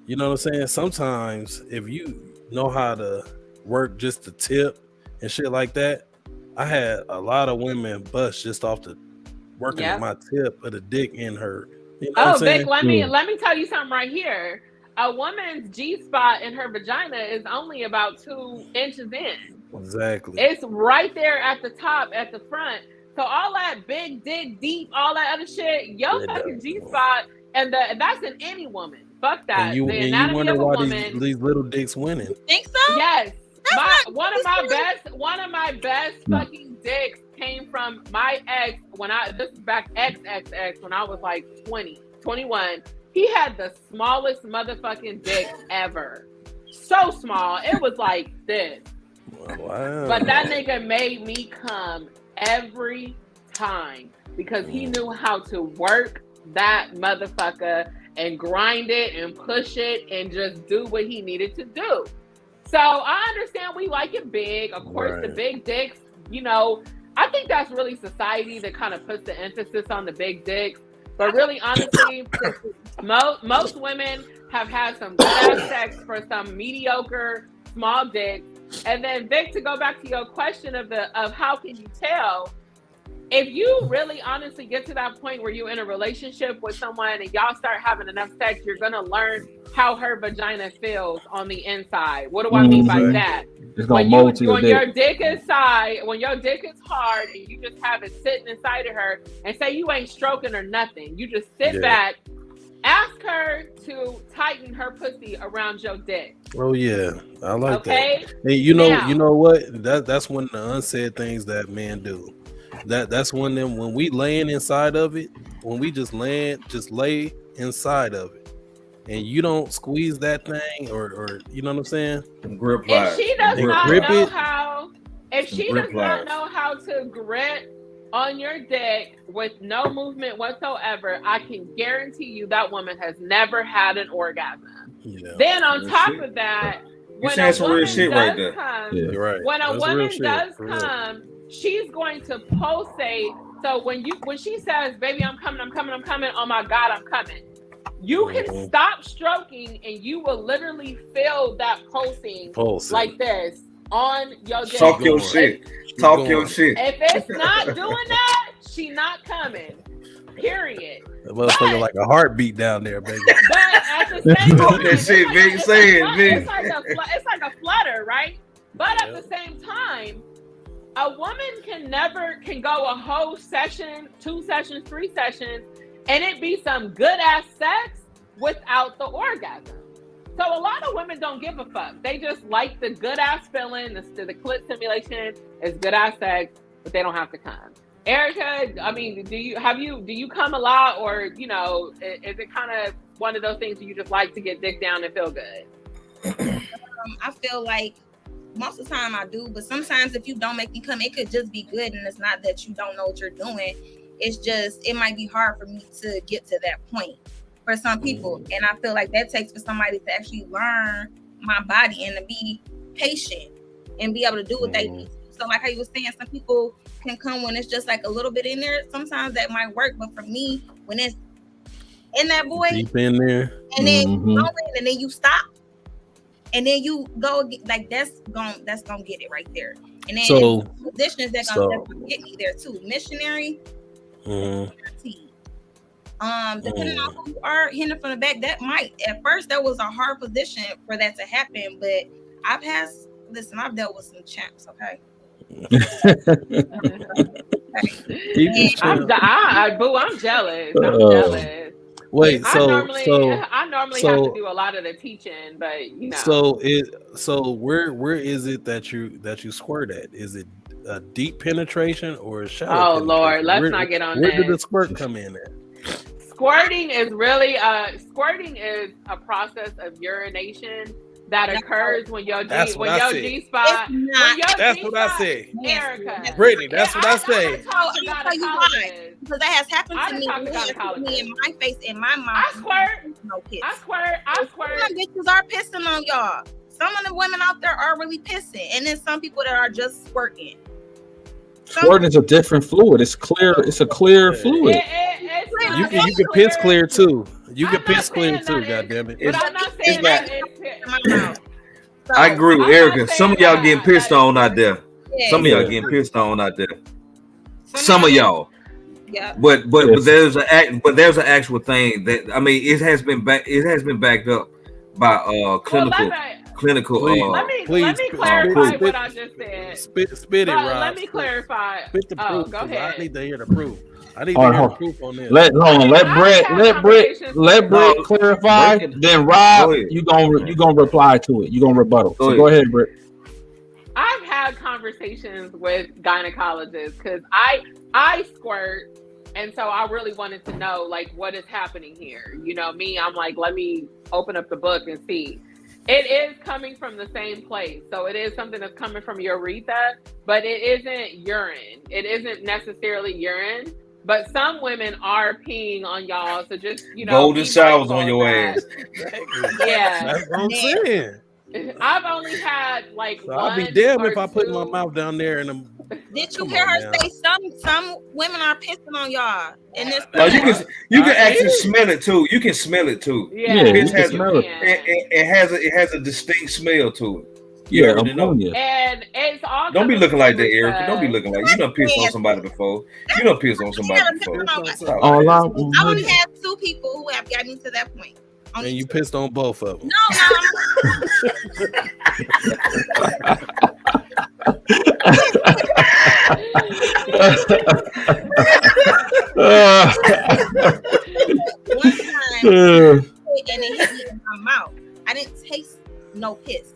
you know what I'm saying? Sometimes if you know how to work just the tip and shit like that, I had a lot of women bust just off the working at my tip of the dick in her. You know Vic, let me tell you something right here. A woman's G-spot in her vagina is only about 2 inches in. Exactly. It's right there at the top, at the front. So all that big dick deep, all that other shit, your fucking G-spot, and that's in any woman. Fuck that. And you wonder why these little dicks winning. You think so? Yes. One of my best fucking dicks came from my ex this is back XXX when I was like 20, 21. He had the smallest motherfucking dick ever. So small. It was like this. Wow. But that nigga made me come every time because he knew how to work that motherfucker and grind it and push it and just do what he needed to do. So I understand we like it big. Of course, the big dicks, I think that's really society that kind of puts the emphasis on the big dicks. But really, honestly, most women have had some good sex for some mediocre small dicks. And then, Vic, to go back to your question of how can you tell, if you really honestly get to that point where you're in a relationship with someone and y'all start having enough sex, you're gonna learn how her vagina feels on the inside. What do I mean by that? When your dick is hard and you just have it sitting inside of her, and say you ain't stroking or nothing, you just sit back, ask her to tighten her pussy around your dick. Oh yeah, I like that. And you know what? That's one of the unsaid things that men do. That's one of them when we laying inside of it, when we just lay inside of it, and you don't squeeze that thing or you know what I'm saying? Grip if she does not know how to grip on your dick with no movement whatsoever, I can guarantee you that woman has never had an orgasm. Yeah, then on top of that, when saying a some real woman shit does right there. come, Yeah. You're right. when a That's real woman shit, does for real. come, she's going to say, so when she says, baby, I'm coming, oh my God, I'm coming. You can stop stroking and you will literally feel that pulsing. Like this on your dick. Talk your shit. Talk your shit. If it's not doing that, she not coming. Period. That motherfucker like a heartbeat down there, baby. But at the same time, That shit, Vic. Say it, Vic. it's like a flutter, right? But at the same time, a woman can go a whole session, 2 sessions, 3 sessions, and it be some good ass sex without the orgasm. So a lot of women don't give a fuck. They just like the good ass feeling, the clit stimulation is good ass sex, but they don't have to come. Erica, I mean, do you come a lot, or is it kind of one of those things where you just like to get dick down and feel good? I feel like most of the time I do, but sometimes if you don't make me come, it could just be good, and it's not that you don't know what you're doing. It's just it might be hard for me to get to that point for some people, and I feel like that takes for somebody to actually learn my body and to be patient and be able to do what they need. So like how you were saying, some people can come when it's just like a little bit in there. Sometimes that might work, but for me, when it's in that boy, deep in there, and then and then you stop, and then you go like that's gonna get it right there. And then so positions that's gonna get me there too. Missionary, depending on who you are, hitting from the back, that might at first that was a hard position for that to happen, but I've dealt with some champs, okay. I'm jealous. I'm jealous. Wait, I normally have to do a lot of the teaching, but So where is it that you squirt at? Is it a deep penetration or a shallow? Oh Lord, let's not get on that. Where did the squirt come in at? Squirting is really a process of urination that occurs when your G spot. That's what I say. Erica, Brittany, that's what I say. Because that has happened to me in my face, in my mouth. I squirt. Some bitches are pissing on y'all. Some of the women out there are really pissing, and then some people that are just squirting. Squirting is a different fluid. It's clear. It's a clear fluid. You can piss clear too. You can piss clear too. Goddamn it! But I'm not saying that it's my mouth. I agree with Erica. Some of y'all getting pissed on out there. Some of y'all getting pissed on out there. Some of y'all. Yeah. But there's an actual thing that it has been backed up by clinical. Let me clarify what I just said. Spit it, Rob. Let me clarify. Spit the proof. Go ahead. I need to hear the proof. I need to hear the proof on this. Let Brett clarify. Then Rob, you gonna reply to it. You gonna rebuttal. So go ahead, Brett. I've had conversations with gynecologists because I squirt, and so I really wanted to know like what is happening here. You know me, I'm like, let me open up the book and see. It is coming from the same place. So it is something that's coming from your urethra, but it isn't urine. It isn't necessarily urine, but some women are peeing on y'all. So just, golden showers on your ass. Yeah. That's what I'm saying. I've only had like so I'll be damned if I put my mouth down there and I'm. Did you hear her say some women are pissing on y'all? And this you can actually smell it too. You can smell it too. Yeah, it has smell it. It has a distinct smell to it. Yeah, and it's all. Don't be looking like that, Erica. Don't be looking like you done pissed on somebody before. You done pissed on somebody before. I only had 2 people who have gotten to that point. And you pissed on both of them. No. One time, and it hit me in my mouth. I didn't taste no piss.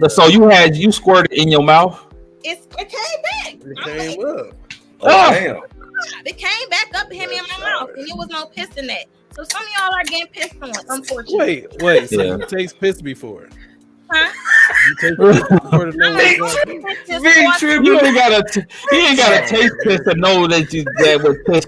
So you squirted in your mouth? It came back. It came up. Oh, damn. It came back up and hit me in my mouth, and it was no piss in that. So some of y'all are getting pissed on, unfortunately. Wait. So you taste piss before? Huh? You taste piss before to know what's going on? You ain't gotta taste piss to know that was piss.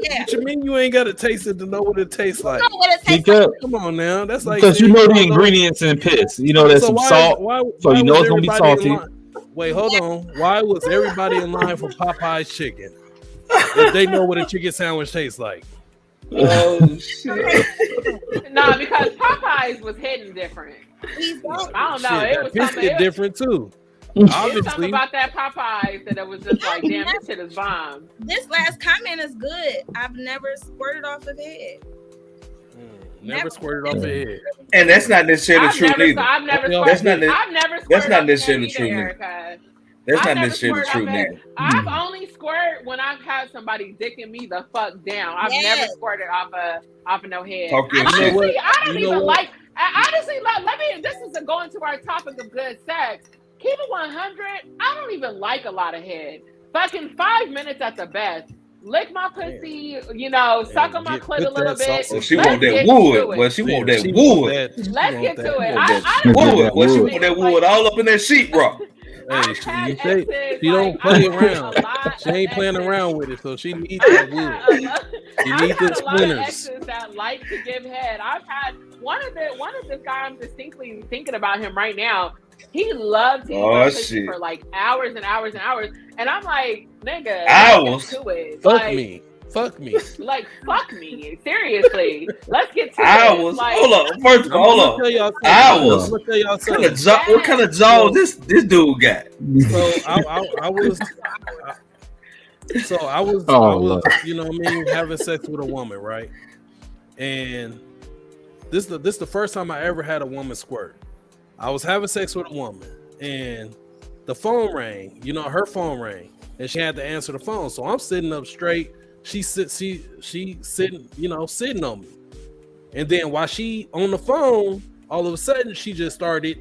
Yeah. What you mean you ain't got to taste it to know what it tastes like? Know what it tastes Because, like. Come on now, that's like because you saying know you the don't know- ingredients in piss. You know there's some salt, so you know was it's gonna be everybody in salty. line- Wait, hold on. Why was everybody in line for Popeye's chicken? If they know what a chicken sandwich tastes like. Oh shit! No, because Popeyes was hitting different. He's got I don't know. Shit, It that was piss something. hit different too. It was something Obviously, about that Popeyes that it was just like, damn, this shit is bomb. this last comment is good. I've never squirted off of head. never squirted off the head. And that's not necessarily true either. I've never That's squirted. not- I've never squirted that's not off the necessarily head true either, neither. Erica. That's I've not never necessarily squirted true off neither. it. I've only squirted when I've had somebody dicking me the fuck down. I've never Yes. squirted off of no head. Talk your Honestly, shit. what? I don't You know even what? like. Honestly, let me. This is going to our topic of good sex. Keep it 100. I don't even like a lot of head. Fucking 5 minutes at the best. Lick my pussy, suck on my clit a little bit. Oh, she Let's want that get wood. to it. Well, she want that She wood. want that. Let's She get want to that. it. Want that I don't wood. Well, she wood. want that wood all up in that sheetrock. Hey, I've she, had you say, exes, she don't like, play I've had around. a lot She ain't of playing exes. around with it, so she needs that I've wood. had a lot- You I've need had the a lot of splinters. exes that like to give head. I've had one of this guy. I'm distinctly thinking about him right now. He loves to eat Oh, my pussy shit. for like hours and hours and hours, and I'm like, nigga, Hours? let's get to it. Fuck like, me. Fuck me. Like, fuck me. Seriously, let's get to it. Hours. Like, Hold up. First of I'm all, gonna hold tell up. y'all something. Hours. I'm gonna tell y'all something. What kind of jaws this dude got? So I was Oh, Lord. you know what I mean, having sex with a woman, right? And this the first time I ever had a woman squirt. I was having sex with a woman and the phone rang, her phone rang, and she had to answer the phone. So I'm sitting up straight. She sitting, sitting on me. And then while she on the phone, all of a sudden she just started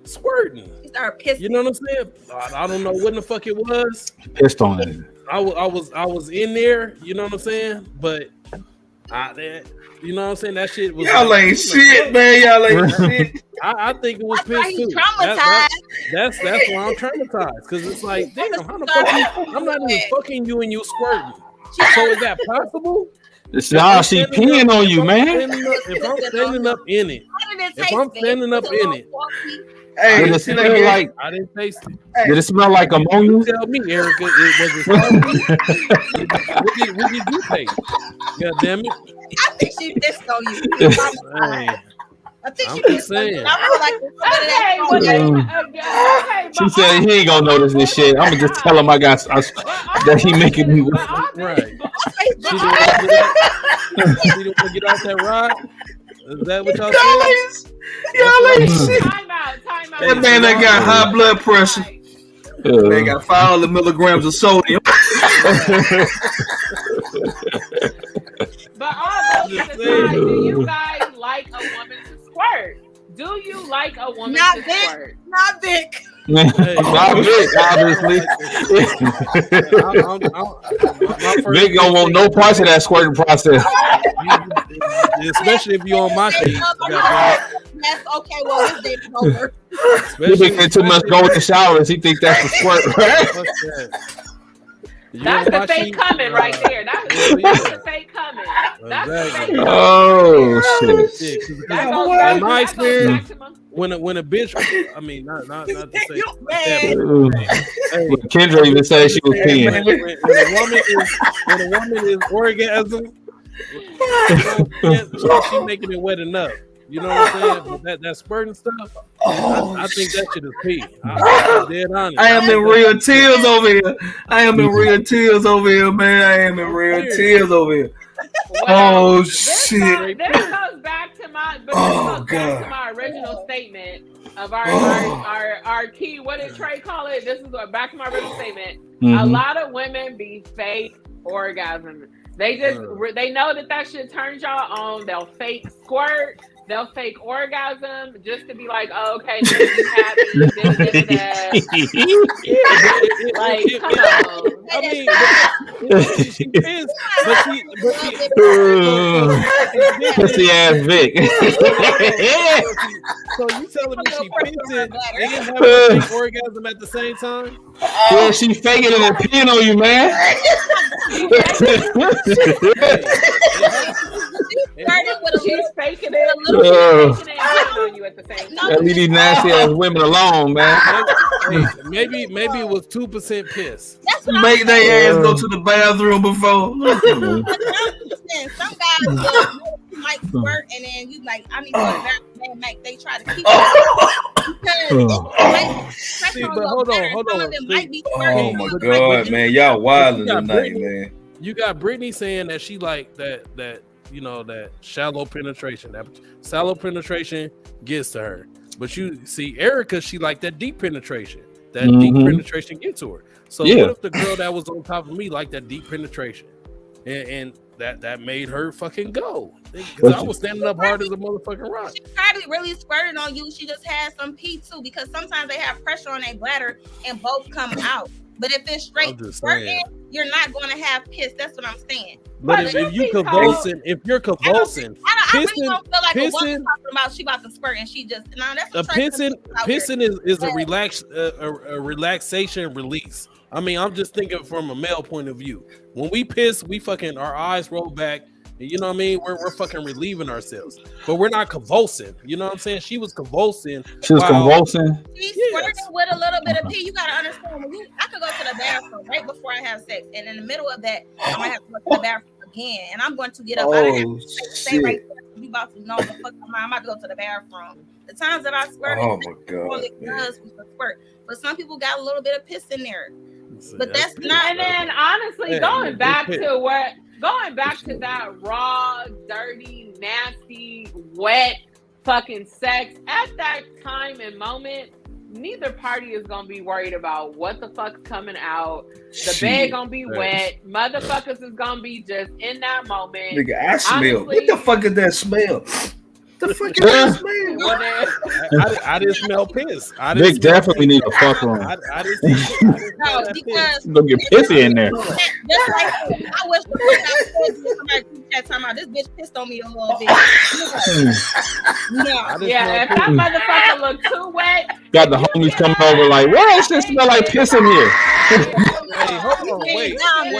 squirting. He started pissing. You know what I'm saying? I don't know what the fuck it was. Pissed on it. I was in there, you know what I'm saying? But you know what I'm saying? That shit was Y'all ain't shit, man. Y'all ain't shit. I think it was That's why piss he's too. traumatized. That's why I'm traumatized. Cause it's like, damn, how the fuck I'm not even fucking you and you squirting. So is that possible? Nah, she peeing on you, man. If I'm standing up in it, How did it if taste? I'm standing up in it, Hey, Did it see smell that like? I didn't taste it. Did it smell like ammonia? Tell me, Erica, was it salty? what did you taste? God damn it. I think she pissed on you. Hey, I think I'm she just pissed on you. saying. I feel like okay, well, She said he ain't gonna notice this shit. I'm gonna just tell him that he making me. Right. she She didn't want to get off that ride? Is that what y'all saying? Y'all ain't shit. Time out. That man that got high blood pressure. They got 500 milligrams of sodium. But all those aside, do you guys like a woman to squirt? Do you like a woman Not to Vic. squirt? Not Vic. Not Vic, obviously. Vic don't want no parts of that squirting process. Especially if you're on my team. That's okay. Well, this day is over. He think they too much go with the showers. He think that's the squirt, right? That's the fake coming right there. That's the fake coming. That's the fake coming. Oh shit! In my experience, when a bitch, I mean, not to say that, Hey, Kendra even said she was peeing. when a woman is orgasm, she making it wet enough. You know what I'm saying? But that spurting stuff, I think that shit is pee. I'm dead honest. I am in real tears over here. I am in real tears over here, man. I am in real tears over here. Oh shit! This goes back to my original statement of our key. What did Trey call it? This is back to my original statement. A lot of women be fake orgasm. They just they know that shit turns y'all on. They'll fake squirt. They'll fake orgasm just to be like, oh, okay, you happy. Like, come on. I mean, she is, but she Pussy ass Vic. So you telling me she Pressure on her pissing bladder. and having a fake orgasm at the same time? Yeah, she faking it and peeing on you, man. Started with a She's little, faking with a it. little Oh. Faking it and hitting on you at the same No, time. Leave these nasty ass women alone, man. Hey, maybe it was 2% piss. That's what I'm Make saying. their ass go to the bathroom before. Some guys just might squirt and then you like, I need to go to the bathroom. They try to keep it because it might be See, pressure on but your hold bladder. on. Some of it might be Oh squirting. my But God, you- man, y'all wilding got tonight, Britney. man. You got Brittany saying that she like that that shallow penetration. That shallow penetration gets to her. But you see Erica, she like that deep penetration. That deep penetration gets to her. So Yeah. what if the girl that was on top of me like that deep penetration? And that made her fucking go. Because I was standing up hard as a motherfucking rock. She probably really squirted on you. She just had some pee too, because sometimes they have pressure on their bladder and both come out. But if it's straight I'm just squirting, saying. you're not going to have piss. That's what I'm saying. But But if you truth be convulsing, if you're convulsing, I really Pissing- don't feel like a woman pissing- talking about she about to squirt and she just that's a what Trey said out here. pissing is a relaxation release. I mean, I'm just thinking from a male point of view. When we piss, we fucking our eyes roll back. You know what I mean? We're fucking relieving ourselves, but we're not convulsing. You know what I'm saying? She was convulsing. She was while- convulsing. She's Yes. squirting with a little bit of pee. You gotta understand. I could go to the bathroom right before I have sex, and in the middle of that, I might have to go to the bathroom again, and I'm going to get up. I don't have Oh to stay right shit! there. You about to know the fuck I'm about to go to the bathroom. The times that I squirt, Oh my God, only man. does was the squirt. But some people got a little bit of piss in there. But that's piss. not- And then honestly, Yeah, going back piss. to that raw, dirty, nasty, wet fucking sex at that time and moment, neither party is gonna be worried about what the fuck's coming out. The bed Shit. gonna be wet. Motherfuckers is gonna be just in that moment. Nigga, I smell. Honestly- What the fuck is that smell? The fuck is that smell? Well, then- I didn't smell piss. I Vic didn't smell definitely need a fuck room. I didn't smell No, that piss. because Don't get pissy in there. just like I wish the fuck I was somebody group chat talking about this bitch pissed on me a little bit. No. I didn't yeah, if smell that piss. motherfucker look too wet, Got the homies coming over like, where else it smell like piss in here? Hey, hold on, wait,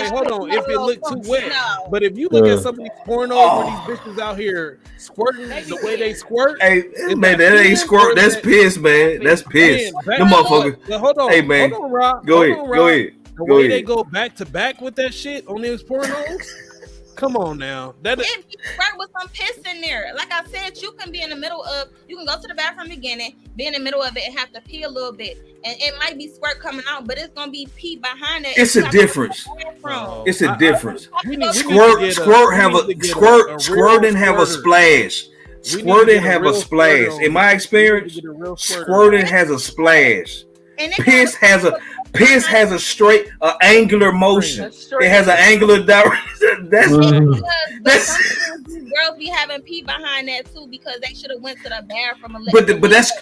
hold on. If it looked too wet, No. but if you look at some of these pornos where these bitches out here squirting the way they squirt, Hey, man, that ain't squirt. That's piss, man. That's piss. Man, back- The motherfucker. But hold on, Hey, man. hold on, Rob. Go Hold ahead. on, Go Rob. ahead. The Go way they ahead. go back to back with that shit on these pornos. Come on now, that is, If you squirt with some piss in there, like I said, you can be in the middle of, you can go to the bathroom beginning, be in the middle of it and have to pee a little bit. And it might be squirt coming out, but it's going to be pee behind it. It's You a have to go to difference. the bathroom. It's a difference. we need to Squirt, get squirt, have we need to a get squirt, squirting have a squirter. splash. We need to Squirting get have a real splash. squirter In on my this. experience, We need to get a real squirter. squirting has a splash. And it Piss has a straight, angular motion. that's straight. It has an angular direction. That's but sometimes these girls be having pee behind that too because they should have went to the bathroom and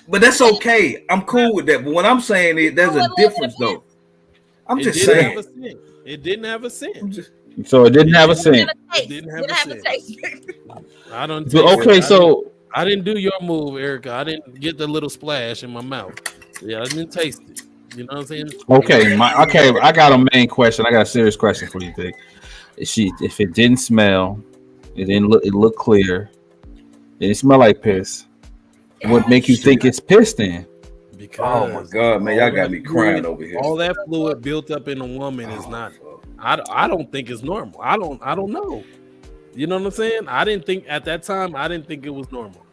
but that's okay. I'm cool with that. But what I'm saying is there's a difference though. I'm It just didn't saying. have a scent. It didn't have a scent. So it didn't have a scent. It didn't have a scent. I don't. So, okay, so I didn't do your move, Erica. I didn't get the little splash in my mouth. Yeah, I didn't taste it. You know what I'm saying? okay, I got a main question. I got a serious question for you, Vic. If it didn't smell, it looked clear, it didn't smell like piss, what make you think it's piss then? Because Oh my God, man, y'all got me crying over here. all that fluid built up in a woman is not. I don't think it's normal. I don't know. You know what I'm saying? I didn't think at that time. I didn't think it was normal.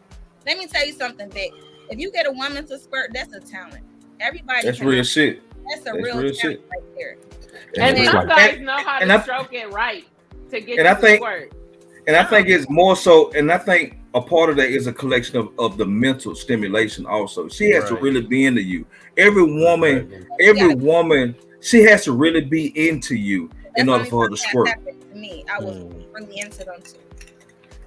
Let me tell you something, Vic. If you get a woman to squirt, that's a talent. Everybody That's can- real shit. That's a That's real real talent shit. right there. And it's some like- guys know how and to I- stroke it right to get and you I think- to squirt. And I think it's more so, and I think a part of that is a collection of the mental stimulation also. She has to Right. really be into you. Every woman, she has to really be into you in order for her to squirt. That happened to me. I was really into them too.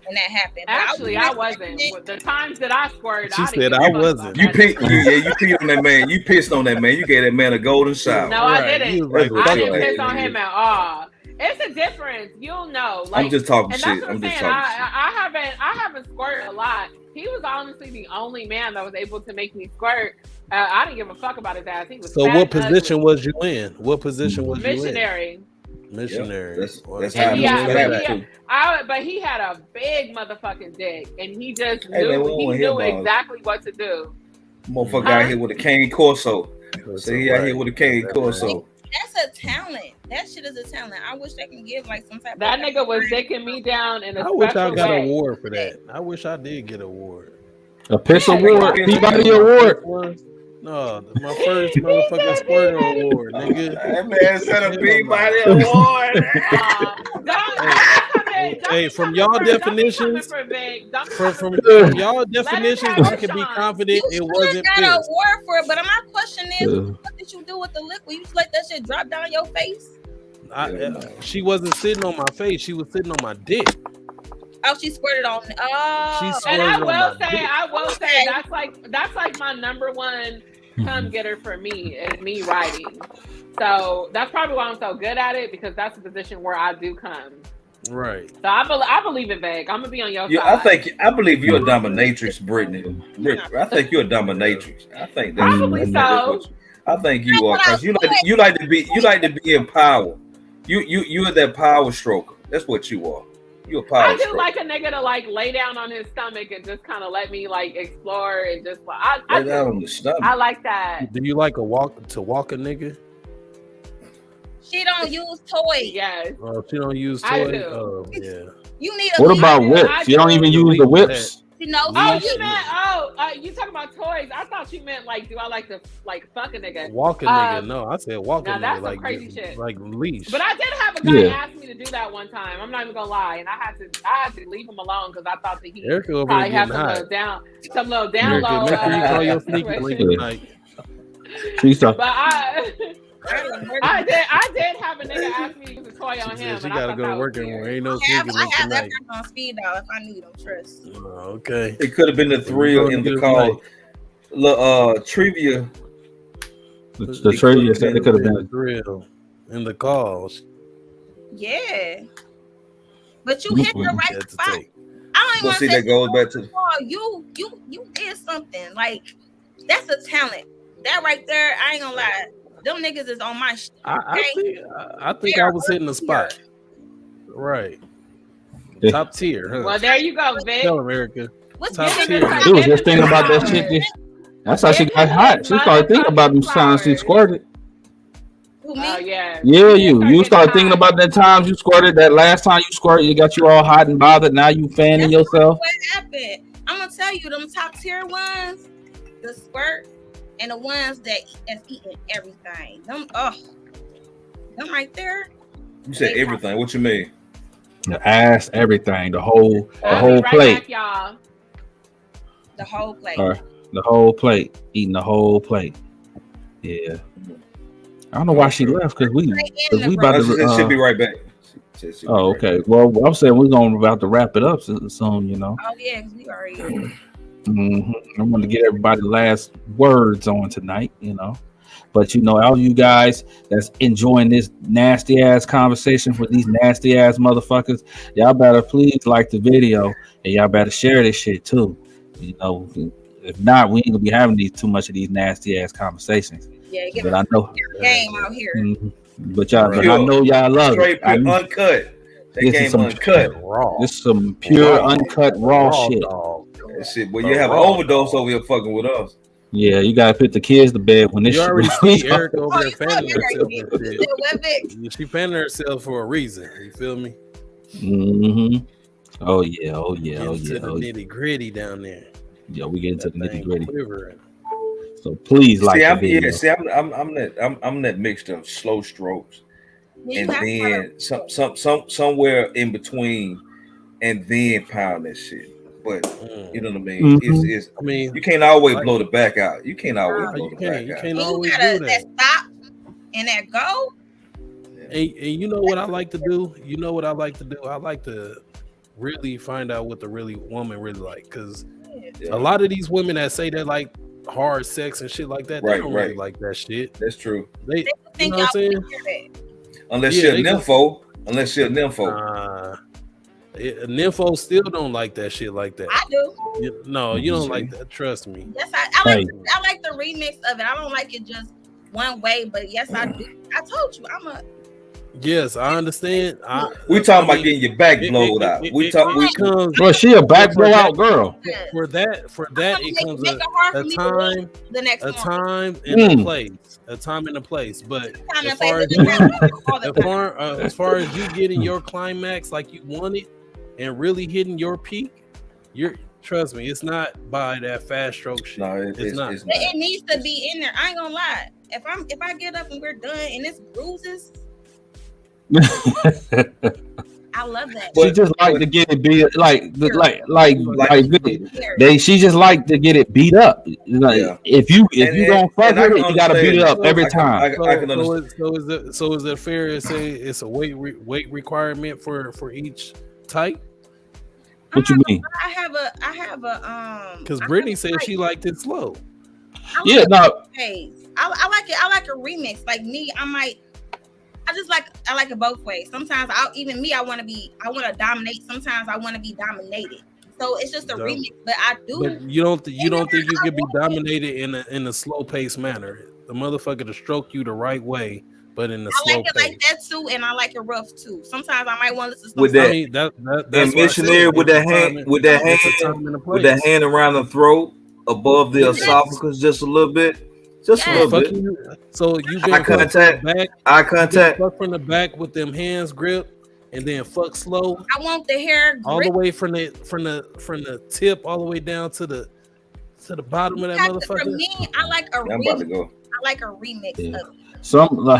And that happened. But Actually, I wasn't. The times that I squirted, She I didn't said give I a fuck wasn't. about You that. peed on that man. You pissed on that man. You gave that man a golden shower. No, I Right. didn't. You was like, That's I what didn't you piss like. on him at all. It's a difference. You'll know. Like, I'm just talking and shit. that's what I'm I'm just saying. talking shit. I haven't squirted a lot. He was honestly the only man that was able to make me squirt. I didn't give a fuck about his ass. He was So fat what and position ugly. was you in? What position was you in? Missionary. Missionary. That's Well, how And I he know had, it's but happened too. but he had a big motherfucking dick, and he just Hey, man, knew we he don't hear knew about exactly what to do. motherfucker Huh? out here with a cane Corso. That's So he out here with a cane That's Corso. That's a talent. That shit is a talent. I wish they can give like some type That of nigga was dicking me down in a I wish I special got an way. award for that. I wish I did get an award. A piss Yeah, award, yeah. Peabody My Award. first one? No, my first motherfucking squirter award, nigga. That man said a Hell Peabody no. Award. Hey, from y'all definitions, from y'all definitions, have I it, can be Sean. confident You it wasn't got an piss. award for it, but my question is, Yeah. what did you do with the liquid? You just let that shit drop down your face? She wasn't sitting on my face. She was sitting on my dick. Oh, she squirted on. Oh, She And squirted I on my will say, dick. that's like my number one cum getter for me is me riding. So that's probably why I'm so good at it, because that's the position where I do come. Right. So I believe it, Veg. I'm gonna be on your Yeah, side. I believe you're a dominatrix, Brittany. I think you're a dominatrix. I think that's Probably that's so. what I think you are, because you like to be in power. You're that power stroker. That's what you are. You're a power I do stroker. like a nigga to like lay down on his stomach and just kind of let me like explore and just I Lay down on the stomach. I like that. Do you like a walk a nigga? she don't use toys. Yes. Oh, she don't use I toys. do. Oh, yeah. You need a What leash. about I whips? You don't do. even use the whips. She knows. Oh, Leash. you meant you talking about toys? I thought you meant like, do I like to like fuck a nigga? Walk a nigga. No, I said walk a now nigga that's some like crazy this, shit. like leash. But I did have a guy Yeah. ask me to do that one time. I'm not even gonna lie, and I had to leave him alone because I thought that he Erica over probably here had getting some little hot. down low. Erica, make sure you call your sneaker link situation. tonight. She's But I did have a nigga ask me to use a toy on She him. said she and gotta I go thought to that work was anymore. weird. Ain't no I sneaker have link that tonight. person on speed dial if I need them. Trust. Okay. It could have been the thrill in the call. Trivia. The trivia said it could have been. Thrill in the calls. Yeah. But you hit the right Had to spot. take. I don't Well, even see, say that goes back to you did something. Like that's a talent. That right there, I ain't gonna lie. Them niggas is on my shit. I think I was hitting the spot. Right. Yeah. Top tier, huh? Well, there you go, Vic. Tell America. What's Top your tier. She was just thinking about that shit. That's how she got hot. She started thinking about them times she squirted. Who, me? Oh yeah. Yeah, you started thinking about that times you squirted. That last time you squirted, it got you all hot and bothered. Now you fanning That's yourself. what happened. I'm gonna tell you, them top tier ones, the squirt, and the ones that's eating everything. Them right there. You said everything. What you mean? The ass, everything, the whole I'll be right plate. back, y'all. The whole plate. The whole plate, eating the whole plate. Yeah, I don't know why she left because we about She said she'll be to. right back. She said she'll be Oh, right okay. Well, I'm saying we're about to wrap it up soon. You know. Oh yeah, 'cause we already. I want to get everybody last words on tonight. You know. But you know, all you guys that's enjoying this nasty ass conversation with these nasty ass motherfuckers, y'all better please like the video and y'all better share this shit too. You know, if not, we ain't gonna be having too much of these nasty ass conversations. Yeah, give But I know, game out here. but I know y'all love Straight it. I know uncut. That This is game some uncut. Raw. this is some pure uncut raw shit. dog. That shit. Well, you have an overdose over here fucking with us. Yeah, you gotta put the kids to bed when this You shit already see Erica over Oh, there you fanning said herself. it. and shit. Yeah, what, Vic? She fanning herself for a reason. You feel me? Mm-hmm. Oh yeah, oh yeah, Get oh into yeah, the oh yeah. nitty gritty down there. Yeah, we get into the That thing nitty gritty. quivering. So please like See, the I'm video. I'm that mixture of slow strokes You and have then somewhere in between, and then pound that shit. But you know what I mean? Mhm. It's I mean, you can't always Like- blow the back out. You can't always nah, blow you the can't. back You out. can't you always gotta do that that. stop and that go. And you know what I like to do? You know what I like to do? I like to really find out what the woman really like, because Yeah. a lot of these women that say they like hard sex and shit like that, they Right, don't really right. like that shit. That's true. They, They you think know what I'm y'all saying? want to hear that. Unless Yeah, you're a they just- nympho, unless you're a nympho. Nympho still don't like that shit like that. I do. You don't like that. Trust me. Yes, I like the remix of it. I don't like it just one way, but yes, I do. I told you, Yes, I understand. We talking about getting your back blowed out. Well, she a back blowout girl. For that, it comes a time and a place. A time and a place. But as far as you getting your climax like you want it and really hitting your peak, trust me, it's not by that fast stroke shit. No, it's not. It needs to be in there. I ain't gonna lie. If I get up and we're done and it's bruises, I love that. She just like to get it beat she just like to get it beat up. If you don't fuck with it, you gotta beat it up every time. So is it fair to say it's a weight requirement for each type? What you mean? I have a because Brittany said she liked it slow. I like it. I like a remix. Like me, I like it both ways. Sometimes I want to dominate. Sometimes I want to be dominated. So it's just a remix. But I do. But you don't think you could be dominated in a slow paced manner? The motherfucker to stroke you the right way, but in the slow pace. I like it like that too, and I like it rough too. Sometimes I might want to listen to with that missionary with that hand around the throat above the esophagus just a little bit. Just a little bit. So you get eye contact fuck from the back with them hands grip, and then fuck slow. I want the hair grip. All the way from the tip all the way down to the bottom of that motherfucker. For me, I like a remix. I like a remix of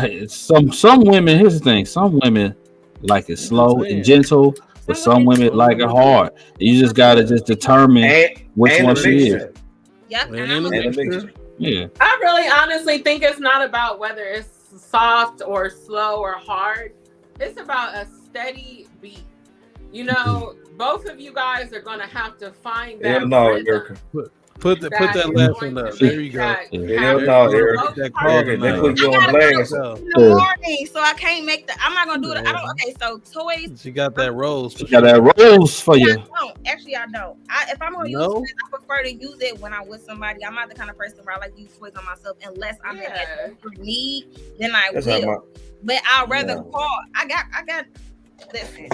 it. Some women. Here's the thing: some women like it slow and gentle, but some women like it hard. You just gotta determine which one she is. Yep. Yeah. I really honestly think it's not about whether it's soft or slow or hard. It's about a steady beat. Both of you guys are gonna have to find that rhythm. Put that last one up. There you go. Eric. They put you on blast. In the morning, so I can't make I'm not gonna do it. I don't. Okay, so toys. She got that rose. She got that rose for you. Actually, I don't. If I'm gonna use it, I prefer to use it when I'm with somebody. I'm not the kind of person where I like to use toys on myself unless I'm in that need. Then I will. But I'd rather call. I got. Listen.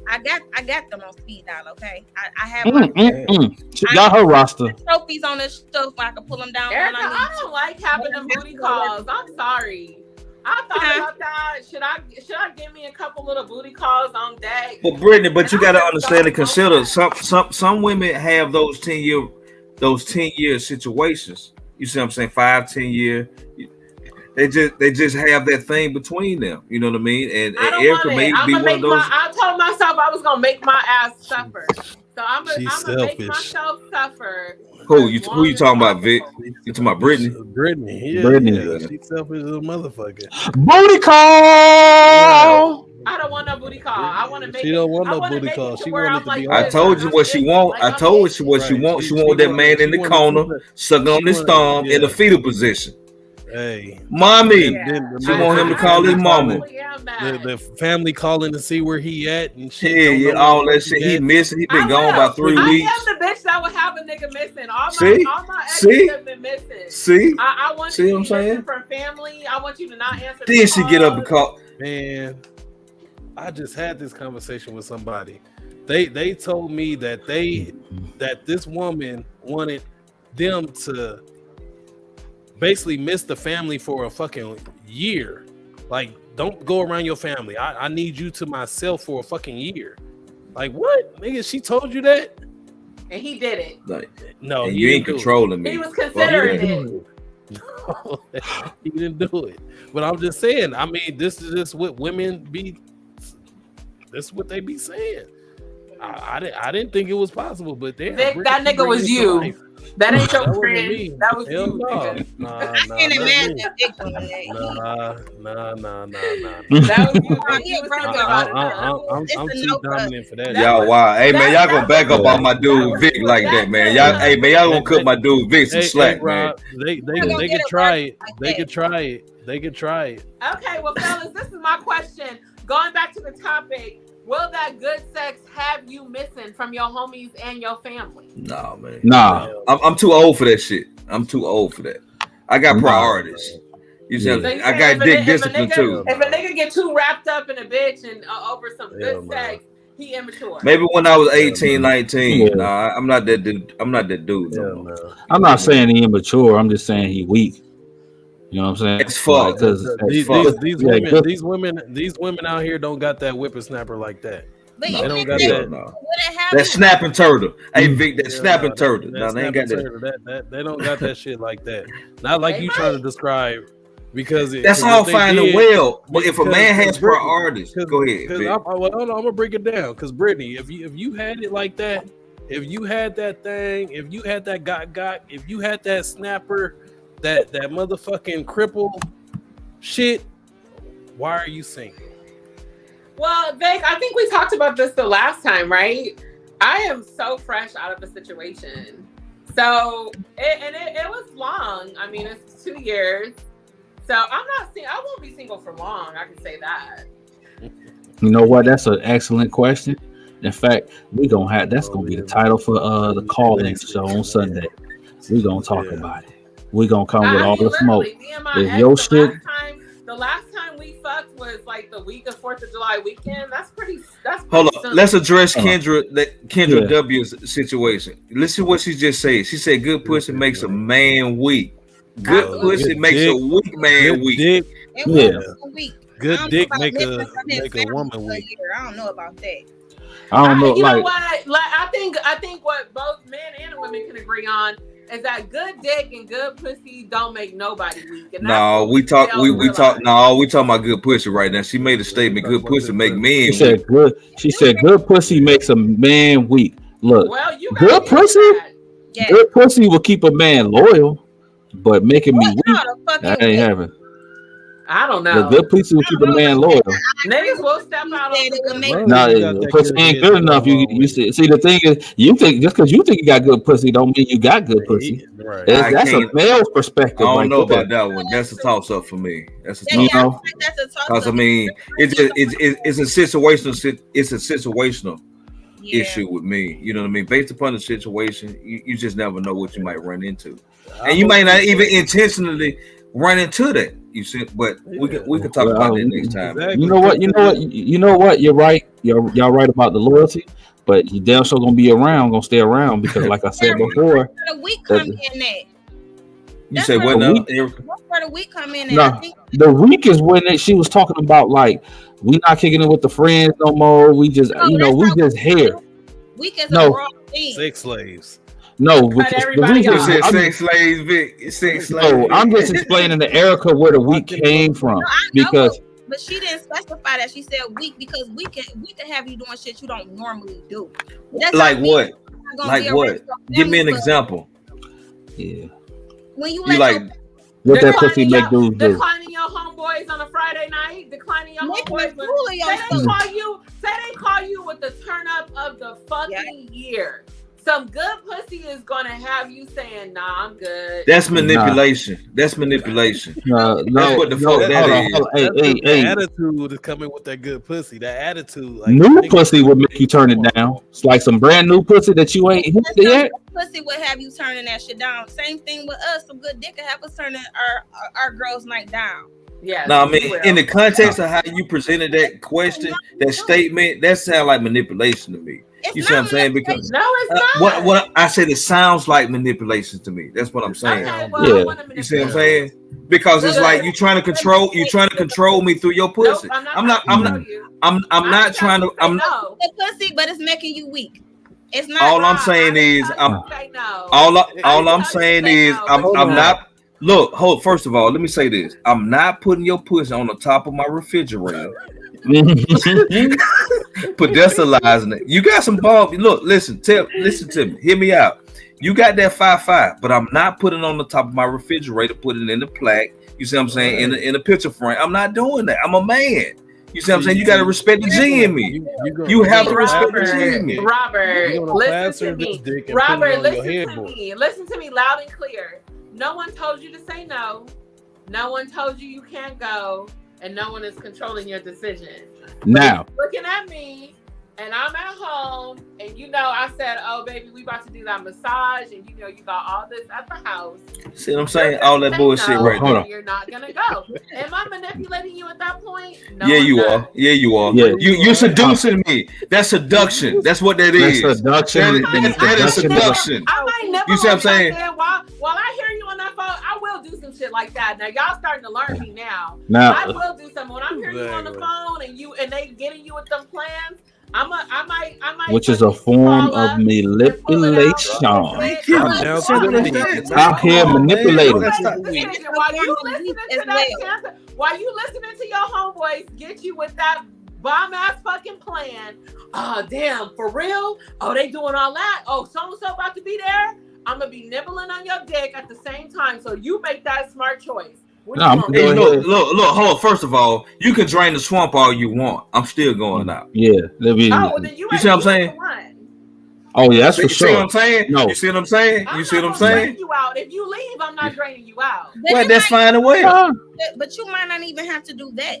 I got them on speed dial, okay? I have she got her roster. Trophies on this stuff, I can pull them down. Erica, I don't like having them booty calls. I'm sorry. I thought about that. Should I give me a couple little booty calls on deck? But Brittany, you got to understand and consider some women have those 10-year situations. You see what I'm saying? 5-10 year. They just have that thing between them. You know what I mean? And Erica may be one of those. I told myself I was gonna make my ass suffer. So I'm gonna make myself suffer. Who you talking about, Vic? You talking about Brittany? Brittany. Yeah. She's selfish as a motherfucker. Booty call. I don't want no booty call. I want to make. She don't want no booty call. She wanted to be. I told you what she want. I told you what she want. She want that man in the corner, sucking on his thumb in the fetal position. Hey, mommy. She want him to call his mama. The family calling to see where he at and shit. Yeah, all that shit. He missing. He been gone about 3 weeks. I am the bitch that would have a nigga missing. All my exes have been missing. See? I want you to be missing from family. I want you to not answer. Then she get up and call. Man, I just had this conversation with somebody. They told me that this woman wanted them to basically miss the family for a fucking year. Like, don't go around your family. I need you to myself for a fucking year. Like, what? Nigga, she told you that? And he did it. Like, no, you ain't controlling me. He was considering it. No, he didn't do it. But I'm just saying, I mean, this is just what women be. This is what they be saying. I didn't think it was possible, but Vic, that nigga was you. That ain't your friend. That was you. Nah. I can't imagine Vic doing that. Nah. That was you. I'm too dominant for that. Y'all, wow. Hey, man, y'all gonna back up on my dude Vic like that, man. Y'all gonna cut my dude Vic some slack, man. They can try it. They can try it. Okay, well, fellas, this is my question. going back to the topic, will that good sex have you missing from your homies and your family? Nah, man. Nah. I'm too old for that shit. I'm too old for that. I got Nah. priorities. You see, So you I saying got dick discipline too. If a nigga get too wrapped up in a bitch and over some good sex, he immature. Maybe when I was 18, 19. Yeah. Nah, I'm not that dude. I'm not that dude. No. I'm not saying he immature. I'm just saying he weak. You know what I'm saying? It's fuck. These women out here don't got that whippersnapper like that. But they don't got that. No. That snapping turtle. Hey Vic, that snapping turtle. No, they ain't got that. They don't got that shit like that. Not like you trying to describe. Because that's all fine and well, but if a man has priorities, go ahead. Hold on, I'm gonna break it down. Because Brittany, if you had it like that, if you had that thing, if you had that got, if you had that snapper, that motherfucking cripple shit, why are you single? Well, Vic, I think we talked about this the last time, right? I am so fresh out of a situation, so it was long. I mean, it's 2 years. So I'm not I won't be single for long. I can say that. You know what? That's an excellent question. In fact, that's gonna be the title for the call-in show on Sunday. We're gonna talk about it. We're gonna come with all the smoke. If your shit. The last time we fucked was like the week of 4th of July weekend. That's pretty. Hold on. Let's address Kendra W's situation. Listen to what she just said. She said, "Good pussy makes a man weak. Good pussy makes a weak man weak." Yeah. Good dick make a woman weak. I don't know about that. I don't know. You know what? Like I think what both men and women can agree on is that good dick and good pussy don't make nobody weak. No, we talking about good pussy right now. She made a statement. Good pussy make men weak. She said good pussy makes a man weak. Look, good pussy. Yeah. Good pussy will keep a man loyal, but making me weak, that ain't happening. I don't know. The good pussy will keep a man loyal. Niggas will step out on the Nah, pussy ain't good enough. You see, the thing is, you think just because you think you got good pussy, don't mean you got good pussy. Right. That's a male's perspective. I don't know about that one. That's a toss up for me. That's a toss up. Because I mean, it's a situational. It's a situational issue with me. You know what I mean? Based upon the situation, you just never know what you might run into, and you might not even intentionally run into that. You see, but we can talk about that next time. Exactly. You know what? You're right. Y'all right about the loyalty, but you damn sure gonna stay around because, like I said before, the week come in that. You say what now? That's where the week come in. No, the week is when she was talking about like we not kicking it with the friends no more. We just we just here. Week is a raw thing. Sex slaves. No, because the reason said sex slaves, Vic. Sex slaves. No, I'm just explaining to Erica where the week came from because. But she didn't specify that. She said week because we can have you doing shit you don't normally do. Like what? Like what? Give me an example. Yeah. When you like what that pussy make dudes do? Declining your homeboys on a Friday night. Declining your homeboys. Say they call you with the turn up of the fucking year. Some good pussy is gonna have you saying, "Nah, I'm good." That's manipulation. That's manipulation. No, that's what the fuck that is. The attitude is coming with that good pussy. That attitude, like new pussy would make you turn it down. It's like some brand new pussy that you ain't hit yet. Pussy would have you turning that shit down. Same thing with us. Some good dick could have us turning our girls' night down. Yeah. No, I mean, in the context of how you presented that question, that statement, that sounds like manipulation to me. You see what I'm saying? Because no, it's not. What I said, it sounds like manipulation to me. That's what I'm saying. Okay, well, you see what I'm saying? Because it's like you're trying to control me through your pussy. Nope, I'm not trying to. I'm not pussy, but it's making you weak. It's not. All I'm saying is I'm not. Look, first of all, let me say this. I'm not putting your pussy on the top of my refrigerator. Pedestalizing it. You got some balls. Look, listen to me. Hear me out. You got that 5'5", but I'm not putting it on the top of my refrigerator, putting it in the plaque. You see what I'm saying? In the picture frame. I'm not doing that. I'm a man. You see what I'm saying? You got to respect the G in me. You have to respect the G in me. Robert, listen to me. Robert, listen to me. Listen to me loud and clear. No one told you to say no. No one told you you can't go. and no one is controlling your decision. Now, Looking at me, and I'm at home, and I said, "Oh, baby, we about to do that massage, and you got all this at the house." See what I'm saying? All that bullshit right hold there. on. You're not gonna go. Am I manipulating you at that point? No, Yeah, I'm you not. are. Yeah, you are. Yeah. You're seducing me. That's seduction. That's what that that's is. seduction. That is seduction. I might never You see what I'm saying? While I hear you on that phone, I will do some shit like that. Now y'all starting to learn me now. I Now, will do something when I'm hearing you on the phone and they getting you with them plans. I might. which is a form of manipulation. I'm down to the knees. Out here manipulating. While you listening to that, while you listening to your homeboys get you with that bomb ass fucking plan. Oh damn, for real? Oh, they doing all that? Oh, so and so about to be there? I'm gonna be nibbling on your dick at the same time. So you make that smart choice. Hey, look, hold on. First of all, you can drain the swamp all you want. I'm still going out. Yeah, well, then you see what I'm saying? Oh yeah, that's for See what sure. I'm saying? No. You see what I'm saying? You see what I'm saying? You out. If you leave, I'm not draining you out. Well, that's fine and well. But you might not even have to do that.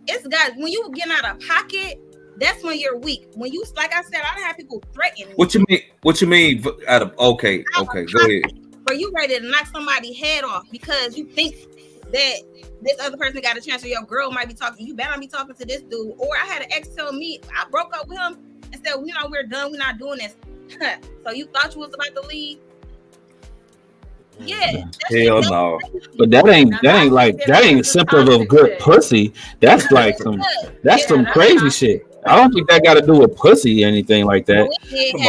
It's got when you get out of pocket, that's when you're weak. When you, like I said, I have people threaten me. What you mean? What you mean? Out of okay, go ahead. Or you ready to knock somebody's head off because you think that this other person got a chance, or your girl might be talking. You better not be talking to this dude. Or I had an ex tell me I broke up with him and said, we're done. We're not doing this. So you thought you was about to leave? Yeah. Hell no. But that ain't symptom of good pussy. That's like some crazy shit. I don't think that got to do with pussy or anything like that. It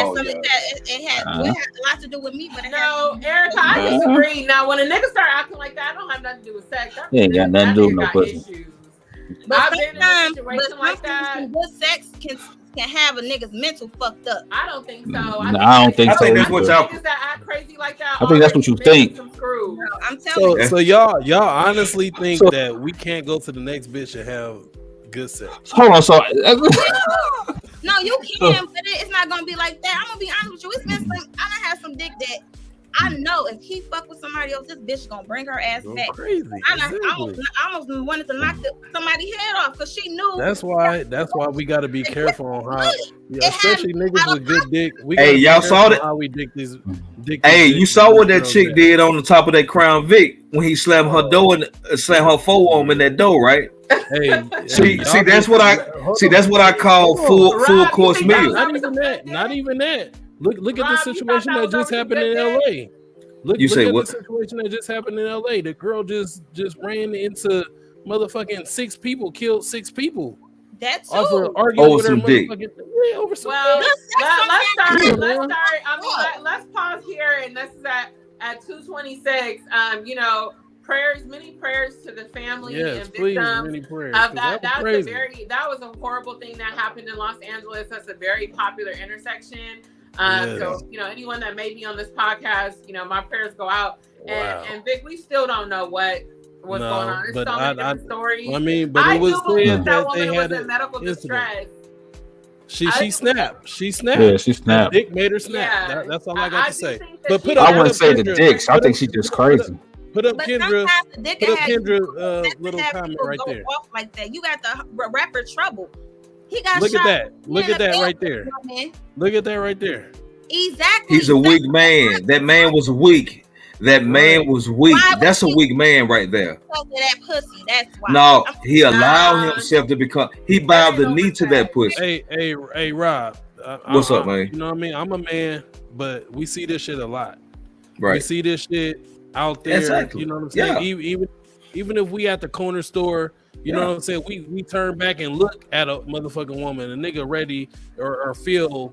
had a lot to do with me, but Erica, I disagree. Now, when a nigga start acting like that, I don't have nothing to do with sex. It ain't got nothing to do with no pussy. I've been in a situation like that. Good sex can have a nigga's mental fucked up. I don't think so. I don't think so. I think that's what y'all. Niggas that act crazy like that. I think that's what you think. No, I'm telling you. So y'all honestly think that we can't go to the next bitch and have good sex? Hold on, so no, you can, but it's not gonna be like that. I'm gonna be honest with you. It's been some. I done had some dick that I know if he fuck with somebody else, this bitch gonna bring her ass back. Crazy. I almost wanted to knock somebody's head off because she knew. That's why we got to be careful on how, especially niggas with good dick. Hey, y'all saw that? How we dick these. Hey, you saw what that chick did on the top of that Crown Vic when he slammed her door and slammed her forearm in that door, right? Hey, see, that's what I call full course meal. Not even that. Look at the situation that just happened in LA. Look at the situation that just happened in LA. The girl just ran into motherfucking 6 people, killed 6 people. That's over arguing with her motherfucking over some. Well, let's pause here, and this is at 2:26. Many prayers to the family and victims of that. That was a horrible thing that happened in Los Angeles. That's a very popular intersection. So anyone that may be on this podcast, my prayers go out. And Vic, we still don't know what's going on. There's so many different stories. I mean, but it was said that woman was in medical distress. She snapped. Yeah, she snapped. Dick made her snap. Yeah. That's all I got to say. But I wouldn't say the dicks. I think she's just crazy. Put up Kendra little comment right there. Off like that. You got the rapper Trouble. He got Look at that. Look at that right there. Look at that right there. Exactly. He's a weak man. That man was weak. That's a weak man right there. That pussy. That's why. No, he allowed himself to become. He bowed the knee to that pussy. Hey, Rob. What's up, man? You know what I mean? I'm a man, but we see this shit a lot. Right. We see this shit out there. Exactly. You know what I'm saying? Yeah. Even if we at the corner store, you know what I'm saying? We turn back and look at a motherfucking woman, a nigga ready or feel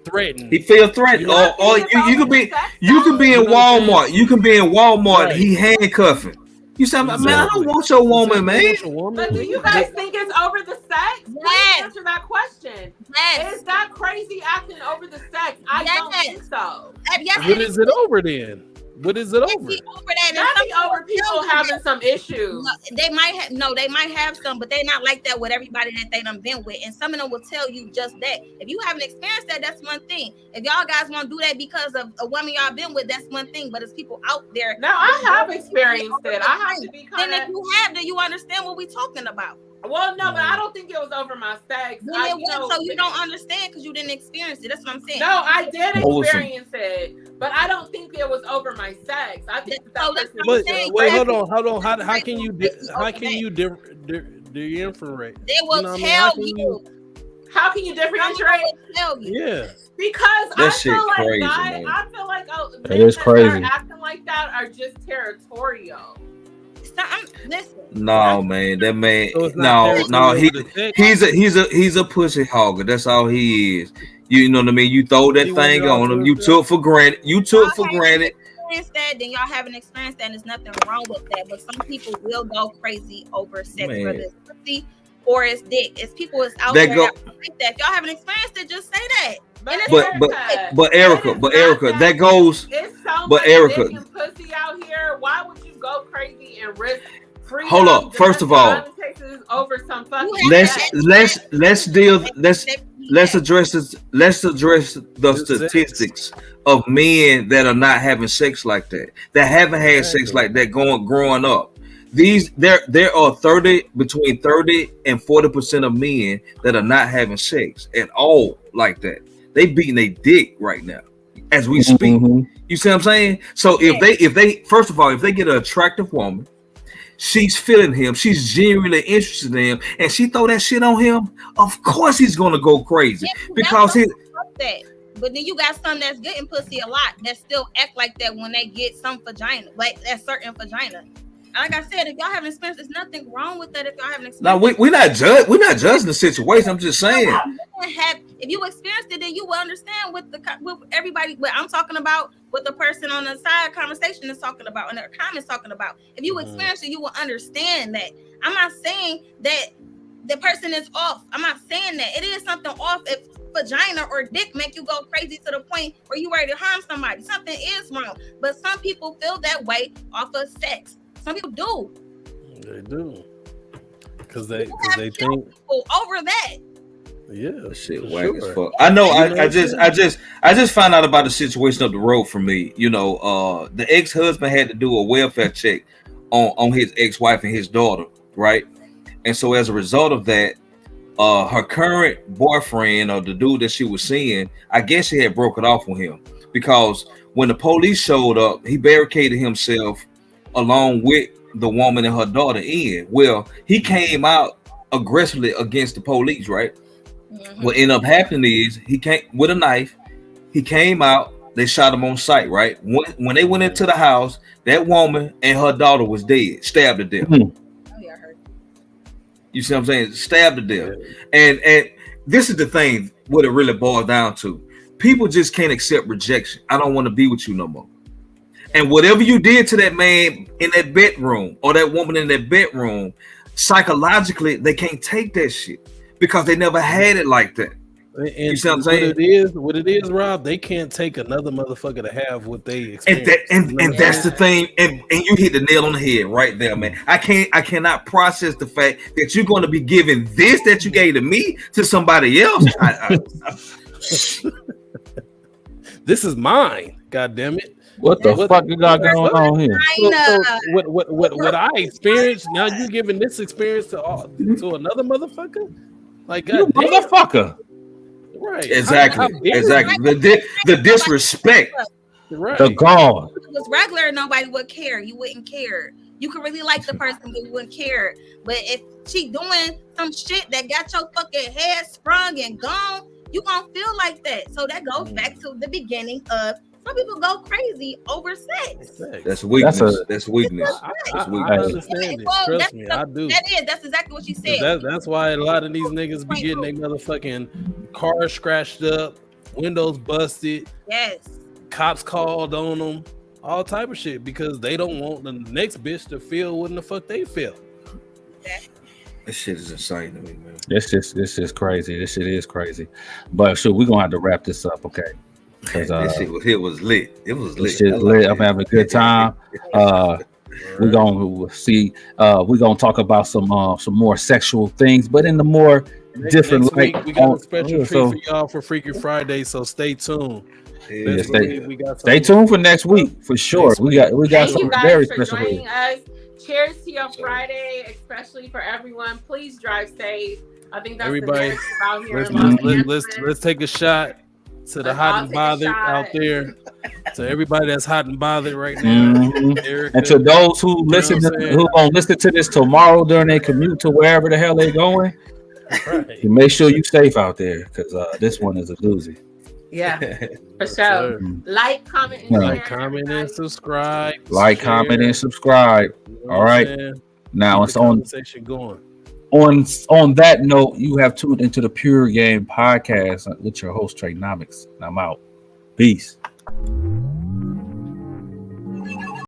threatened. He feel threatened. Or you can be in Walmart. You can be in Walmart. Right. He handcuffing. You say, man, I don't want your woman, man. But do you guys think it's over the sex? Yes. Answer that question. Yes. Is that crazy acting over the sex? I don't think so. What is it over then? What is it over? That be over people having some issues. They might have some, but they're not like that with everybody that they done been with. And some of them will tell you just that. If you haven't experienced that, that's one thing. If y'all guys want to do that because of a woman y'all been with, that's one thing. But it's people out there. No, I have experienced experienced it. I have to be kind Then of. if you have, then you understand what we're talking about. Well, no, but I don't think it was over my sex. Then it was, so you don't understand because you didn't experience it. That's what I'm saying. No, I did Awesome. experience it, but I don't think it was over my sex. I think that So that's person. what I'm But saying. wait, hold on. How can you differentiate? They will You know what I mean? tell How can you. How can you differentiate? Tell you. Yeah. Because That I shit feel like crazy, guys, man. I feel like That men is that crazy. start acting like that are just territorial. Listen. No, man, that man. So it's not No, territory over the sex? he's a pussy hogger. That's all he is. You know what I mean? You throw that He want thing it all on to him. You himself? took for granted. Experienced that, then y'all haven't experienced that, and there's nothing wrong with that. But some people will go crazy over sex, Man. whether it's pussy or it's dick. It's people is out That there go- that like that. If y'all haven't experienced it, just say that. But And it's But Erica, that goes. It's so But much Erica- dick and pussy out here. Why would you go crazy and risk freedom? Hold up. First of all, over some fucking let's address the statistics of men that are not having sex like that, that haven't had sex like that growing up. There are between 30 and 40% of men that are not having sex at all like that. They beating a dick right now as we speak. Mhm. You see what I'm saying? So if they first of all, if they get an attractive woman, she's feeling him, she's genuinely interested in him, and she throw that shit on him, of course he's gonna go crazy because he. that. But then you got some that's getting pussy a lot that still act like that when they get some vagina, like that certain vagina. Like I said, if y'all haven't experienced, there's nothing wrong with that. If y'all haven't experienced, No, we're not judging the situation. I'm just saying. If you experienced it, then you will understand with everybody. What I'm talking about, what the person on the side conversation is talking about, and their comments talking about. If you experience it, you will understand that. I'm not saying that the person is off. I'm not saying that it is something off. If vagina or dick make you go crazy to the point where you ready to harm somebody, something is wrong. But some people feel that way off of sex. Some people do. They do. Because they think people over that. Yeah, shit whack as fuck. I know. I just found out about the situation up the road from me. You know, the ex-husband had to do a welfare check on his ex-wife and his daughter, right? And so as a result of that, her current boyfriend or the dude that she was seeing, I guess she had broken off with him because when the police showed up, he barricaded himself along with the woman and her daughter in. Well, he came out aggressively against the police, right? Mm-hmm. What ended up happening is he came with a knife. He came out. They shot him on sight, right? When they went into the house, that woman and her daughter was dead, stabbed to death. Mm-hmm. You see what I'm saying? Stabbed to death. And this is the thing, what it really boils down to. People just can't accept rejection. I don't want to be with you no more. And whatever you did to that man in that bedroom or that woman in that bedroom, psychologically, they can't take that shit because they never had it like that. And you see what I'm saying? What it is, Rob, they can't take another motherfucker to have what they experience. And that's the thing. And you hit the nail on the head right there, man. I cannot process the fact that you're going to be giving this that you gave to me to somebody else. This is mine. God damn it. What the fuck you got going on here? So what I experienced, now you giving this experience to another motherfucker? Like, God damn. Motherfucker. Right. Exactly. The disrespect. Right. The gall. If it was regular, nobody would care. You wouldn't care. You could really like the person, but you wouldn't care. But if she doing some shit that got your fucking head sprung and gone, you gonna feel like that. So that goes back to the beginning of some people go crazy over sex. That's weakness. That's weakness. I understand it. Trust me, I do. That's exactly what you said. That's why a lot of these niggas be getting their motherfucking cars scratched up, windows busted. Yes. Cops called on them, all type of shit because they don't want the next bitch to feel what the fuck they feel. This shit is insane to me, man. This is crazy. This shit is crazy. But sure, we're gonna have to wrap this up, okay? Because this shit was lit. It was lit. Shit lit. I'm having a good time. We're gonna see. We're gonna talk about some more sexual things, but in the more different next light. week, we got a special treat for y'all for Freaky Friday, so stay tuned. Yeah. Best stay- believe we got Stay something tuned for next week for sure. Next We got Thank you something guys very for special joining here. us. Cheers to your Friday, especially for everyone. Please drive safe. I think that's Everybody, the narrative out here let's in Los let's, Angeles. let's take a shot to the Let's hot all and take a bothered shot. out there. To everybody that's hot and bothered right now. Mhm. Erica, And to those who listen, what I'm saying? who gonna listen to this tomorrow during their commute to wherever the hell they're going, right. you make sure you safe out there because this one is a doozy. Yeah, for Yes, sure. sir. Like, comment, and Right. Like, share. comment, and everybody. subscribe. Like, share, comment, and subscribe. you know All what I'm right. saying? Now Keep it's the on conversation going. on that note, you have tuned into the Pure Game Podcast with your host Trey Nomics. I'm out. Peace.